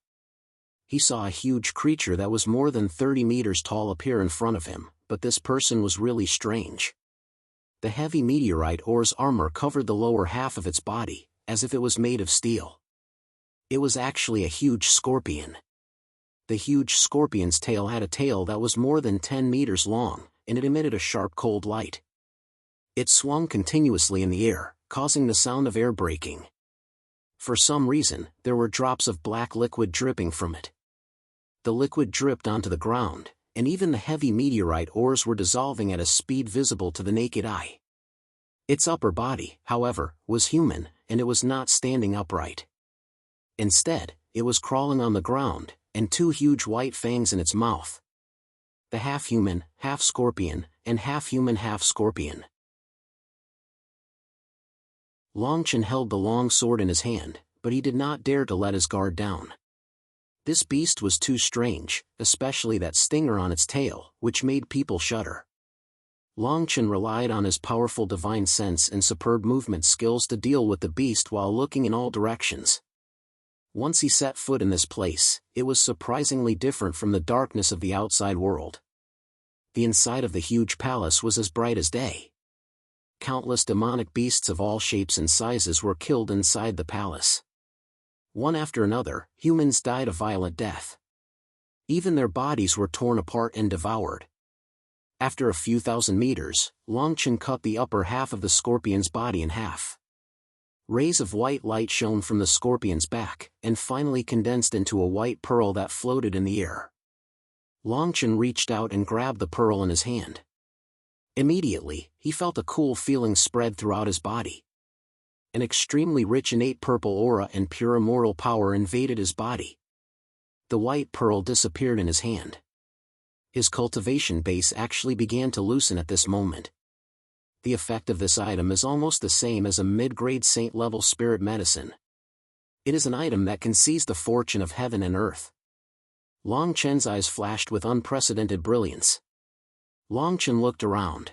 He saw a huge creature that was more than 30 meters tall appear in front of him, but this person was really strange. The heavy meteorite ore's armor covered the lower half of its body, as if it was made of steel. It was actually a huge scorpion. The huge scorpion's tail had a tail that was more than 10 meters long, and it emitted a sharp cold light. It swung continuously in the air, causing the sound of air breaking. For some reason, there were drops of black liquid dripping from it. The liquid dripped onto the ground, and even the heavy meteorite ores were dissolving at a speed visible to the naked eye. Its upper body, however, was human, and it was not standing upright. Instead, it was crawling on the ground, and 2 huge white fangs in its mouth. The half-human, half-scorpion, and half-human half-scorpion. Longchen held the long sword in his hand, but he did not dare to let his guard down. This beast was too strange, especially that stinger on its tail, which made people shudder. Longchen relied on his powerful divine sense and superb movement skills to deal with the beast while looking in all directions. Once he set foot in this place, it was surprisingly different from the darkness of the outside world. The inside of the huge palace was as bright as day. Countless demonic beasts of all shapes and sizes were killed inside the palace. One after another, humans died a violent death. Even their bodies were torn apart and devoured. After a few thousand meters, Longchen cut the upper half of the scorpion's body in half. Rays of white light shone from the scorpion's back, and finally condensed into a white pearl that floated in the air. Longchen reached out and grabbed the pearl in his hand. Immediately, he felt a cool feeling spread throughout his body. An extremely rich innate purple aura and pure immortal power invaded his body. The white pearl disappeared in his hand. His cultivation base actually began to loosen at this moment. The effect of this item is almost the same as a mid-grade saint-level spirit medicine. It is an item that can seize the fortune of heaven and earth. Long Chen's eyes flashed with unprecedented brilliance. Long Chen looked around.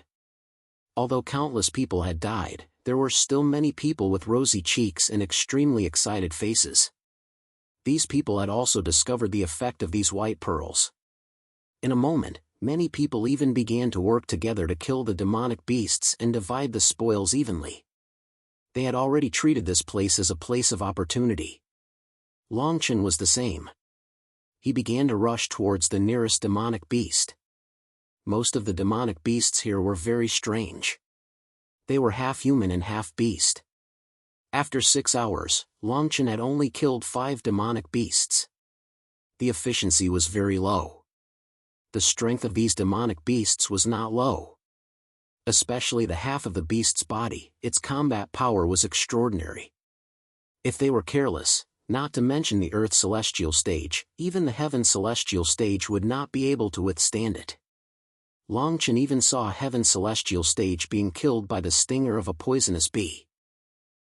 Although countless people had died, there were still many people with rosy cheeks and extremely excited faces. These people had also discovered the effect of these white pearls. In a moment, many people even began to work together to kill the demonic beasts and divide the spoils evenly. They had already treated this place as a place of opportunity. Long Chen was the same. He began to rush towards the nearest demonic beast. Most of the demonic beasts here were very strange. They were half human and half beast. After 6 hours, Long Chen had only killed 5 demonic beasts. The efficiency was very low. The strength of these demonic beasts was not low. Especially the half of the beast's body, its combat power was extraordinary. If they were careless, not to mention the Earth Celestial stage, even the Heaven Celestial stage would not be able to withstand it. Long Chen even saw a Heaven Celestial stage being killed by the stinger of a poisonous bee.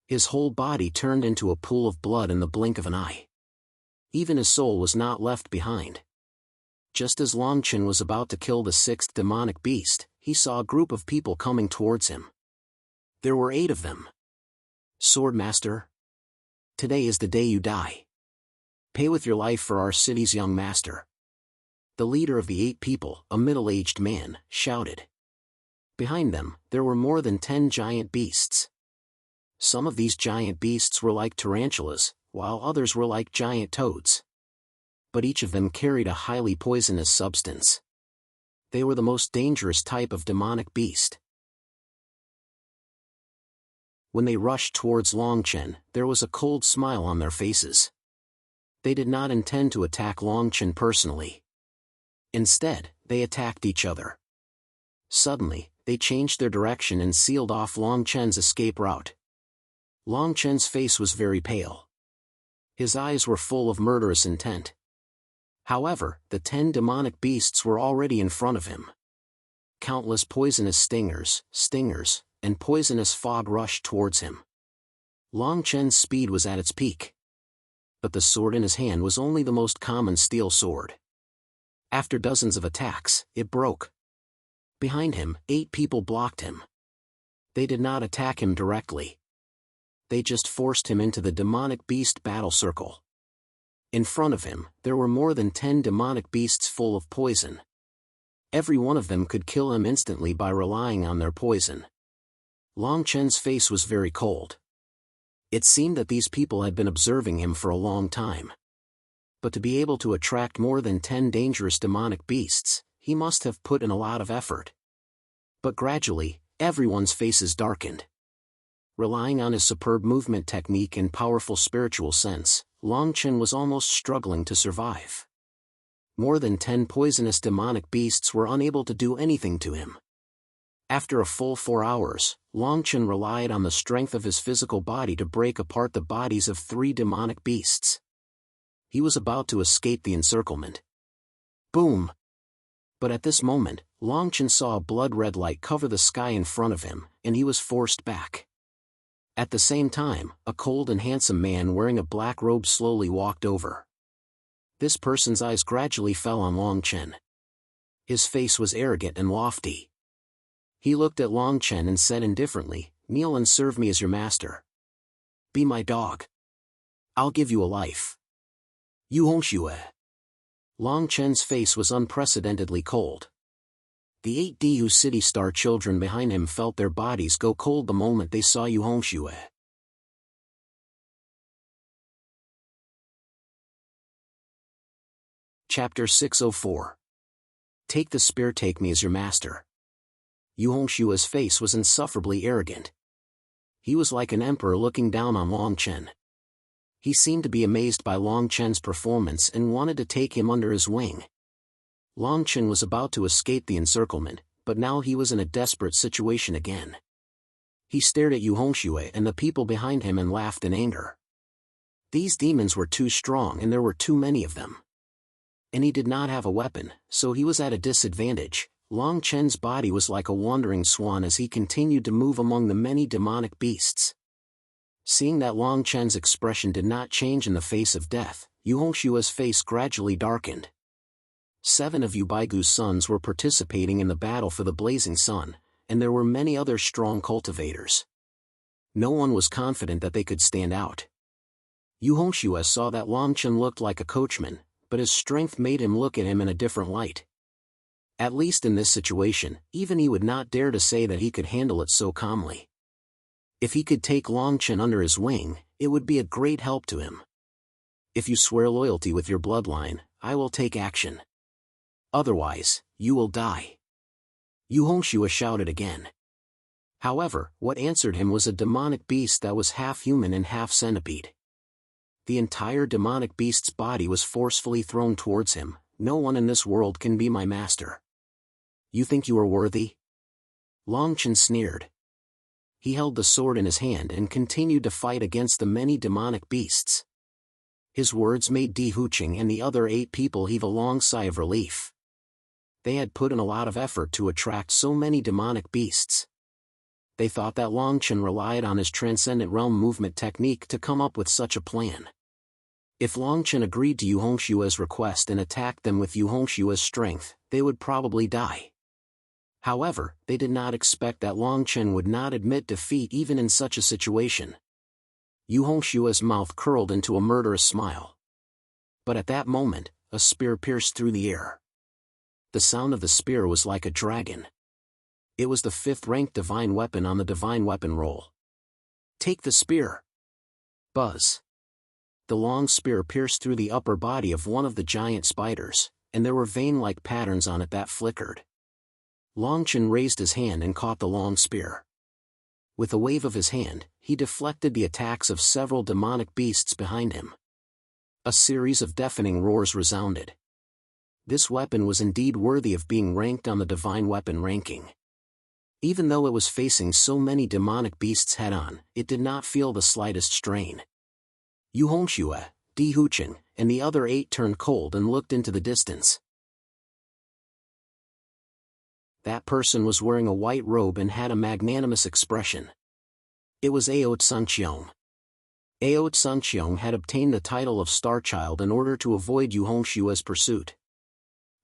His whole body turned into a pool of blood in the blink of an eye. Even his soul was not left behind. Just as Long Chen was about to kill the 6th demonic beast, he saw a group of people coming towards him. There were 8 of them. Swordmaster, today is the day you die. Pay with your life for our city's young master. The leader of the 8 people, a middle-aged man, shouted. Behind them, there were more than 10 giant beasts. Some of these giant beasts were like tarantulas, while others were like giant toads. But each of them carried a highly poisonous substance. They were the most dangerous type of demonic beast. When they rushed towards Long Chen, there was a cold smile on their faces. They did not intend to attack Long Chen personally. Instead, they attacked each other. Suddenly, they changed their direction and sealed off Long Chen's escape route. Long Chen's face was very pale. His eyes were full of murderous intent. However, the 10 demonic beasts were already in front of him. Countless poisonous stingers, and poisonous fog rushed towards him. Long Chen's speed was at its peak. But the sword in his hand was only the most common steel sword. After dozens of attacks, it broke. Behind him, 8 people blocked him. They did not attack him directly. They just forced him into the demonic beast battle circle. In front of him, there were more than 10 demonic beasts full of poison. Every one of them could kill him instantly by relying on their poison. Long Chen's face was very cold. It seemed that these people had been observing him for a long time. But to be able to attract more than 10 dangerous demonic beasts, he must have put in a lot of effort. But gradually, everyone's faces darkened. Relying on his superb movement technique and powerful spiritual sense, Long Chen was almost struggling to survive. More than 10 poisonous demonic beasts were unable to do anything to him. After a full 4 hours, Long Chen relied on the strength of his physical body to break apart the bodies of 3 demonic beasts. He was about to escape the encirclement. Boom! But at this moment, Long Chen saw a blood-red light cover the sky in front of him, and he was forced back. At the same time, a cold and handsome man wearing a black robe slowly walked over. This person's eyes gradually fell on Long Chen. His face was arrogant and lofty. He looked at Long Chen and said indifferently, "Kneel and serve me as your master. Be my dog. I'll give you a life." "You Hongxue." Long Chen's face was unprecedentedly cold. The 8 Du City Star children behind him felt their bodies go cold the moment they saw Yu Hongxue. Chapter 604. Take the spear, take me as your master. Yu Hongshua's face was insufferably arrogant. He was like an emperor looking down on Long Chen. He seemed to be amazed by Long Chen's performance and wanted to take him under his wing. Long Chen was about to escape the encirclement, but now he was in a desperate situation again. He stared at Yu Hongxue and the people behind him and laughed in anger. These demons were too strong and there were too many of them. And he did not have a weapon, so he was at a disadvantage. Long Chen's body was like a wandering swan as he continued to move among the many demonic beasts. Seeing that Long Chen's expression did not change in the face of death, Yu Hongshua's face gradually darkened. 7 of Yu Baigu's sons were participating in the battle for the Blazing Sun, and there were many other strong cultivators. No one was confident that they could stand out. Yu Hongxue saw that Long Chen looked like a coachman, but his strength made him look at him in a different light. At least in this situation, even he would not dare to say that he could handle it so calmly. If he could take Long Chen under his wing, it would be a great help to him. If you swear loyalty with your bloodline, I will take action. Otherwise, you will die. Yu Hongxue shouted again. However, what answered him was a demonic beast that was half human and half centipede. The entire demonic beast's body was forcefully thrown towards him. No one in this world can be my master. You think you are worthy? Long Chen sneered. He held the sword in his hand and continued to fight against the many demonic beasts. His words made Di Huqing and the other 8 people heave a long sigh of relief. They had put in a lot of effort to attract so many demonic beasts. They thought that Long Chen relied on his transcendent realm movement technique to come up with such a plan. If Long Chen agreed to Yu Hongshue's request and attacked them with Yu Hongshue's strength, they would probably die. However, they did not expect that Long Chen would not admit defeat even in such a situation. Yu Hongshue's mouth curled into a murderous smile. But at that moment, a spear pierced through the air. The sound of the spear was like a dragon. It was the 5th-ranked divine weapon on the divine weapon roll. Take the spear. Buzz. The long spear pierced through the upper body of one of the giant spiders, and there were vein-like patterns on it that flickered. Long Chen raised his hand and caught the long spear. With a wave of his hand, he deflected the attacks of several demonic beasts behind him. A series of deafening roars resounded. This weapon was indeed worthy of being ranked on the divine weapon ranking. Even though it was facing so many demonic beasts head-on, it did not feel the slightest strain. Yu Hongxue, Di Huqing, and the other 8 turned cold and looked into the distance. That person was wearing a white robe and had a magnanimous expression. It was Ao Tsungqiong. Ao Tsungqiong had obtained the title of Star Child in order to avoid Yu Hongshue's pursuit.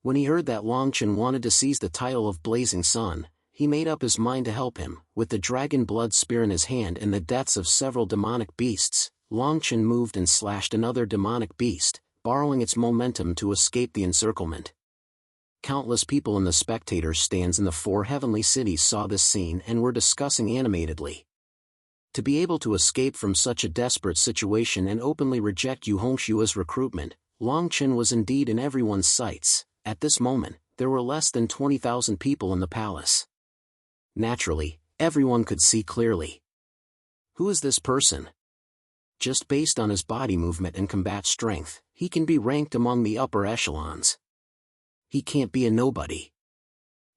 When he heard that Long Chen wanted to seize the title of Blazing Sun, he made up his mind to help him. With the dragon blood spear in his hand and the deaths of several demonic beasts, Long Chen moved and slashed another demonic beast, borrowing its momentum to escape the encirclement. Countless people in the spectators' stands in the 4 heavenly cities saw this scene and were discussing animatedly. To be able to escape from such a desperate situation and openly reject Yu Hongshue's recruitment, Long Chen was indeed in everyone's sights. At this moment, there were less than 20,000 people in the palace. Naturally, everyone could see clearly. Who is this person? Just based on his body movement and combat strength, he can be ranked among the upper echelons. He can't be a nobody.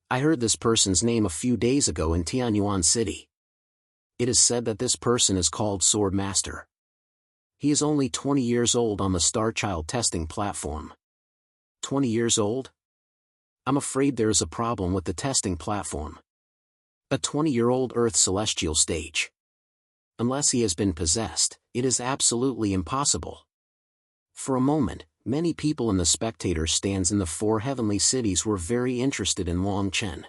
I heard this person's name a few days ago in Tianyuan City. It is said that this person is called Sword Master. He is only 20 years old on the Star Child testing platform. 20 years old? I'm afraid there is a problem with the testing platform. A 20-year-old Earth celestial stage. Unless he has been possessed, it is absolutely impossible. For a moment, many people in the spectators' stands in the 4 heavenly cities were very interested in Long Chen.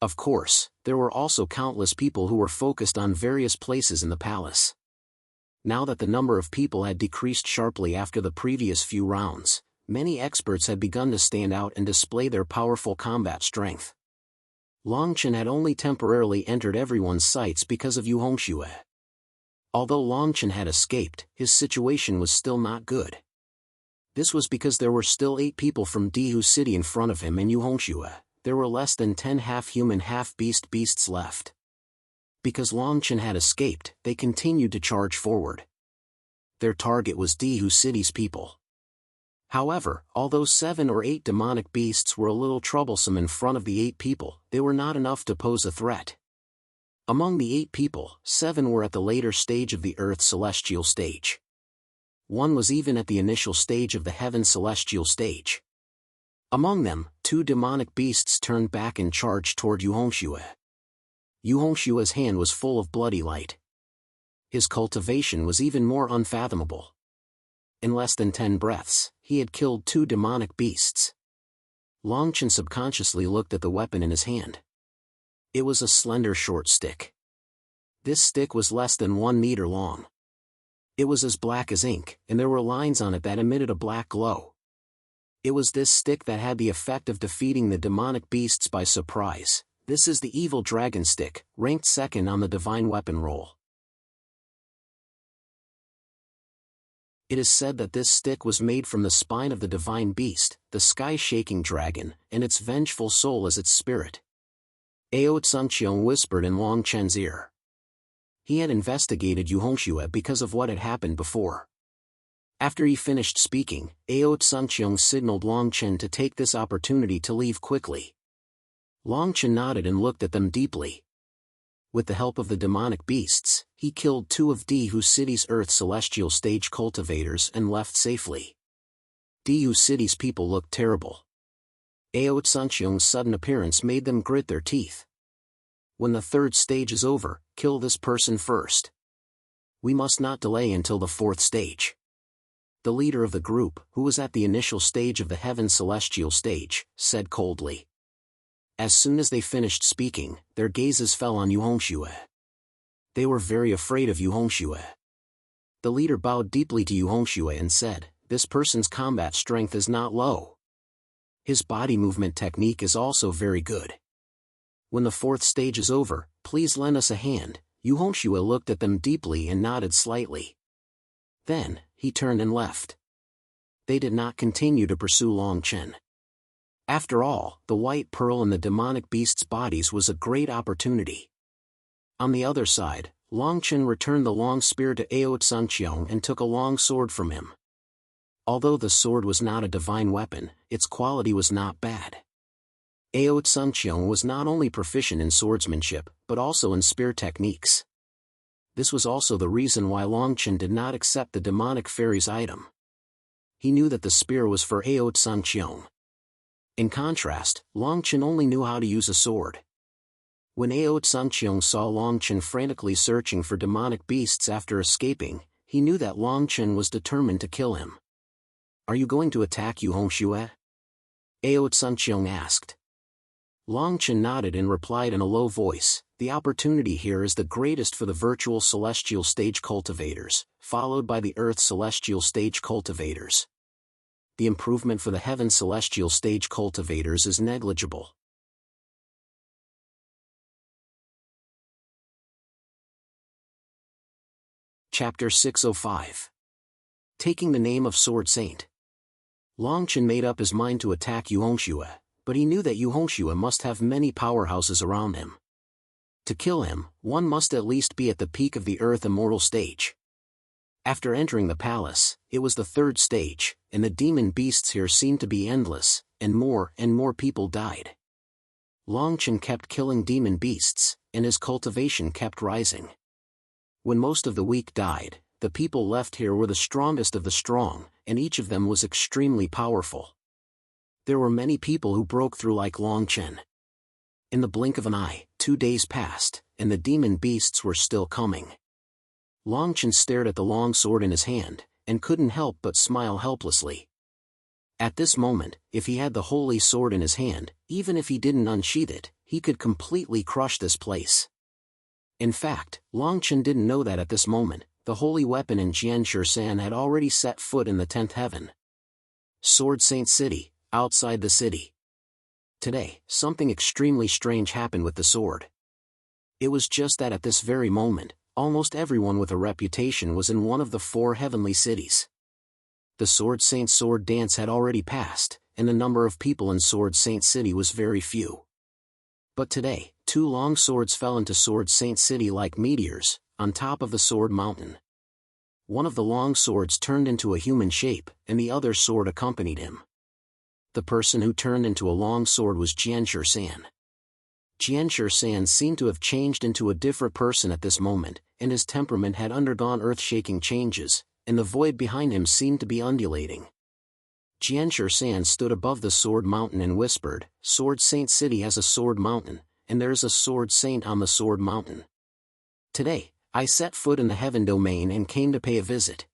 Of course, there were also countless people who were focused on various places in the palace. Now that the number of people had decreased sharply after the previous few rounds, many experts had begun to stand out and display their powerful combat strength. Long Chen had only temporarily entered everyone's sights because of Yu Hongxue. Although Long Chen had escaped, his situation was still not good. This was because there were still 8 people from Dihu City in front of him and Yu Hongxue. There were less than 10 half-human half-beast beasts left. Because Long Chen had escaped, they continued to charge forward. Their target was Dihu City's people. However, although 7 or 8 demonic beasts were a little troublesome in front of the 8 people, they were not enough to pose a threat. Among the 8 people, 7 were at the later stage of the Earth celestial stage. 1 was even at the initial stage of the Heaven celestial stage. Among them, 2 demonic beasts turned back and charged toward Yu Hongxue. Yu Hongshue's hand was full of bloody light. His cultivation was even more unfathomable. In less than 10 breaths, he had killed 2 demonic beasts. Longchen subconsciously looked at the weapon in his hand. It was a slender short stick. This stick was less than 1 meter long. It was as black as ink, and there were lines on it that emitted a black glow. It was this stick that had the effect of defeating the demonic beasts by surprise. This is the evil dragon stick, ranked 2nd on the divine weapon roll. It is said that this stick was made from the spine of the divine beast, the sky-shaking dragon, and its vengeful soul as its spirit. Ao Tsungqiong whispered in Long Chen's ear. He had investigated Yu Hongxue because of what had happened before. After he finished speaking, Ao Tsungqiong signaled Long Chen to take this opportunity to leave quickly. Long Chen nodded and looked at them deeply. With the help of the demonic beasts, he killed 2 of Dihu City's Earth celestial stage cultivators and left safely. Dihu City's people looked terrible. Ao Tsungqiong's sudden appearance made them grit their teeth. When the 3rd stage is over, kill this person first. We must not delay until the 4th stage. The leader of the group, who was at the initial stage of the Heaven celestial stage, said coldly. As soon as they finished speaking, their gazes fell on Yu Hongxue. They were very afraid of Yu Hongxue. The leader bowed deeply to Yu Hongxue and said, "This person's combat strength is not low. His body movement technique is also very good. When the 4th stage is over, please lend us a hand." Yu Hongxue looked at them deeply and nodded slightly. Then, he turned and left. They did not continue to pursue Long Chen. After all, the white pearl in the demonic beast's bodies was a great opportunity. On the other side, Long Chen returned the long spear to Ao Tsungqiong and took a long sword from him. Although the sword was not a divine weapon, its quality was not bad. Ao Tsungqiong was not only proficient in swordsmanship, but also in spear techniques. This was also the reason why Long Chen did not accept the demonic fairy's item. He knew that the spear was for Ao Tsungqiong. In contrast, Long Chen only knew how to use a sword. When Ao Tsungqiong saw Long Chen frantically searching for demonic beasts after escaping, he knew that Long Chen was determined to kill him. "Are you going to attack Yu Hongxue?" Ao Tsungqiong asked. Long Chen nodded and replied in a low voice, "The opportunity here is the greatest for the virtual celestial stage cultivators, followed by the Earth celestial stage cultivators. The improvement for the Heaven celestial stage cultivators is negligible." Chapter 605. Taking the name of Sword Saint. Long Chen made up his mind to attack Yu Hongxue, but he knew that Yu Hongxue must have many powerhouses around him. To kill him, one must at least be at the peak of the Earth immortal stage. After entering the palace, it was the 3rd stage, and the demon beasts here seemed to be endless, and more people died. Long Chen kept killing demon beasts, and his cultivation kept rising. When most of the weak died, the people left here were the strongest of the strong, and each of them was extremely powerful. There were many people who broke through like Long Chen. In the blink of an eye, 2 days passed, and the demon beasts were still coming. Long Chen stared at the long sword in his hand, and couldn't help but smile helplessly. At this moment, if he had the holy sword in his hand, even if he didn't unsheath it, he could completely crush this place. In fact, Long Chen didn't know that at this moment, the holy weapon in Jianshursan had already set foot in the 10th heaven. Sword Saint City, outside the city. Today, something extremely strange happened with the sword. It was just that at this very moment, almost everyone with a reputation was in one of the 4 heavenly cities. The Sword Saint's sword dance had already passed, and the number of people in Sword Saint City was very few. But today, 2 long swords fell into Sword Saint City like meteors, on top of the Sword Mountain. One of the long swords turned into a human shape, and the other sword accompanied him. The person who turned into a long sword was Jianshursan. Jianshi San seemed to have changed into a different person at this moment, and his temperament had undergone earth-shaking changes, and the void behind him seemed to be undulating. Jianshi San stood above the Sword Mountain and whispered, "Sword Saint City has a Sword Mountain, and there is a Sword Saint on the Sword Mountain. Today, I set foot in the Heaven Domain and came to pay a visit."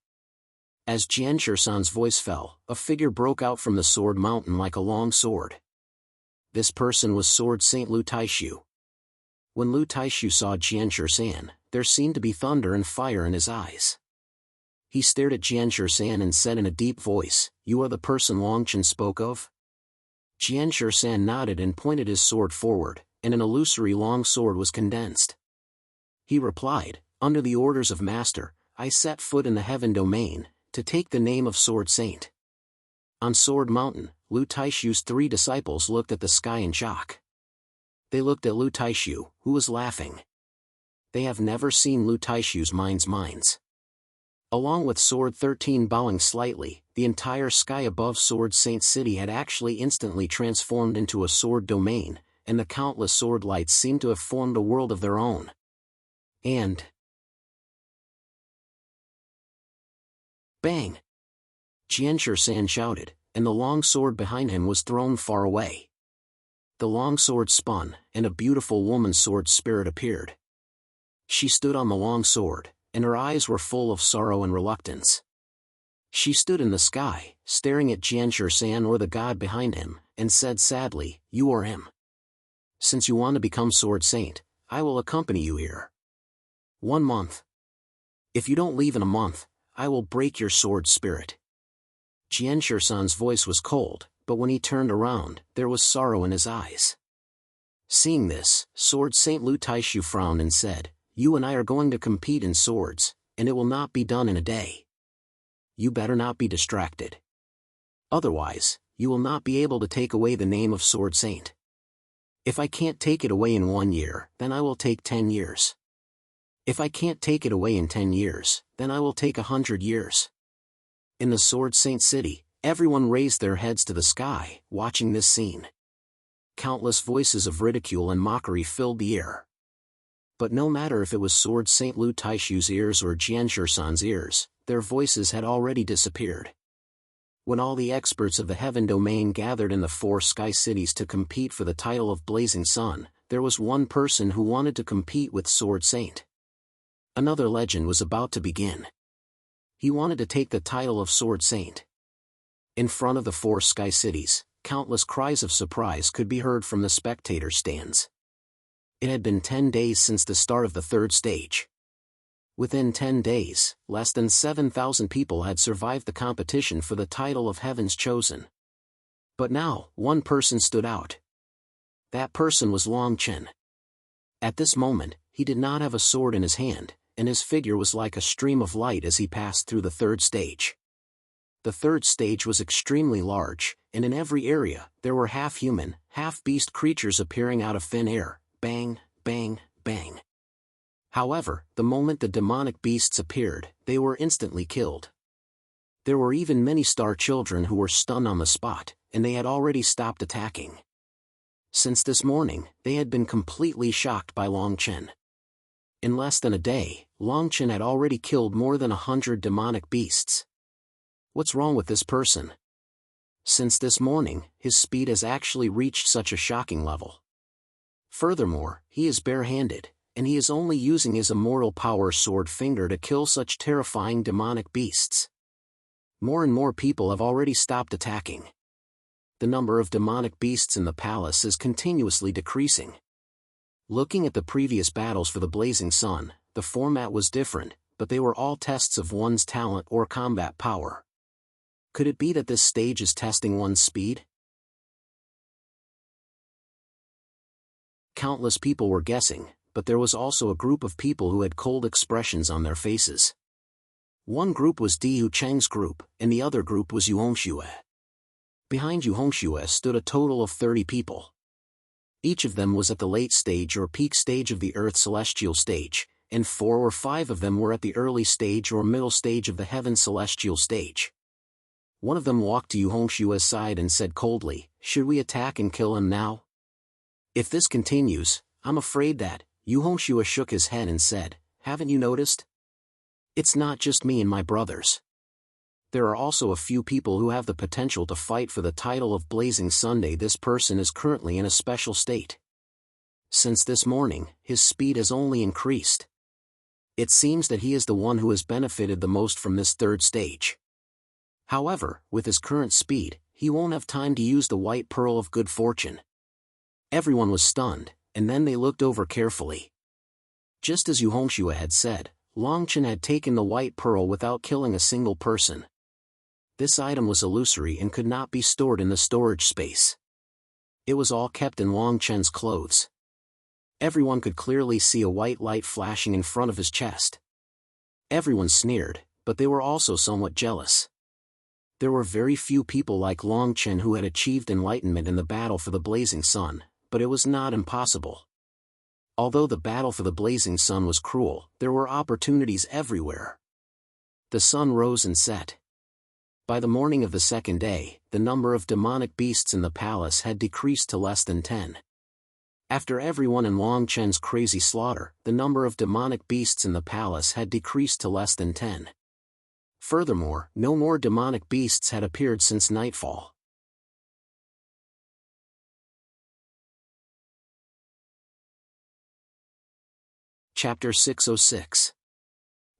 As Jianshi San's voice fell, a figure broke out from the Sword Mountain like a long sword. This person was Sword Saint Lu Taishu. When Lu Taishu saw Jianshi San, there seemed to be thunder and fire in his eyes. He stared at Jianshi San and said in a deep voice, "You are the person Longchen spoke of?" Jianshi San nodded and pointed his sword forward, and an illusory long sword was condensed. He replied, "Under the orders of Master, I set foot in the Heaven Domain, to take the name of Sword Saint." On Sword Mountain, Lu Taishu's 3 disciples looked at the sky in shock. They looked at Lu Taishu, who was laughing. They have never seen Lu Taishu's minds. Along with Sword 13 bowing slightly, the entire sky above Sword Saint City had actually instantly transformed into a sword domain, and the countless sword lights seemed to have formed a world of their own. And bang! Jianshi San shouted, and the long sword behind him was thrown far away. The long sword spun, and a beautiful woman's sword spirit appeared. She stood on the long sword, and her eyes were full of sorrow and reluctance. She stood in the sky, staring at Jianshi San or the god behind him, and said sadly, "You are him. Since you want to become Sword Saint, I will accompany you here. 1 month. If you don't leave in a month, I will break your sword spirit." Jianshi San's voice was cold, but when he turned around, there was sorrow in his eyes. Seeing this, Sword Saint Lu Taishu frowned and said, "You and I are going to compete in swords, and it will not be done in a day. You better not be distracted. Otherwise, you will not be able to take away the name of Sword Saint. If I can't take it away in 1 year, then I will take 10 years. If I can't take it away in 10 years, then I will take 100 years." In the Sword Saint City, everyone raised their heads to the sky, watching this scene. Countless voices of ridicule and mockery filled the air. But no matter if it was Sword Saint Lu Taishu's ears or Jianshi San's ears, their voices had already disappeared. When all the experts of the Heaven Domain gathered in the 4 sky cities to compete for the title of Blazing Sun, there was one person who wanted to compete with Sword Saint. Another legend was about to begin. He wanted to take the title of Sword Saint. In front of the 4 sky cities, countless cries of surprise could be heard from the spectator stands. It had been 10 days since the start of the 3rd stage. Within 10 days, less than 7,000 people had survived the competition for the title of Heaven's Chosen. But now, one person stood out. That person was Longchen. At this moment, he did not have a sword in his hand, and his figure was like a stream of light as he passed through the 3rd stage. The 3rd stage was extremely large, and in every area, there were half-human, half-beast creatures appearing out of thin air, bang, bang, bang. However, the moment the demonic beasts appeared, they were instantly killed. There were even many star children who were stunned on the spot, and they had already stopped attacking. Since this morning, they had been completely shocked by Longchen. In less than a day, Longchen had already killed more than 100 demonic beasts. What's wrong with this person? Since this morning, his speed has actually reached such a shocking level. Furthermore, he is barehanded, and he is only using his immortal power sword finger to kill such terrifying demonic beasts. More and more people have already stopped attacking. The number of demonic beasts in the palace is continuously decreasing. Looking at the previous battles for the Blazing Sun, the format was different, but they were all tests of one's talent or combat power. Could it be that this stage is testing one's speed? Countless people were guessing, but there was also a group of people who had cold expressions on their faces. One group was Diu Cheng's group, and the other group was Yu Hongxue. Behind Yu Hongxue stood a total of 30 people. Each of them was at the late stage or peak stage of the Earth Celestial stage, and 4 or 5 of them were at the early stage or middle stage of the Heaven Celestial stage. One of them walked to Yu Hongshue's side and said coldly, "Should we attack and kill him now?" If this continues, I'm afraid that, Yu Hongxue shook his head and said, haven't you noticed? It's not just me and my brothers. There are also a few people who have the potential to fight for the title of Blazing Sunday. This person is currently in a special state. Since this morning, his speed has only increased. It seems that he is the one who has benefited the most from this third stage. However, with his current speed, he won't have time to use the white pearl of good fortune. Everyone was stunned, and then they looked over carefully. Just as Yu Hongxue had said, Long Chen had taken the white pearl without killing a single person. This item was illusory and could not be stored in the storage space. It was all kept in Long Chen's clothes. Everyone could clearly see a white light flashing in front of his chest. Everyone sneered, but they were also somewhat jealous. There were very few people like Long Chen who had achieved enlightenment in the battle for the Blazing Sun, but it was not impossible. Although the battle for the Blazing Sun was cruel, there were opportunities everywhere. The sun rose and set. By the morning of the second day, the number of demonic beasts in the palace had decreased to less than 10. After everyone in Long Chen's crazy slaughter, the number of demonic beasts in the palace had decreased to less than 10. Furthermore, no more demonic beasts had appeared since nightfall. Chapter 606.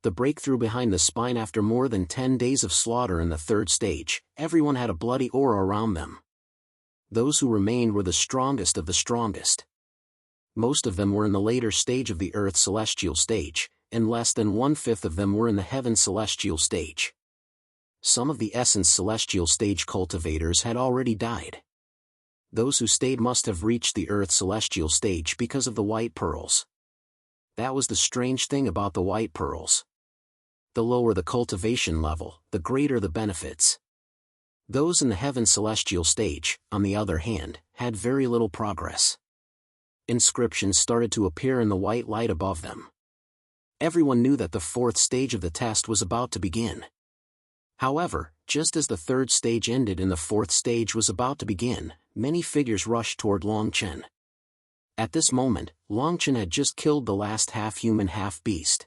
The breakthrough behind the spine. After more than 10 days of slaughter in the third stage, everyone had a bloody aura around them. Those who remained were the strongest of the strongest. Most of them were in the later stage of the Earth Celestial stage, and less than 1/5 of them were in the Heaven Celestial stage. Some of the Essence Celestial stage cultivators had already died. Those who stayed must have reached the Earth Celestial stage because of the white pearls. That was the strange thing about the white pearls. The lower the cultivation level, the greater the benefits. Those in the Heaven Celestial stage, on the other hand, had very little progress. Inscriptions started to appear in the white light above them. Everyone knew that the fourth stage of the test was about to begin. However, just as the third stage ended and the fourth stage was about to begin, many figures rushed toward Long Chen. At this moment, Long Chen had just killed the last half-human half-beast.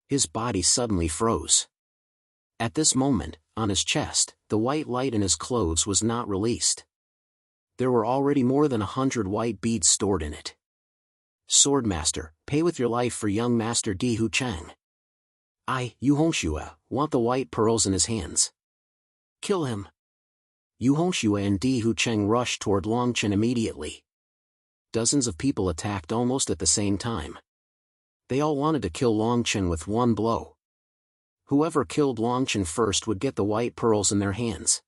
His body suddenly froze. At this moment, on his chest, the white light in his clothes was not released. There were already more than 100 white beads stored in it. Swordmaster, pay with your life for young Master Di Hu Chang. I, Yu Hongxue, want the white pearls in his hands. Kill him. Yu Hongxue and Di Hu Cheng rushed toward Long Chen immediately. Dozens of people attacked almost at the same time. They all wanted to kill Long Chen with one blow. Whoever killed Long Chen first would get the white pearls in their hands.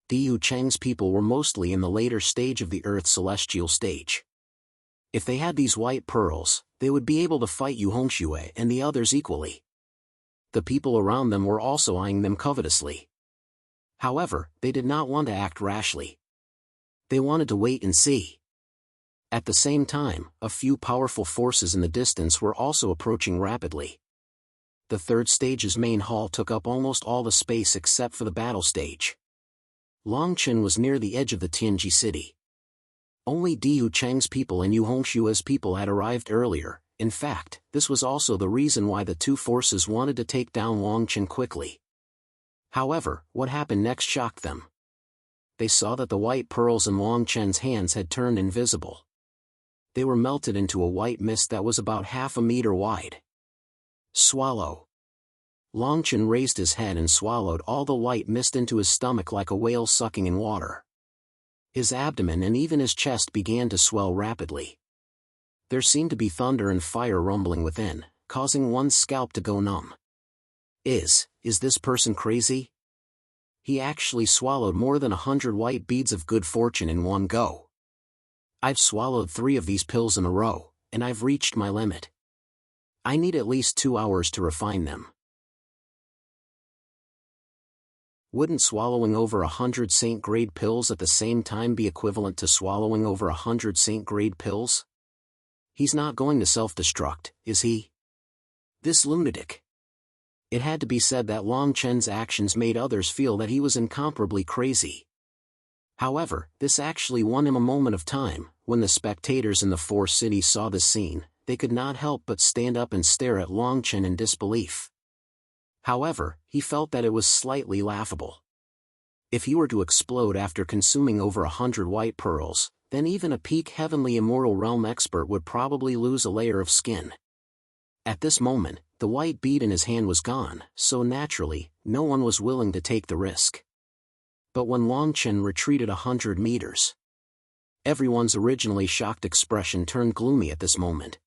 Di Hu Cheng's people were mostly in the later stage of the Earth Celestial stage. If they had these white pearls, they would be able to fight Yu Hongxue and the others equally. The people around them were also eyeing them covetously. However, they did not want to act rashly. They wanted to wait and see. At the same time, a few powerful forces in the distance were also approaching rapidly. The third stage's main hall took up almost all the space except for the battle stage. Long Chen was near the edge of the Tianji city. Only Di Hu Cheng's people and Yu Hongshue's people had arrived earlier. In fact, this was also the reason why the two forces wanted to take down Long Chen quickly. However, what happened next shocked them. They saw that the white pearls in Long Chen's hands had turned invisible. They were melted into a white mist that was about half a meter wide. Swallow. Long Chen raised his head and swallowed all the white mist into his stomach like a whale sucking in water. His abdomen and even his chest began to swell rapidly. There seemed to be thunder and fire rumbling within, causing one's scalp to go numb. Is this person crazy? He actually swallowed more than 100 white beads of good fortune in one go. I've swallowed 3 of these pills in a row, and I've reached my limit. I need at least 2 hours to refine them. Wouldn't swallowing over 100 saint-grade pills at the same time be equivalent to swallowing over 100 saint-grade pills? He's not going to self-destruct, is he? This lunatic. It had to be said that Long Chen's actions made others feel that he was incomparably crazy. However, this actually won him a moment of time. When the spectators in the four cities saw this scene, they could not help but stand up and stare at Longchen in disbelief. However, he felt that it was slightly laughable. If he were to explode after consuming over 100 white pearls, then even a peak heavenly immortal realm expert would probably lose a layer of skin. At this moment, the white bead in his hand was gone, so naturally, no one was willing to take the risk. But when Longchen retreated 100 meters, everyone's originally shocked expression turned gloomy at this moment.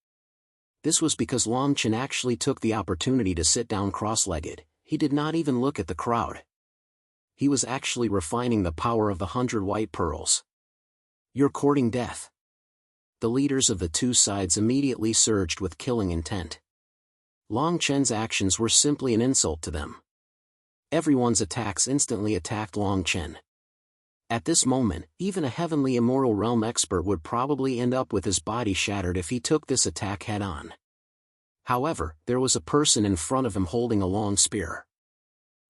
This was because Longchen actually took the opportunity to sit down cross-legged. He did not even look at the crowd. He was actually refining the power of the 100 white pearls. "You're courting death." The leaders of the two sides immediately surged with killing intent. Longchen's actions were simply an insult to them. Everyone's attacks instantly attacked Longchen. At this moment, even a heavenly immortal realm expert would probably end up with his body shattered if he took this attack head-on. However, there was a person in front of him holding a long spear.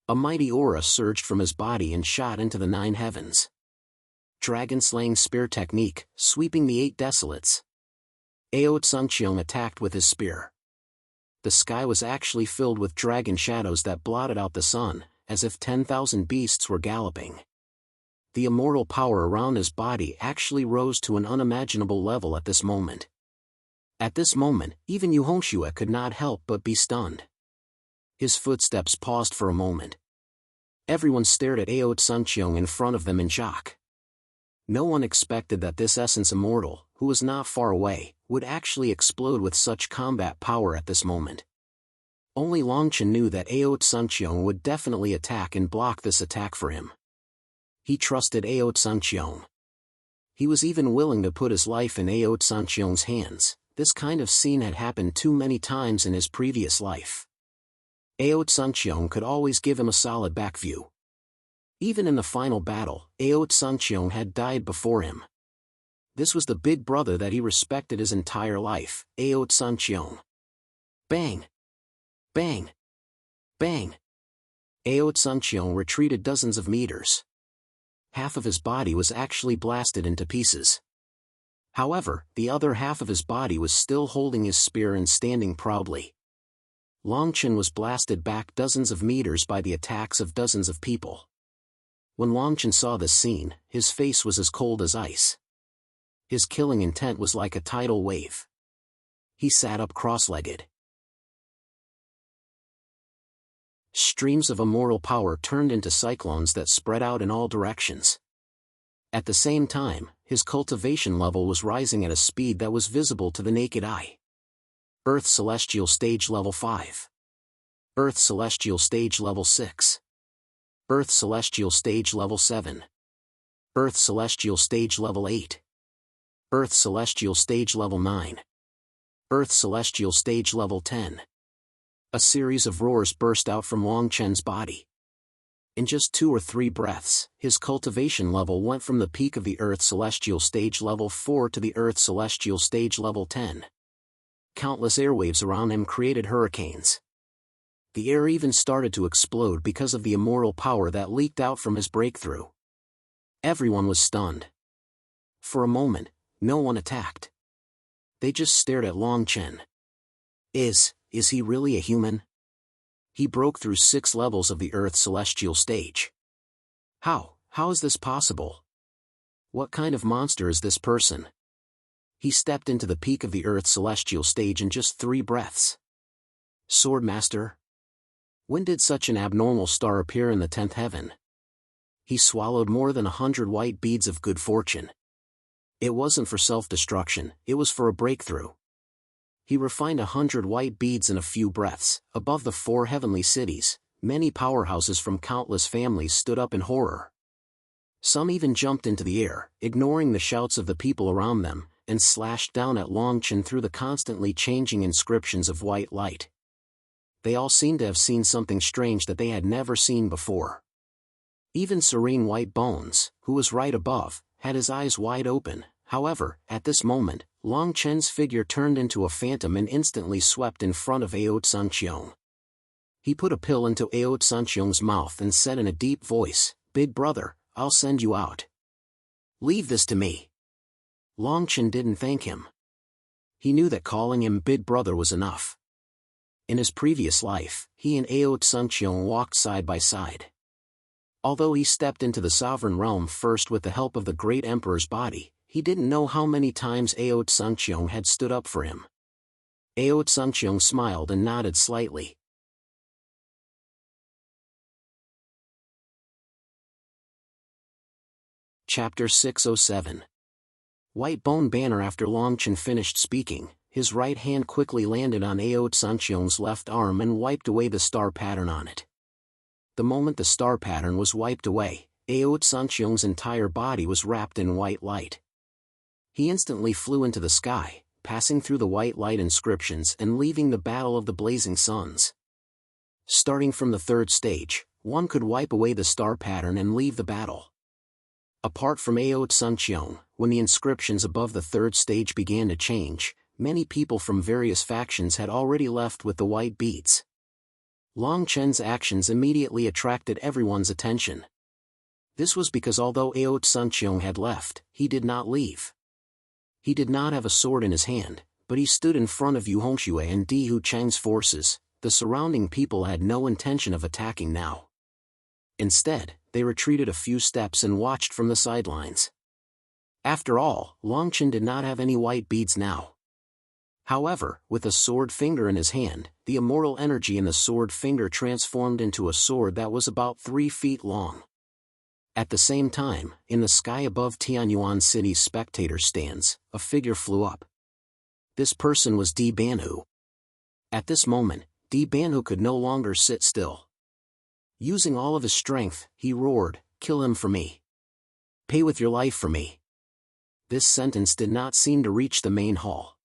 A mighty aura surged from his body and shot into the 9 heavens. Dragon-slaying spear technique, sweeping the 8 desolates. Ascension attacked with his spear. The sky was actually filled with dragon shadows that blotted out the sun, as if 10,000 beasts were galloping. The immortal power around his body actually rose to an unimaginable level at this moment. At this moment, even Yuhongxue could not help but be stunned. His footsteps paused for a moment. Everyone stared at Ascension in front of them in shock. No one expected that this essence immortal, who was not far away, would actually explode with such combat power at this moment. Only Longchen knew that Ascension would definitely attack and block this attack for him. He trusted Ascension. He was even willing to put his life in Ascension's hands. This kind of scene had happened too many times in his previous life. Ascension could always give him a solid back view. Even in the final battle, Ascension had died before him. This was the big brother that he respected his entire life, Ascension. Bang! Bang! Bang! Ascension retreated dozens of meters. Half of his body was actually blasted into pieces. However, the other half of his body was still holding his spear and standing proudly. Longchen was blasted back dozens of meters by the attacks of dozens of people. When Longchen saw this scene, his face was as cold as ice. His killing intent was like a tidal wave. He sat up cross-legged. Streams of immortal power turned into cyclones that spread out in all directions. At the same time, his cultivation level was rising at a speed that was visible to the naked eye. Earth Celestial Stage Level 5. Earth Celestial Stage Level 6. Earth Celestial Stage Level 7. Earth Celestial Stage Level 8. Earth Celestial Stage Level 9. Earth Celestial Stage Level 10. A series of roars burst out from Longchen's body. In just 2 or 3 breaths, his cultivation level went from the peak of the Earth Celestial Stage Level 4 to the Earth Celestial Stage Level 10. Countless airwaves around him created hurricanes. The air even started to explode because of the immortal power that leaked out from his breakthrough. Everyone was stunned. For a moment, no one attacked. They just stared at Longchen. Is he really a human? He broke through 6 levels of the Earth Celestial Stage. How is this possible? What kind of monster is this person? He stepped into the peak of the Earth Celestial Stage in just 3 breaths. Swordmaster? When did such an abnormal star appear in the 10th heaven? He swallowed more than 100 white beads of good fortune. It wasn't for self-destruction, it was for a breakthrough. He refined 100 white beads in a few breaths. Above the 4 heavenly cities, many powerhouses from countless families stood up in horror. Some even jumped into the air, ignoring the shouts of the people around them, and slashed down at Longchen through the constantly changing inscriptions of white light. They all seemed to have seen something strange that they had never seen before. Even Serene White Bones, who was right above, had his eyes wide open. However, at this moment, Longchen's figure turned into a phantom and instantly swept in front of Ascension. He put a pill into Ascension's mouth and said in a deep voice, "Big brother, I'll send you out." Leave this to me. Long Chen didn't thank him. He knew that calling him big brother was enough. In his previous life, he and Ascension walked side by side. Although he stepped into the sovereign realm first with the help of the great emperor's body, he didn't know how many times Ascension had stood up for him. Ascension smiled and nodded slightly. Chapter 607. White Bone Banner. After Long Chen finished speaking, his right hand quickly landed on Ascension's left arm and wiped away the star pattern on it. The moment the star pattern was wiped away, Ascension's entire body was wrapped in white light. He instantly flew into the sky, passing through the white light inscriptions and leaving the Battle of the Blazing Suns. Starting from the third stage, one could wipe away the star pattern and leave the battle. Apart from Ascension, when the inscriptions above the third stage began to change, many people from various factions had already left with the white beads. Long Chen's actions immediately attracted everyone's attention. This was because although Ascension had left, he did not leave. He did not have a sword in his hand, but he stood in front of Yu Hongxue and Di Hu Chang's forces. The surrounding people had no intention of attacking now. Instead, they retreated a few steps and watched from the sidelines. After all, Long Chen did not have any white beads now. However, with a sword finger in his hand, the immortal energy in the sword finger transformed into a sword that was about 3 feet long. At the same time, in the sky above Tianyuan City's spectator stands, a figure flew up. This person was Di Banhu. At this moment, Di Banhu could no longer sit still. Using all of his strength, he roared, "Kill him for me. Pay with your life for me." This sentence did not seem to reach the main hall.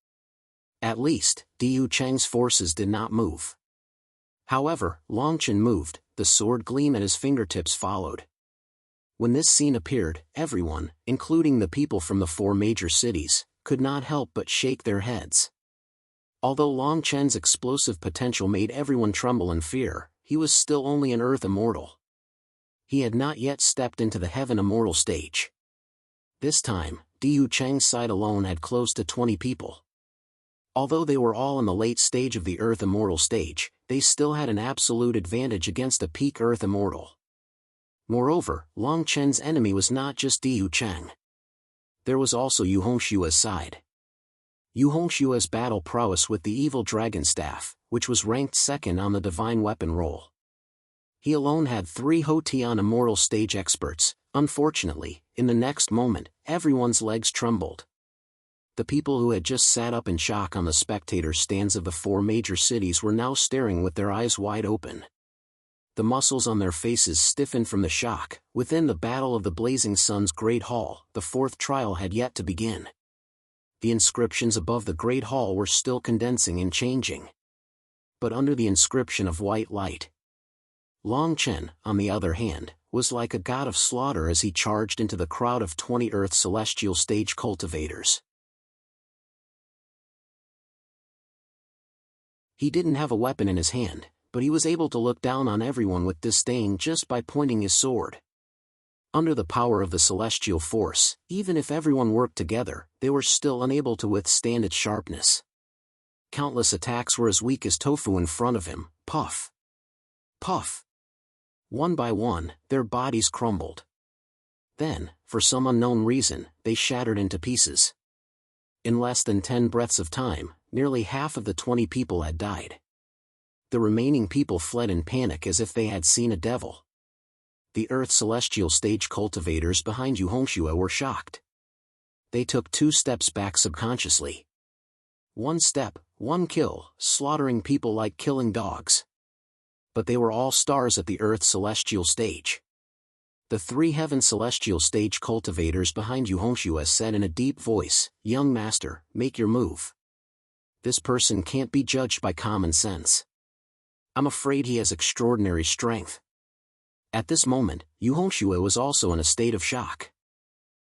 At least, Di Hu Chang's forces did not move. However, Long Chen moved, the sword gleam at his fingertips followed. When this scene appeared, everyone, including the people from the 4 major cities, could not help but shake their heads. Although Long Chen's explosive potential made everyone tremble in fear, he was still only an Earth Immortal. He had not yet stepped into the Heaven Immortal stage. This time, Di Hu Chang's side alone had close to 20 people. Although they were all in the late stage of the Earth Immortal stage, they still had an absolute advantage against a peak Earth Immortal. Moreover, Long Chen's enemy was not just Di Hu Chang. There was also Yu Hongshua's side. Yu Hongshua's battle prowess with the evil dragon staff, which was ranked second on the divine weapon roll. He alone had 3 Hotian Immortal stage experts. Unfortunately, in the next moment, everyone's legs trembled. The people who had just sat up in shock on the spectator stands of the 4 major cities were now staring with their eyes wide open. The muscles on their faces stiffened from the shock. Within the Battle of the Blazing Suns Great Hall, the 4th trial had yet to begin. The inscriptions above the Great Hall were still condensing and changing. But under the inscription of white light, Long Chen, on the other hand, was like a god of slaughter as he charged into the crowd of 20 Earth celestial stage cultivators. He didn't have a weapon in his hand, but he was able to look down on everyone with disdain just by pointing his sword. Under the power of the celestial force, even if everyone worked together, they were still unable to withstand its sharpness. Countless attacks were as weak as tofu in front of him. Puff! Puff! One by one, their bodies crumbled. Then, for some unknown reason, they shattered into pieces. In less than 10 breaths of time, nearly half of the 20 people had died. The remaining people fled in panic as if they had seen a devil. The Earth celestial stage cultivators behind Yu Hongxue were shocked. They took 2 steps back subconsciously. 1 step, 1 kill, slaughtering people like killing dogs. But they were all stars at the Earth celestial stage. The 3 heaven celestial stage cultivators behind Yu Hongxue said in a deep voice, "Young master, make your move. This person can't be judged by common sense. I'm afraid he has extraordinary strength." At this moment, Yu Hongxue was also in a state of shock.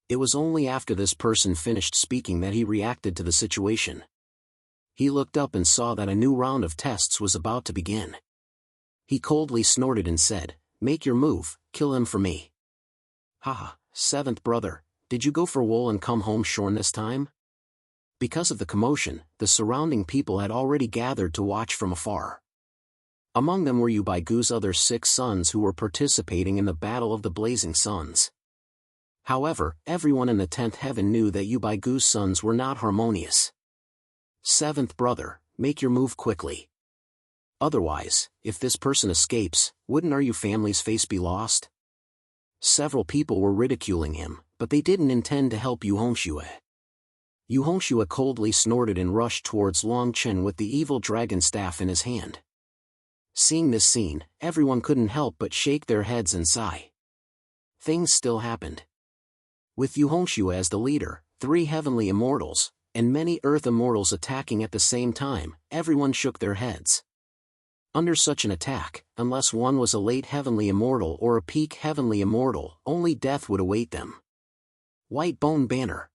It was only after this person finished speaking that he reacted to the situation. He looked up and saw that a new round of tests was about to begin. He coldly snorted and said, "Make your move, kill him for me." "Haha, 7th brother, Did you go for wool and come home shorn this time? Because of the commotion, the surrounding people had already gathered to watch from afar. Among them were Ubaigu's other 6 sons who were participating in the Battle of the Blazing Suns. However, everyone in the 10th heaven knew that Ubaigu's sons were not harmonious. 7th brother, make your move quickly. Otherwise, if this person escapes, wouldn't our family's face be lost? Several people were ridiculing him, but they didn't intend to help Yu Hongxue. Yu Hongxue coldly snorted and rushed towards Long Chen with the evil dragon staff in his hand. Seeing this scene, everyone couldn't help but shake their heads and sigh. Things still happened. With Yu Hongxue as the leader, 3 heavenly immortals, and many earth immortals attacking at the same time, everyone shook their heads. Under such an attack, unless one was a late heavenly immortal or a peak heavenly immortal, only death would await them. White Bone Banner.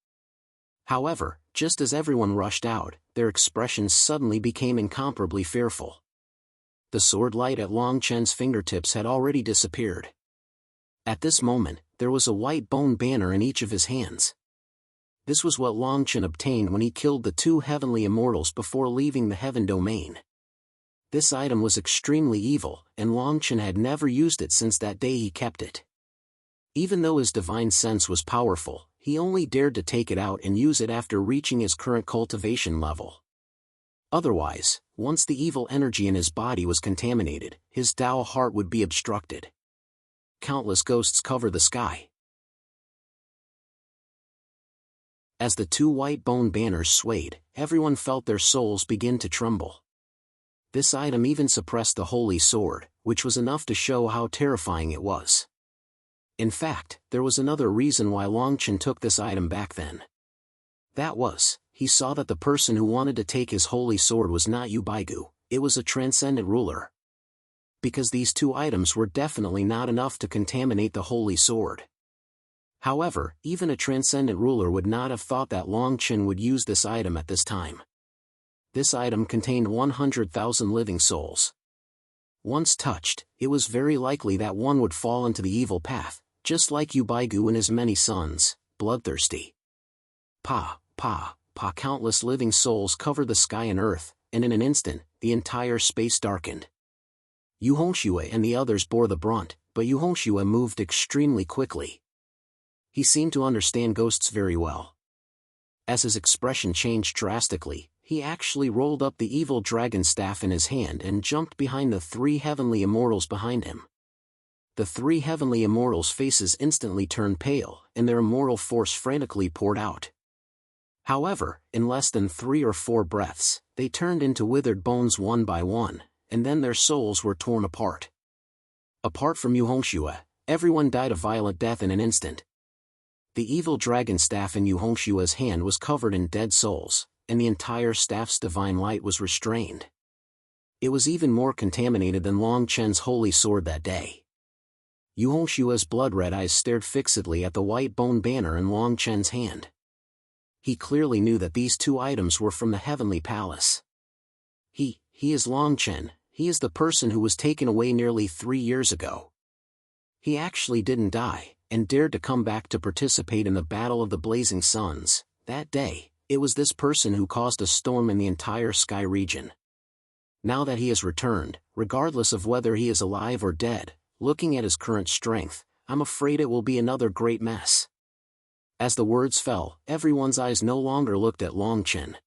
However, just as everyone rushed out, their expressions suddenly became incomparably fearful. The sword light at Long Chen's fingertips had already disappeared. At this moment, there was a white bone banner in each of his hands. This was what Long Chen obtained when he killed the 2 heavenly immortals before leaving the heaven domain. This item was extremely evil, and Long Chen had never used it since that day he kept it. Even though his divine sense was powerful, he only dared to take it out and use it after reaching his current cultivation level. Otherwise, once the evil energy in his body was contaminated, his Tao heart would be obstructed. Countless ghosts cover the sky. As the 2 white bone banners swayed, everyone felt their souls begin to tremble. This item even suppressed the holy sword, which was enough to show how terrifying it was. In fact, there was another reason why Long Chen took this item back then. That was, he saw that the person who wanted to take his holy sword was not Ubaigu, it was a transcendent ruler. Because these 2 items were definitely not enough to contaminate the holy sword. However, even a transcendent ruler would not have thought that Long Chen would use this item at this time. This item contained 100,000 living souls. Once touched, it was very likely that one would fall into the evil path, just like Ubaigu and his many sons, bloodthirsty. Countless living souls covered the sky and earth, and in an instant, the entire space darkened. Yu Hongxue and the others bore the brunt, but Yu Hongxue moved extremely quickly. He seemed to understand ghosts very well. As his expression changed drastically, he actually rolled up the evil dragon staff in his hand and jumped behind the 3 heavenly immortals behind him. The 3 heavenly immortals' faces instantly turned pale, and their immortal force frantically poured out. However, in less than 3 or 4 breaths, they turned into withered bones one by one, and then their souls were torn apart. Apart from Yu Hongxue, everyone died a violent death in an instant. The evil dragon staff in Yu Hongxue's hand was covered in dead souls, and the entire staff's divine light was restrained. It was even more contaminated than Long Chen's holy sword that day. Yu Hongxue's blood-red eyes stared fixedly at the white bone banner in Long Chen's hand. He clearly knew that these 2 items were from the heavenly palace. He is Long Chen, he is the person who was taken away nearly 3 years ago. He actually didn't die, and dared to come back to participate in the Battle of the Blazing Suns. That day, it was this person who caused a storm in the entire sky region. Now that he has returned, regardless of whether he is alive or dead, looking at his current strength, I'm afraid it will be another great mess. As the words fell, everyone's eyes no longer looked at Long Chen.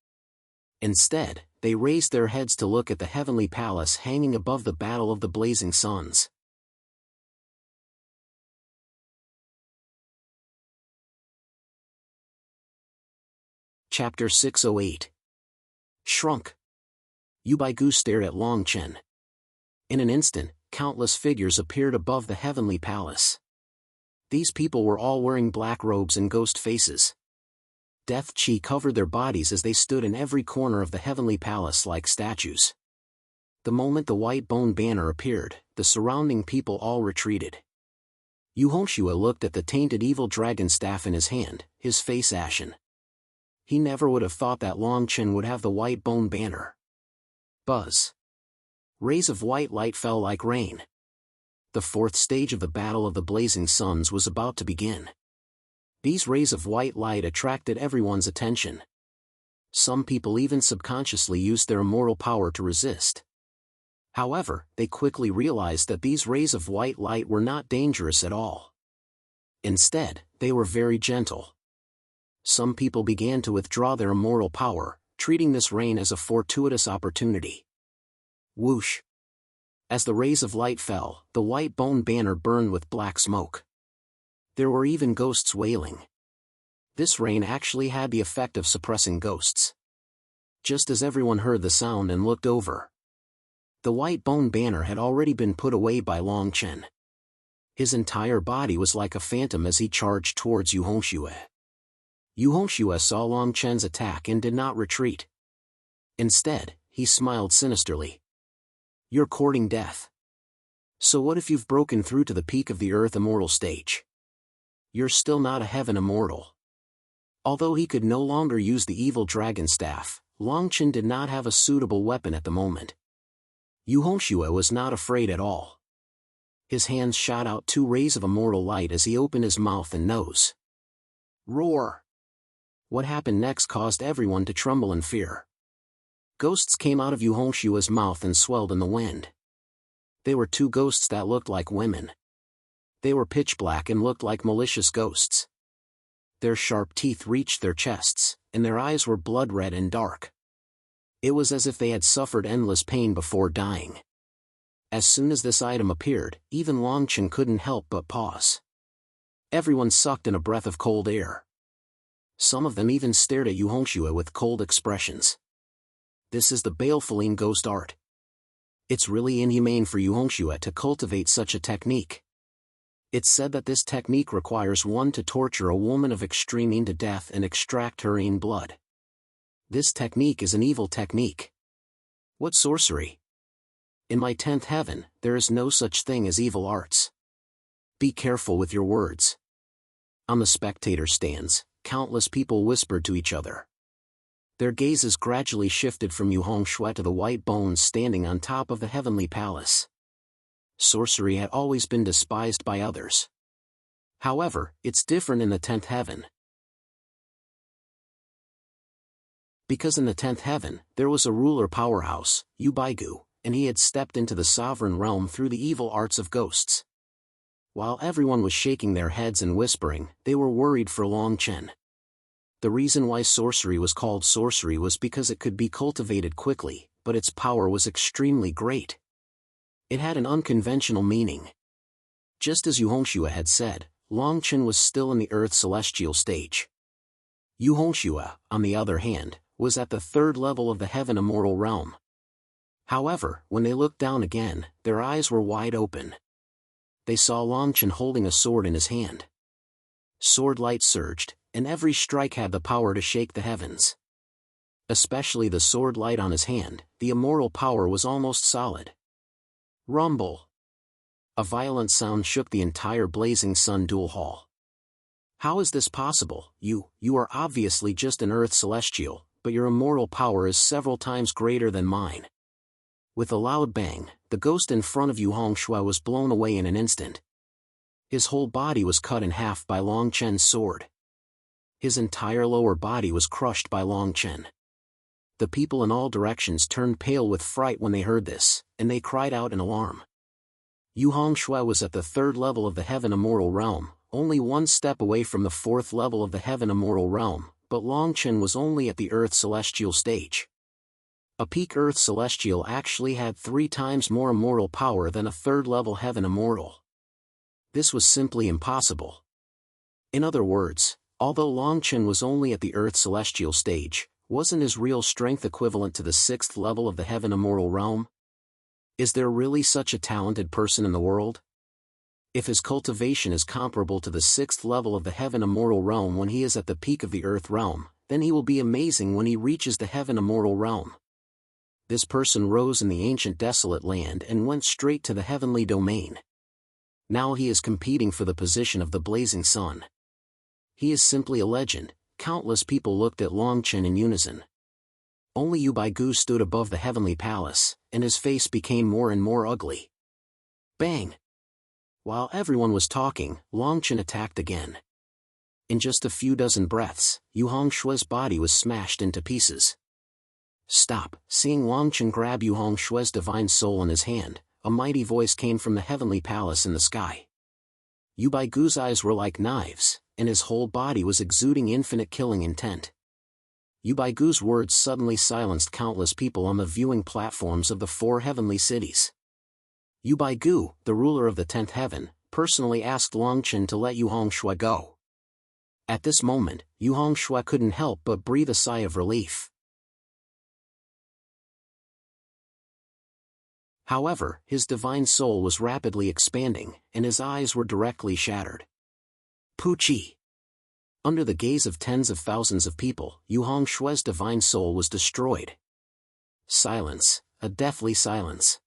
Instead, they raised their heads to look at the heavenly palace hanging above the Battle of the Blazing Suns. Chapter 608. Shrunk. Ubaigu stared at Long Chen. In an instant, countless figures appeared above the heavenly palace. These people were all wearing black robes and ghost faces. Death chi covered their bodies as they stood in every corner of the heavenly palace like statues. The moment the white bone banner appeared, the surrounding people all retreated. Yu Hongxue looked at the tainted evil dragon staff in his hand, his face ashen. He never would have thought that Long Chen would have the white bone banner. Buzz. Rays of white light fell like rain. The 4th stage of the Battle of the Blazing Suns was about to begin. These rays of white light attracted everyone's attention. Some people even subconsciously used their immortal power to resist. However, they quickly realized that these rays of white light were not dangerous at all. Instead, they were very gentle. Some people began to withdraw their immortal power, treating this rain as a fortuitous opportunity. Whoosh! As the rays of light fell, the white bone banner burned with black smoke. There were even ghosts wailing. This rain actually had the effect of suppressing ghosts. Just as everyone heard the sound and looked over, the white bone banner had already been put away by Long Chen. His entire body was like a phantom as he charged towards Yu Hongxue. Yu Hongxue saw Long Chen's attack and did not retreat. Instead, he smiled sinisterly. "You're courting death. So what if you've broken through to the peak of the Earth Immortal stage? You're still not a Heaven Immortal." Although he could no longer use the evil dragon staff, Long Chen did not have a suitable weapon at the moment. Yu Hongxue was not afraid at all. His hands shot out 2 rays of immortal light as he opened his mouth and nose. Roar! What happened next caused everyone to tremble in fear. Ghosts came out of Yu Hongshua's mouth and swelled in the wind. They were 2 ghosts that looked like women. They were pitch black and looked like malicious ghosts. Their sharp teeth reached their chests, and their eyes were blood red and dark. It was as if they had suffered endless pain before dying. As soon as this item appeared, even Long Chen couldn't help but pause. Everyone sucked in a breath of cold air. Some of them even stared at Yu Hongxue with cold expressions. This is the baleful ghost art. It's really inhumane for Yu Hongxue to cultivate such a technique. It's said that this technique requires one to torture a woman of extreme to death and extract her blood. This technique is an evil technique. What sorcery? In my 10th heaven, there is no such thing as evil arts. Be careful with your words. On the spectator stands, countless people whispered to each other. Their gazes gradually shifted from Yu Hongxue to the white bones standing on top of the heavenly palace. Sorcery had always been despised by others. However, it's different in the 10th heaven. Because in the 10th heaven, there was a ruler powerhouse, Yu Baigu, and he had stepped into the sovereign realm through the evil arts of ghosts. While everyone was shaking their heads and whispering, they were worried for Long Chen. The reason why sorcery was called sorcery was because it could be cultivated quickly, but its power was extremely great. It had an unconventional meaning. Just as Yu Hongxue had said, Long Chen was still in the Earth's celestial stage. Yu Hongxue, on the other hand, was at the 3rd level of the Heaven Immortal realm. However, when they looked down again, their eyes were wide open. They saw Long Chen holding a sword in his hand. Sword light surged, and every strike had the power to shake the heavens. Especially the sword light on his hand, the immortal power was almost solid. Rumble! A violent sound shook the entire blazing sun duel hall. How is this possible? You are obviously just an Earth celestial, but your immortal power is several times greater than mine. With a loud bang, the ghost in front of Yu Hongxue was blown away in an instant. His whole body was cut in half by Long Chen's sword. His entire lower body was crushed by Long Chen. The people in all directions turned pale with fright when they heard this, and they cried out in alarm. Yu Hongxue was at the 3rd level of the Heaven Immortal realm, only 1 step away from the 4th level of the Heaven Immortal realm, but Long Chen was only at the Earth Celestial stage. A peak Earth Celestial actually had 3 times more immortal power than a 3rd level Heaven Immortal. This was simply impossible. In other words, although Long Chen was only at the Earth Celestial stage, wasn't his real strength equivalent to the 6th level of the Heaven Immortal realm? Is there really such a talented person in the world? If his cultivation is comparable to the 6th level of the Heaven Immortal realm when he is at the peak of the Earth realm, then he will be amazing when he reaches the Heaven Immortal realm. This person rose in the ancient desolate land and went straight to the heavenly domain. Now he is competing for the position of the blazing sun. He is simply a legend. Countless people looked at Long Chen in unison. Only Yu Baigu stood above the heavenly palace, and his face became more and more ugly. Bang! While everyone was talking, Long Chen attacked again. In just a few dozen breaths, Yu Hongshua's body was smashed into pieces. Stop! Seeing Wang Chen grab Yu Hongshua's divine soul in his hand, a mighty voice came from the heavenly palace in the sky. Yu Baigu's eyes were like knives, and his whole body was exuding infinite killing intent. Yu Baigu's words suddenly silenced countless people on the viewing platforms of the 4 heavenly cities. Yu Baigu, the ruler of the 10th heaven, personally asked Wang Chen to let Yu Hongshua go. At this moment, Yu Hongshua couldn't help but breathe a sigh of relief. However, his divine soul was rapidly expanding, and his eyes were directly shattered. Puchi! Under the gaze of tens of thousands of people, Yu Hongshua's divine soul was destroyed. Silence, a deathly silence.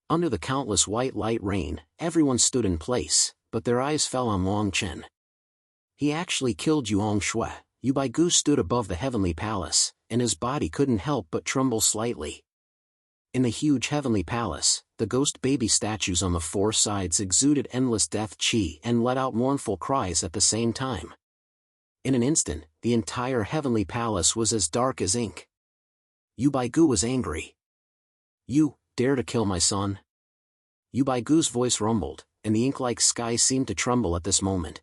Under the countless white light rain, everyone stood in place, but their eyes fell on Wang Chen. He actually killed Yu Hongshua. Yu Baigu stood above the heavenly palace, and his body couldn't help but tremble slightly. In the huge heavenly palace, the ghost baby statues on the 4 sides exuded endless death qi and let out mournful cries at the same time. In an instant, the entire heavenly palace was as dark as ink. Yu Baigu was angry. "You dare to kill my son?" Yu Baigu's voice rumbled, and the ink-like sky seemed to tremble at this moment.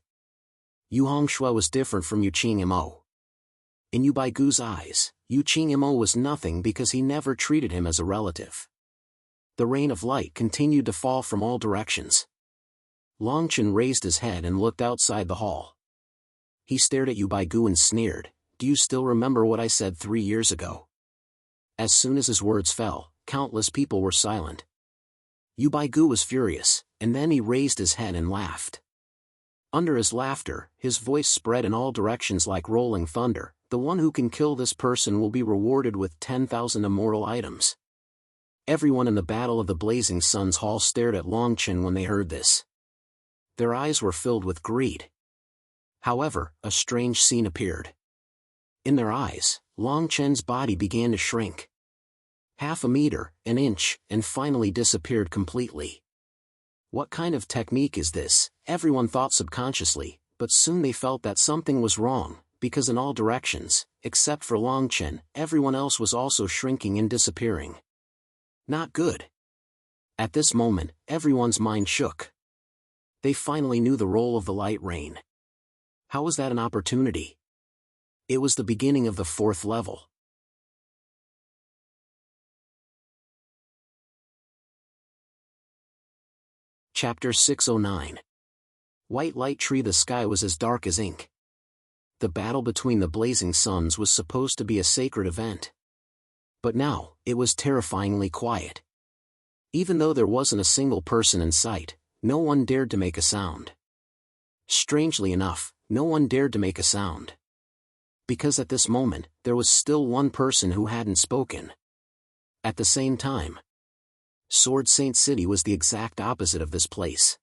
Yu Hongshua was different from Yu Qingmo. In Yu Baigu's eyes, Yu Qingmo was nothing because he never treated him as a relative. The rain of light continued to fall from all directions. Long Chen raised his head and looked outside the hall. He stared at Yu Baigu and sneered, "Do you still remember what I said 3 years ago?" As soon as his words fell, countless people were silent. Yu Baigu was furious, and then he raised his head and laughed. Under his laughter, his voice spread in all directions like rolling thunder. "The one who can kill this person will be rewarded with 10,000 immoral items." Everyone in the Battle of the Blazing Suns Hall stared at Long Chen when they heard this. Their eyes were filled with greed. However, a strange scene appeared. In their eyes, Long Chen's body began to shrink. Half a meter, an inch, and finally disappeared completely. What kind of technique is this? Everyone thought subconsciously, but soon they felt that something was wrong, because in all directions, except for Long Chen, everyone else was also shrinking and disappearing. Not good. At this moment, everyone's mind shook. They finally knew the role of the light rain. How was that an opportunity? It was the beginning of the 4th level. Chapter 609. White light tree. The sky was as dark as ink. The battle between the blazing suns was supposed to be a sacred event. But now, it was terrifyingly quiet. Even though there wasn't a single person in sight, no one dared to make a sound. Strangely enough, no one dared to make a sound. Because at this moment, there was still one person who hadn't spoken. At the same time, Sword Saint City was the exact opposite of this place.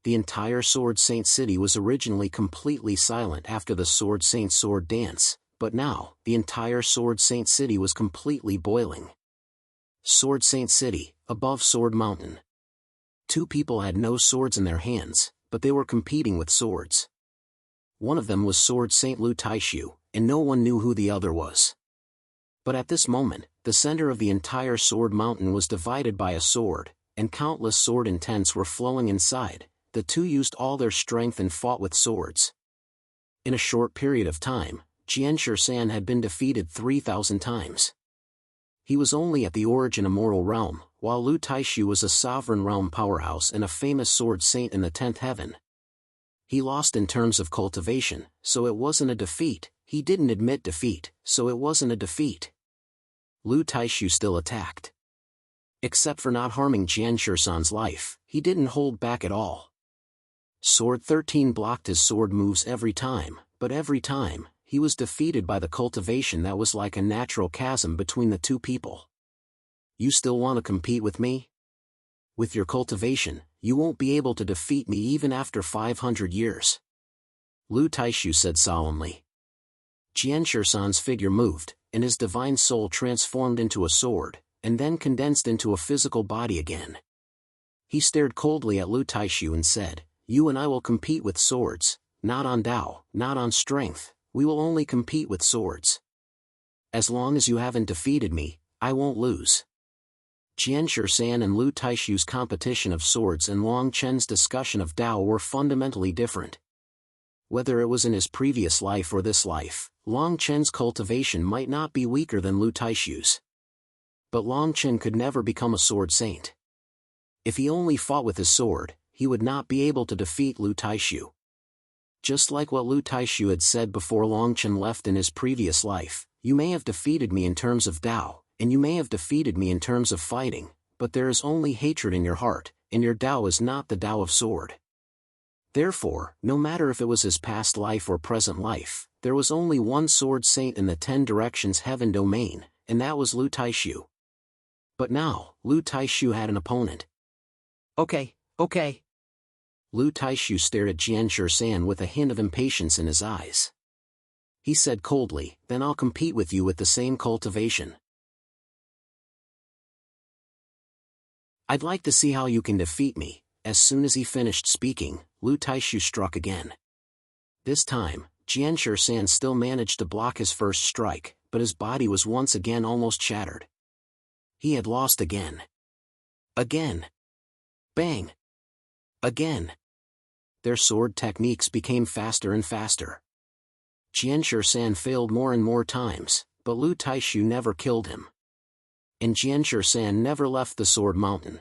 The entire Sword Saint City was originally completely silent after the Sword Saint sword dance, but now, the entire Sword Saint City was completely boiling. Sword Saint City, above Sword Mountain. 2 people had no swords in their hands, but they were competing with swords. One of them was Sword Saint Lu Taishu, and no one knew who the other was. But at this moment, the center of the entire Sword Mountain was divided by a sword, and countless sword intents were flowing inside. The 2 used all their strength and fought with swords. In a short period of time, Jianshi San had been defeated 3,000 times. He was only at the origin immortal realm, while Lu Taishu was a sovereign realm powerhouse and a famous sword saint in the 10th heaven. He lost in terms of cultivation, so it wasn't a defeat. He didn't admit defeat, so it wasn't a defeat. Lu Taishu still attacked. Except for not harming Jianshi San's life, he didn't hold back at all. Sword 13 blocked his sword moves every time, but every time, he was defeated by the cultivation that was like a natural chasm between the 2 people. You still want to compete with me? With your cultivation, you won't be able to defeat me even after 500 years. Lu Taishu said solemnly. Jianshi San's figure moved, and his divine soul transformed into a sword, and then condensed into a physical body again. He stared coldly at Lu Taishu and said, "You and I will compete with swords, not on Tao, not on strength, we will only compete with swords. As long as you haven't defeated me, I won't lose. Jian Shisan and Lu Taishu's competition of swords and Long Chen's discussion of Tao were fundamentally different. Whether it was in his previous life or this life, Long Chen's cultivation might not be weaker than Lu Taishu's. But Long Chen could never become a sword saint. If he only fought with his sword, he would not be able to defeat Lu Taishu. Just like what Lu Taishu had said before Long Chen left in his previous life, you may have defeated me in terms of Tao, and you may have defeated me in terms of fighting, but there is only hatred in your heart, and your Tao is not the Tao of sword. Therefore, no matter if it was his past life or present life, there was only one sword saint in the 10 directions heaven domain, and that was Lu Taishu. But now, Lu Taishu had an opponent. Okay. Lu Taishu stared at Jian Shisan with a hint of impatience in his eyes. He said coldly, then I'll compete with you with the same cultivation. I'd like to see how you can defeat me. As soon as he finished speaking, Lu Taishu struck again. This time, Jian Shisan still managed to block his first strike, but his body was once again almost shattered. He had lost again. Again. Bang. Again. Their sword techniques became faster and faster. Jian Shisan failed more and more times, but Lu Taishu never killed him. And Jian Shisan never left the Sword Mountain.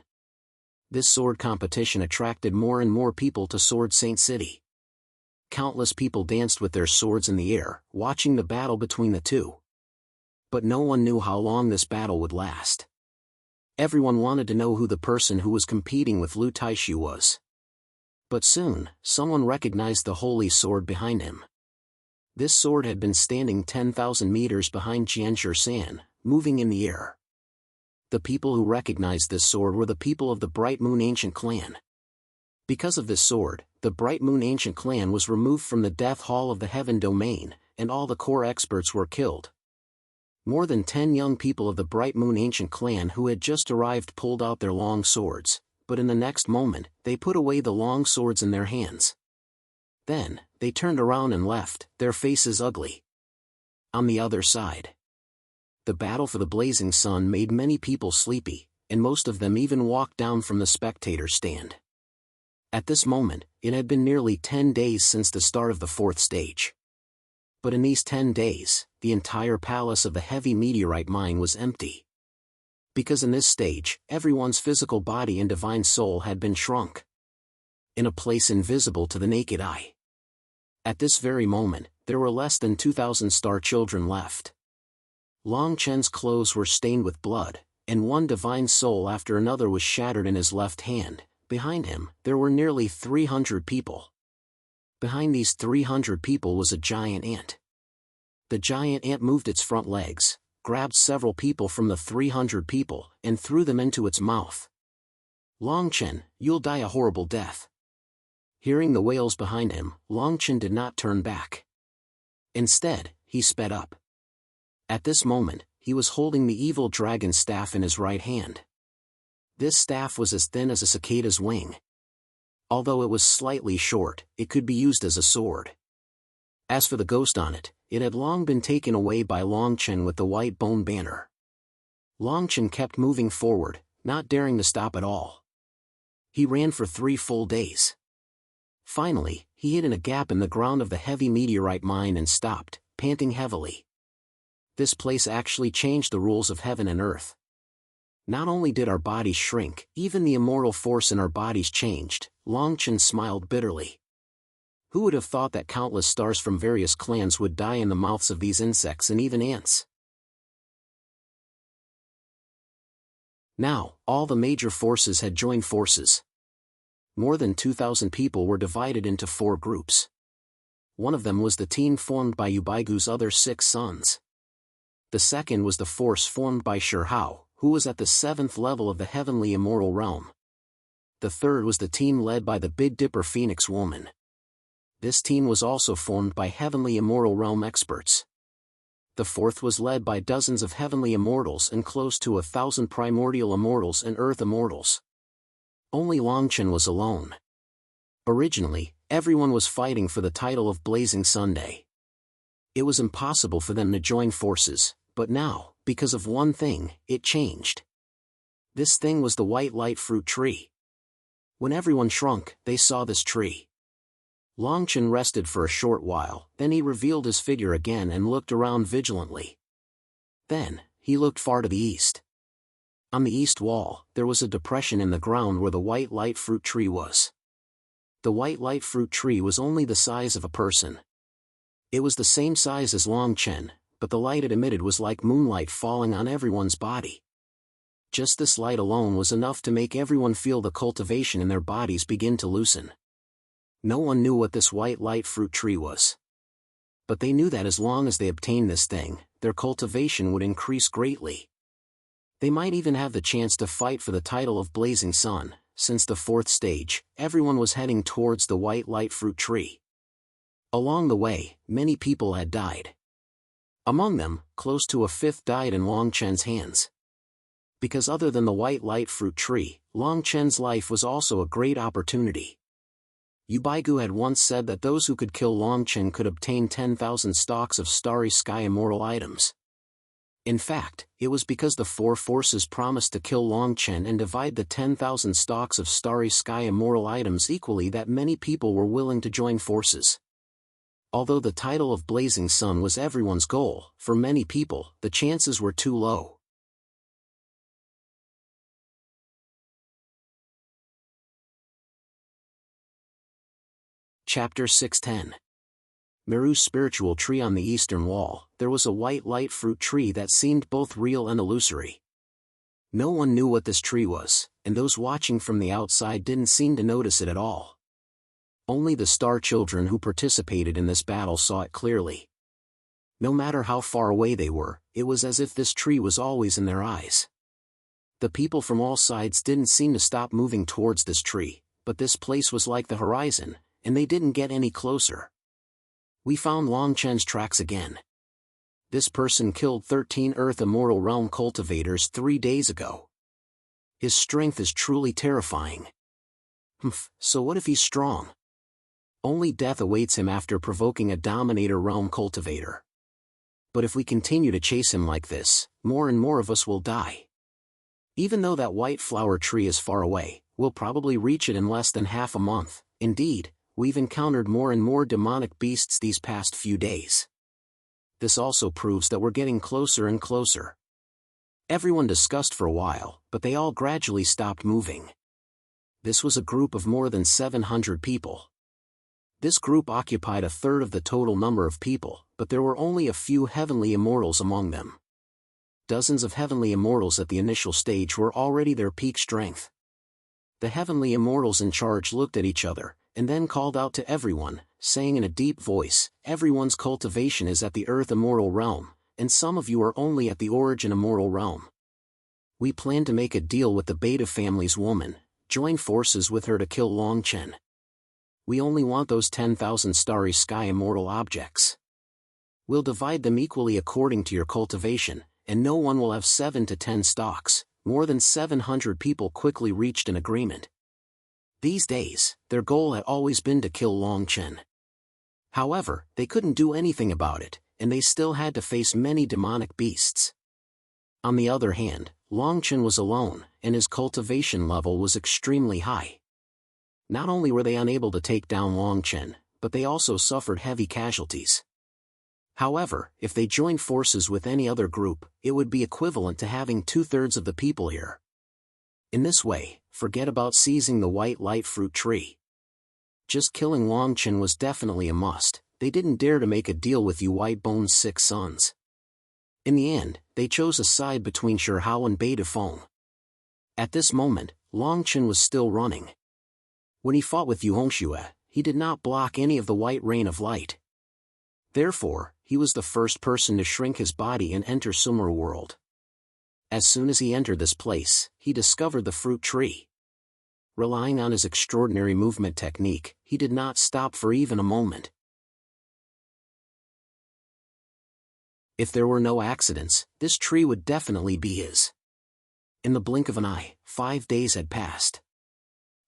This sword competition attracted more and more people to Sword Saint City. Countless people danced with their swords in the air, watching the battle between the two. But no one knew how long this battle would last. Everyone wanted to know who the person who was competing with Lu Taishu was. But soon, someone recognized the holy sword behind him. This sword had been standing 10,000 meters behind Jian Shisan, moving in the air. The people who recognized this sword were the people of the Bright Moon Ancient Clan. Because of this sword, the Bright Moon Ancient Clan was removed from the Death Hall of the Heaven Domain, and all the core experts were killed. More than 10 young people of the Bright Moon Ancient Clan who had just arrived pulled out their long swords, but in the next moment, they put away the long swords in their hands. Then, they turned around and left, their faces ugly. On the other side, the battle for the blazing sun made many people sleepy, and most of them even walked down from the spectator stand. At this moment, it had been nearly 10 days since the start of the 4th stage. But in these 10 days, the entire palace of the heavy meteorite mine was empty. Because in this stage, everyone's physical body and divine soul had been shrunk. In a place invisible to the naked eye. At this very moment, there were less than 2,000 star children left. Long Chen's clothes were stained with blood, and one divine soul after another was shattered in his left hand. Behind him, there were nearly 300 people. Behind these 300 people was a giant ant. The giant ant moved its front legs, grabbed several people from the 300 people, and threw them into its mouth. Long Chen, you'll die a horrible death. Hearing the wails behind him, Long Chen did not turn back. Instead, he sped up. At this moment, he was holding the evil dragon staff in his right hand. This staff was as thin as a cicada's wing. Although it was slightly short, it could be used as a sword. As for the ghost on it, it had long been taken away by Long Chen with the white bone banner. Long Chen kept moving forward, not daring to stop at all. He ran for 3 full days. Finally, he hid in a gap in the ground of the heavy meteorite mine and stopped, panting heavily. This place actually changed the rules of heaven and earth. Not only did our bodies shrink, even the immortal force in our bodies changed. Long Chen smiled bitterly. Who would have thought that countless stars from various clans would die in the mouths of these insects and even ants? Now, all the major forces had joined forces. More than 2,000 people were divided into 4 groups. One of them was the team formed by Yubaigu's other 6 sons. The second was the force formed by Shihao, who was at the 7th level of the heavenly immortal realm. The third was the team led by the Big Dipper Phoenix Woman. This team was also formed by heavenly immortal realm experts. The fourth was led by dozens of heavenly immortals and close to 1,000 primordial immortals and earth immortals. Only Long Chen was alone. Originally, Everyone was fighting for the title of Blazing Sunday. It was impossible for them to join forces, but now, because of one thing, it changed. This thing was the white light fruit tree. When everyone shrunk, they saw this tree. Longchen rested for a short while, then he revealed his figure again and looked around vigilantly. Then, he looked far to the east. On the east wall, there was a depression in the ground where the white light fruit tree was. The white light fruit tree was only the size of a person. It was the same size as Longchen, but the light it emitted was like moonlight falling on everyone's body. Just this light alone was enough to make everyone feel the cultivation in their bodies begin to loosen. No one knew what this white light fruit tree was. But they knew that as long as they obtained this thing, their cultivation would increase greatly. They might even have the chance to fight for the title of Blazing Sun. Since the fourth stage, everyone was heading towards the white light fruit tree. Along the way, many people had died. Among them, close to a fifth died in Longchen's hands. Because other than the white light fruit tree, Longchen's life was also a great opportunity. Yu Baigu had once said that those who could kill Longchen could obtain 10,000 stalks of starry sky immortal items. In fact, it was because the four forces promised to kill Longchen and divide the 10,000 stalks of starry sky immortal items equally that many people were willing to join forces. Although the title of Blazing Sun was everyone's goal, for many people, the chances were too low. Chapter 610. Meru's spiritual tree. On the eastern wall, there was a white light fruit tree that seemed both real and illusory. No one knew what this tree was, and those watching from the outside didn't seem to notice it at all. Only the star children who participated in this battle saw it clearly. No matter how far away they were, it was as if this tree was always in their eyes. The people from all sides didn't seem to stop moving towards this tree, but this place was like the horizon, and they didn't get any closer. We found Longchen's tracks again. This person killed 13 Earth Immortal Realm cultivators 3 days ago. His strength is truly terrifying. So what if he's strong? Only death awaits him after provoking a Dominator Realm cultivator. But if we continue to chase him like this, more and more of us will die. Even though that white flower tree is far away, we'll probably reach it in less than half a month. Indeed, we've encountered more and more demonic beasts these past few days. This also proves that we're getting closer and closer. Everyone discussed for a while, but they all gradually stopped moving. This was a group of more than 700 people. This group occupied a third of the total number of people, but there were only a few heavenly immortals among them. Dozens of heavenly immortals at the initial stage were already their peak strength. The heavenly immortals in charge looked at each other, and then called out to everyone, saying in a deep voice, "Everyone's cultivation is at the Earth Immortal Realm, and some of you are only at the Origin Immortal Realm. We plan to make a deal with the Beta family's woman, join forces with her to kill Longchen. We only want those 10,000 starry sky immortal objects. We'll divide them equally according to your cultivation, and no one will have 7 to 10 stalks." More than 700 people quickly reached an agreement. These days, their goal had always been to kill Longchen. However, they couldn't do anything about it, and they still had to face many demonic beasts. On the other hand, Longchen was alone, and his cultivation level was extremely high. Not only were they unable to take down Longchen, but they also suffered heavy casualties. However, if they joined forces with any other group, it would be equivalent to having 2/3 of the people here. In this way, forget about seizing the white light fruit tree. Just killing Longchen was definitely a must. They didn't dare to make a deal with Yu Whitebone's 6 sons. In the end, they chose a side between Shihao and Beta Feng. At this moment, Longchen was still running. When he fought with Yu Hongxue, he did not block any of the white rain of light. Therefore, he was the first person to shrink his body and enter Sumeru world. As soon as he entered this place, he discovered the fruit tree. Relying on his extraordinary movement technique, he did not stop for even a moment. If there were no accidents, this tree would definitely be his. In the blink of an eye, 5 days had passed.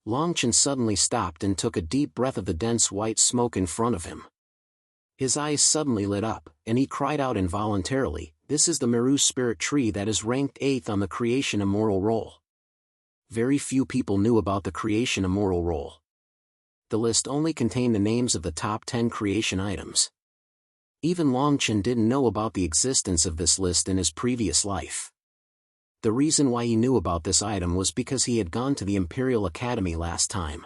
Longchen suddenly stopped and took a deep breath of the dense white smoke in front of him. His eyes suddenly lit up, and he cried out involuntarily, "This is the Meru spirit tree that is ranked 8th on the creation immoral roll." Very few people knew about the creation immoral roll. The list only contained the names of the top 10 creation items. Even Longchen didn't know about the existence of this list in his previous life. The reason why he knew about this item was because he had gone to the Imperial Academy last time.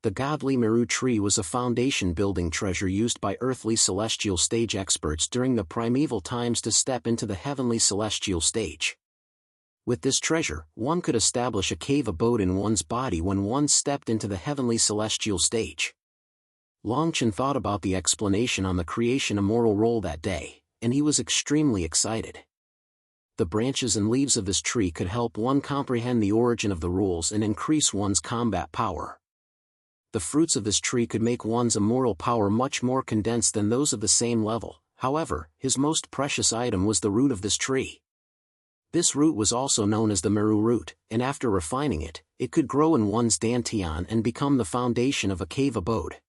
The godly Meru tree was a foundation-building treasure used by earthly celestial stage experts during the primeval times to step into the heavenly celestial stage. With this treasure, one could establish a cave abode in one's body when one stepped into the heavenly celestial stage. Longchen thought about the explanation on the creation immoral roll that day, and he was extremely excited. The branches and leaves of this tree could help one comprehend the origin of the rules and increase one's combat power. The fruits of this tree could make one's immoral power much more condensed than those of the same level. However, his most precious item was the root of this tree. This root was also known as the Meru root, and after refining it, it could grow in one's dantian and become the foundation of a cave abode.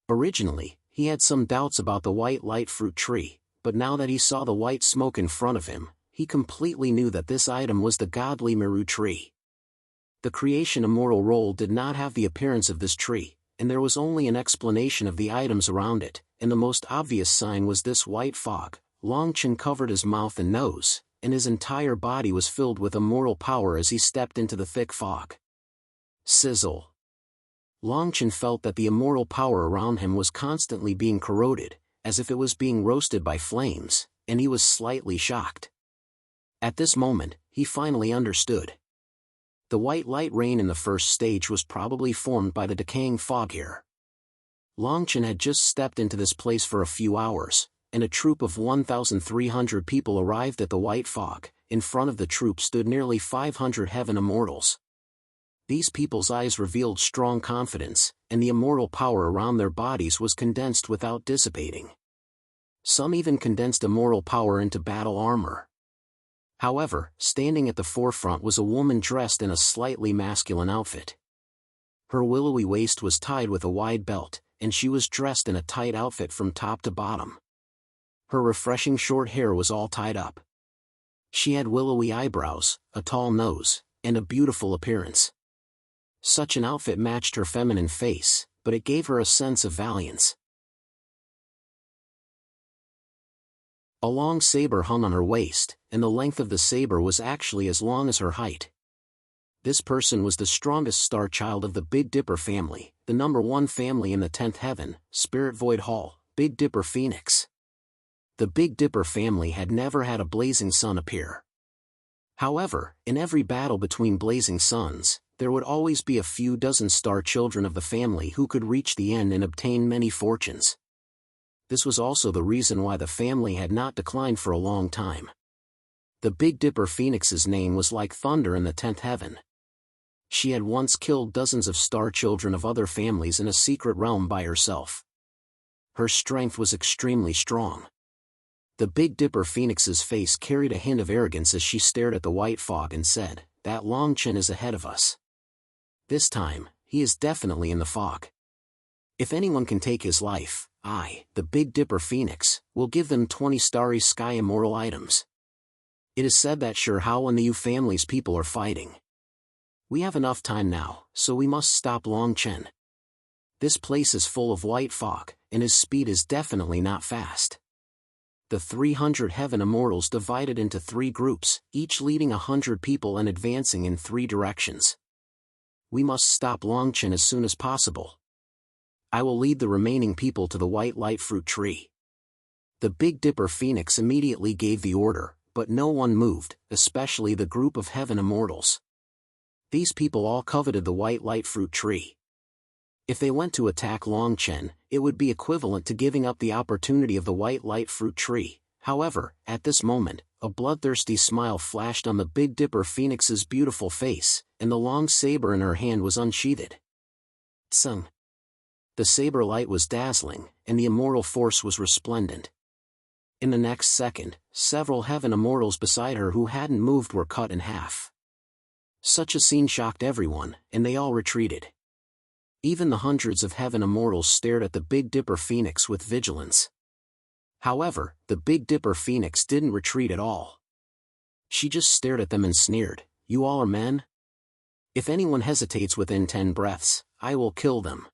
Originally, he had some doubts about the white light fruit tree, but now that he saw the white smoke in front of him, he completely knew that this item was the godly Meru tree. The creation immoral roll did not have the appearance of this tree, and there was only an explanation of the items around it, and the most obvious sign was this white fog. Longchen covered his mouth and nose, and his entire body was filled with immoral power as he stepped into the thick fog. Sizzle. Longchen felt that the immoral power around him was constantly being corroded, as if it was being roasted by flames, and he was slightly shocked. At this moment, he finally understood. The white light rain in the first stage was probably formed by the decaying fog here. Longchen had just stepped into this place for a few hours, and a troop of 1,300 people arrived at the white fog. In front of the troop stood nearly 500 heaven immortals. These people's eyes revealed strong confidence, and the immoral power around their bodies was condensed without dissipating. Some even condensed immoral power into battle armor. However, standing at the forefront was a woman dressed in a slightly masculine outfit. Her willowy waist was tied with a wide belt, and she was dressed in a tight outfit from top to bottom. Her refreshing short hair was all tied up. She had willowy eyebrows, a tall nose, and a beautiful appearance. Such an outfit matched her feminine face, but it gave her a sense of valiance. A long saber hung on her waist, and the length of the saber was actually as long as her height. This person was the strongest star child of the Big Dipper family, the number 1 family in the 10th heaven, Spirit Void Hall, Big Dipper Phoenix. The Big Dipper family had never had a blazing sun appear. However, in every battle between blazing suns, there would always be a few dozen star children of the family who could reach the end and obtain many fortunes. This was also the reason why the family had not declined for a long time. The Big Dipper Phoenix's name was like thunder in the 10th heaven. She had once killed dozens of star children of other families in a secret realm by herself. Her strength was extremely strong. The Big Dipper Phoenix's face carried a hint of arrogance as she stared at the white fog and said, "That Longchen is ahead of us. This time, he is definitely in the fog. If anyone can take his life, I, the Big Dipper Phoenix, will give them 20 starry sky immoral items." It is said that Shirhao and the Yu family's people are fighting. We have enough time now, so we must stop Longchen. This place is full of white fog, and his speed is definitely not fast. The 300 heaven immortals divided into 3 groups, each leading 100 people and advancing in 3 directions. We must stop Longchen as soon as possible. I will lead the remaining people to the white light fruit tree. The Big Dipper Phoenix immediately gave the order, but no one moved, especially the group of heaven immortals. These people all coveted the white light fruit tree. If they went to attack Longchen, it would be equivalent to giving up the opportunity of the white light fruit tree. However, at this moment, a bloodthirsty smile flashed on the Big Dipper Phoenix's beautiful face, and the long saber in her hand was unsheathed. Tsung. The saber light was dazzling, and the immortal force was resplendent. In the next second, several heaven immortals beside her who hadn't moved were cut in half. Such a scene shocked everyone, and they all retreated. Even the hundreds of heaven immortals stared at the Big Dipper Phoenix with vigilance. However, the Big Dipper Phoenix didn't retreat at all. She just stared at them and sneered, "You all are men? If anyone hesitates within 10 breaths, I will kill them.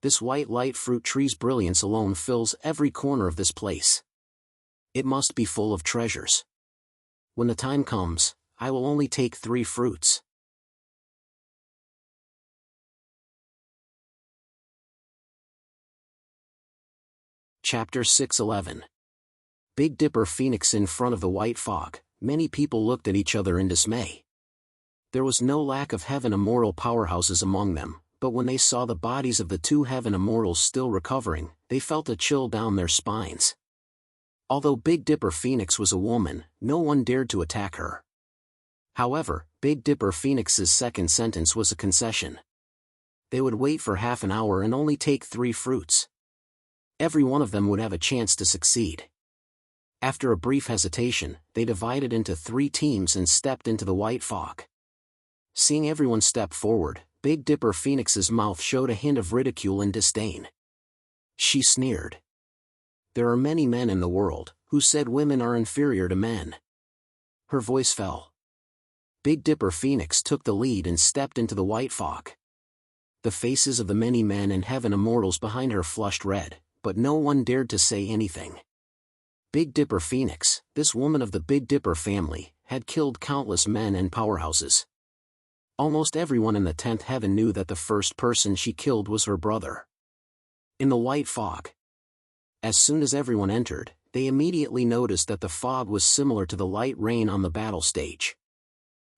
This white light fruit tree's brilliance alone fills every corner of this place. It must be full of treasures. When the time comes, I will only take 3 fruits." Chapter 6:11. Big Dipper Phoenix in front of the white fog. Many people looked at each other in dismay. There was no lack of heaven immortal powerhouses among them, but when they saw the bodies of the 2 heaven immortals still recovering, they felt a chill down their spines. Although Big Dipper Phoenix was a woman, no one dared to attack her. However, Big Dipper Phoenix's second sentence was a concession. They would wait for half an hour and only take 3 fruits. Every one of them would have a chance to succeed. After a brief hesitation, they divided into 3 teams and stepped into the white fog. Seeing everyone step forward, Big Dipper Phoenix's mouth showed a hint of ridicule and disdain. She sneered. "There are many men in the world who said women are inferior to men." Her voice fell. Big Dipper Phoenix took the lead and stepped into the white fog. The faces of the many men and heaven immortals behind her flushed red, but no one dared to say anything. Big Dipper Phoenix, this woman of the Big Dipper family, had killed countless men and powerhouses. Almost everyone in the 10th heaven knew that the first person she killed was her brother. In the white fog. As soon as everyone entered, they immediately noticed that the fog was similar to the light rain on the battle stage.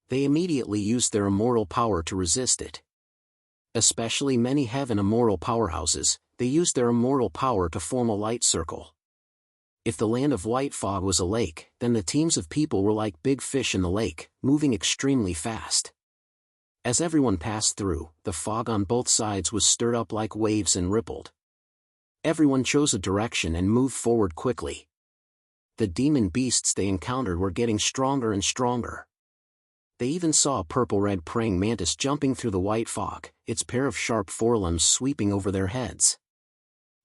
They immediately used their immortal power to resist it. Especially many heaven immortal powerhouses, they used their immortal power to form a light circle. If the land of white fog was a lake, then the teams of people were like big fish in the lake, moving extremely fast. As everyone passed through, the fog on both sides was stirred up like waves and rippled. Everyone chose a direction and moved forward quickly. The demon beasts they encountered were getting stronger and stronger. They even saw a purple-red praying mantis jumping through the white fog, its pair of sharp forelimbs sweeping over their heads.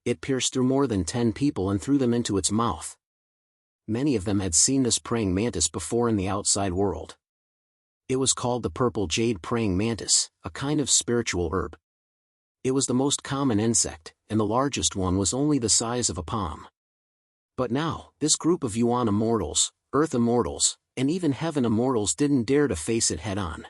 It pierced through more than 10 people and threw them into its mouth. Many of them had seen this praying mantis before in the outside world. It was called the purple jade praying mantis, a kind of spiritual herb. It was the most common insect, and the largest one was only the size of a palm. But now, this group of Yuan immortals, earth immortals, and even heaven immortals didn't dare to face it head-on.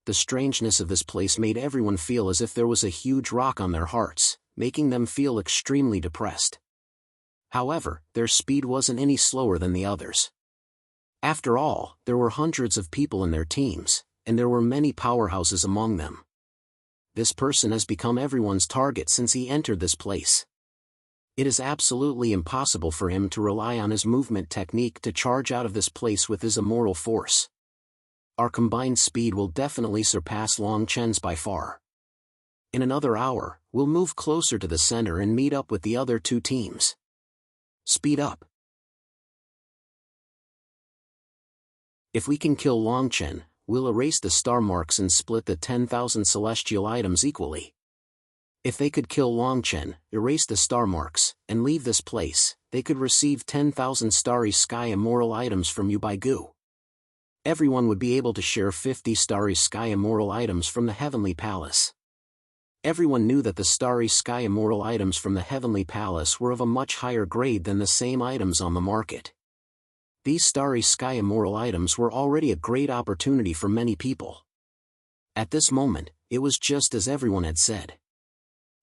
The strangeness of this place made everyone feel as if there was a huge rock on their hearts, making them feel extremely depressed. However, their speed wasn't any slower than the others. After all, there were hundreds of people in their teams, and there were many powerhouses among them. This person has become everyone's target since he entered this place. It is absolutely impossible for him to rely on his movement technique to charge out of this place with his immortal force. Our combined speed will definitely surpass Long Chen's by far. In another hour, we'll move closer to the center and meet up with the other 2 teams. Speed up. If we can kill Long Chen, we'll erase the star marks and split the 10,000 celestial items equally. If they could kill Long Chen, erase the star marks, and leave this place, they could receive 10,000 starry sky immoral items from you by Gu. Everyone would be able to share 50 starry sky immoral items from the heavenly palace. Everyone knew that the starry sky immoral items from the heavenly palace were of a much higher grade than the same items on the market. These starry sky immoral items were already a great opportunity for many people. At this moment, it was just as everyone had said.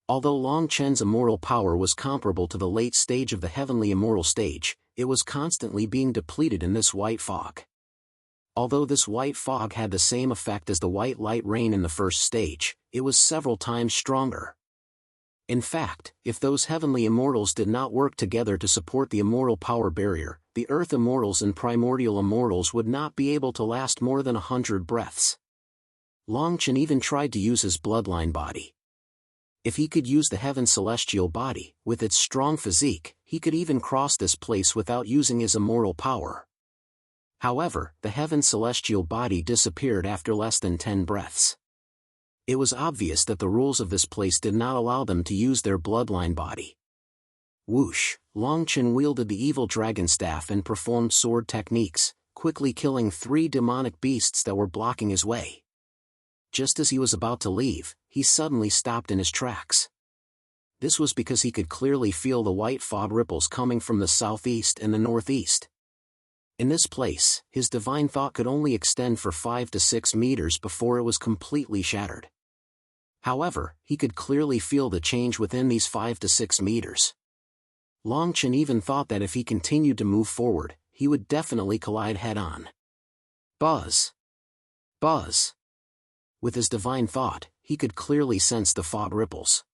Although Long Chen's immoral power was comparable to the late stage of the heavenly immoral stage, it was constantly being depleted in this white fog. Although this white fog had the same effect as the white light rain in the first stage, it was several times stronger. In fact, if those heavenly immortals did not work together to support the immortal power barrier, the earth immortals and primordial immortals would not be able to last more than 100 breaths. Long Chen even tried to use his bloodline body. If he could use the heaven celestial body, with its strong physique, he could even cross this place without using his immortal power. However, the heaven celestial body disappeared after less than 10 breaths. It was obvious that the rules of this place did not allow them to use their bloodline body. Whoosh, Longchen wielded the evil dragon staff and performed sword techniques, quickly killing 3 demonic beasts that were blocking his way. Just as he was about to leave, he suddenly stopped in his tracks. This was because he could clearly feel the white fog ripples coming from the southeast and the northeast. In this place, his divine thought could only extend for 5 to 6 meters before it was completely shattered. However, he could clearly feel the change within these 5 to 6 meters. Longchen even thought that if he continued to move forward, he would definitely collide head-on. Buzz! Buzz! With his divine thought, he could clearly sense the fog ripples.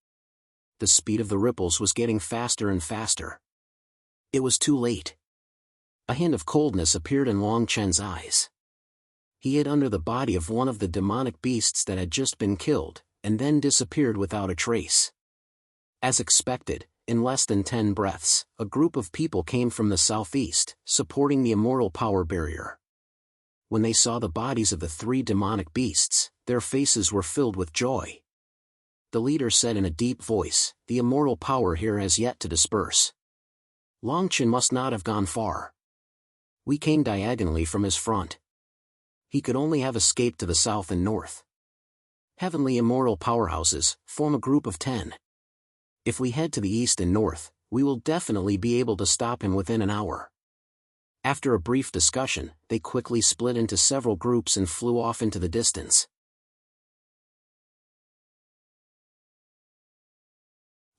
The speed of the ripples was getting faster and faster. It was too late. A hint of coldness appeared in Longchen's eyes. He hid under the body of one of the demonic beasts that had just been killed, and then disappeared without a trace. As expected, in less than 10 breaths, a group of people came from the southeast, supporting the immortal power barrier. When they saw the bodies of the 3 demonic beasts, their faces were filled with joy. The leader said in a deep voice, "The immortal power here has yet to disperse. Longchen must not have gone far. We came diagonally from his front. He could only have escaped to the south and north. Heavenly immortal powerhouses form a group of 10. If we head to the east and north, we will definitely be able to stop him within an hour." After a brief discussion, they quickly split into several groups and flew off into the distance.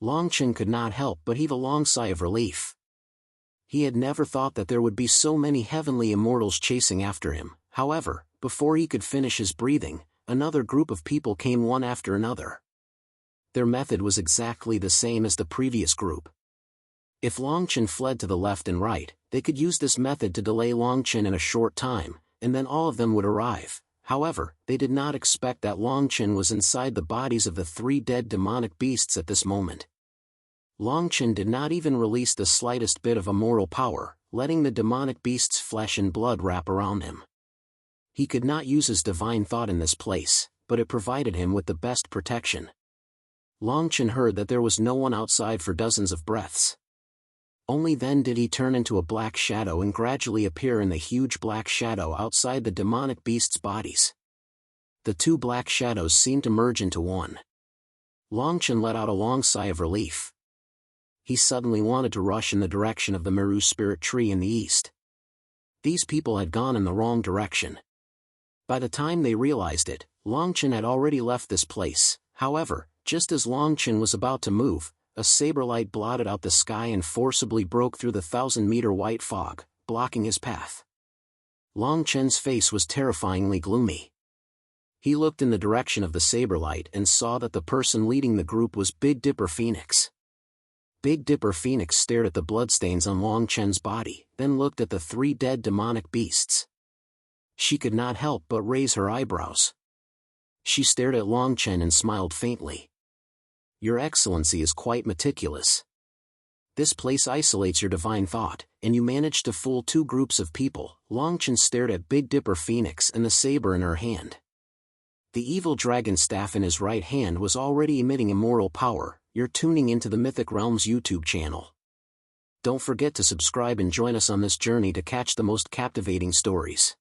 Longchen could not help but heave a long sigh of relief. He had never thought that there would be so many heavenly immortals chasing after him. However, before he could finish his breathing, another group of people came one after another. Their method was exactly the same as the previous group. If Longchen fled to the left and right, they could use this method to delay Longchen in a short time, and then all of them would arrive. However, they did not expect that Longchen was inside the bodies of the 3 dead demonic beasts at this moment. Longchen did not even release the slightest bit of immortal power, letting the demonic beast's flesh and blood wrap around him. He could not use his divine thought in this place, but it provided him with the best protection. Longchen heard that there was no one outside for dozens of breaths. Only then did he turn into a black shadow and gradually appear in the huge black shadow outside the demonic beasts' bodies. The 2 black shadows seemed to merge into one. Longchen let out a long sigh of relief. He suddenly wanted to rush in the direction of the Meru spirit tree in the east. These people had gone in the wrong direction. By the time they realized it, Longchen had already left this place. However, just as Longchen was about to move, a saber light blotted out the sky and forcibly broke through the 1,000-meter white fog, blocking his path. Longchen's face was terrifyingly gloomy. He looked in the direction of the saber light and saw that the person leading the group was Big Dipper Phoenix. Big Dipper Phoenix stared at the bloodstains on Longchen's body, then looked at the 3 dead demonic beasts. She could not help but raise her eyebrows. She stared at Longchen and smiled faintly. "Your Excellency is quite meticulous. This place isolates your divine thought, and you managed to fool 2 groups of people." Longchen stared at Big Dipper Phoenix and the saber in her hand. The evil dragon staff in his right hand was already emitting immortal power. You're tuning into the Mythic Realms YouTube channel. Don't forget to subscribe and join us on this journey to catch the most captivating stories.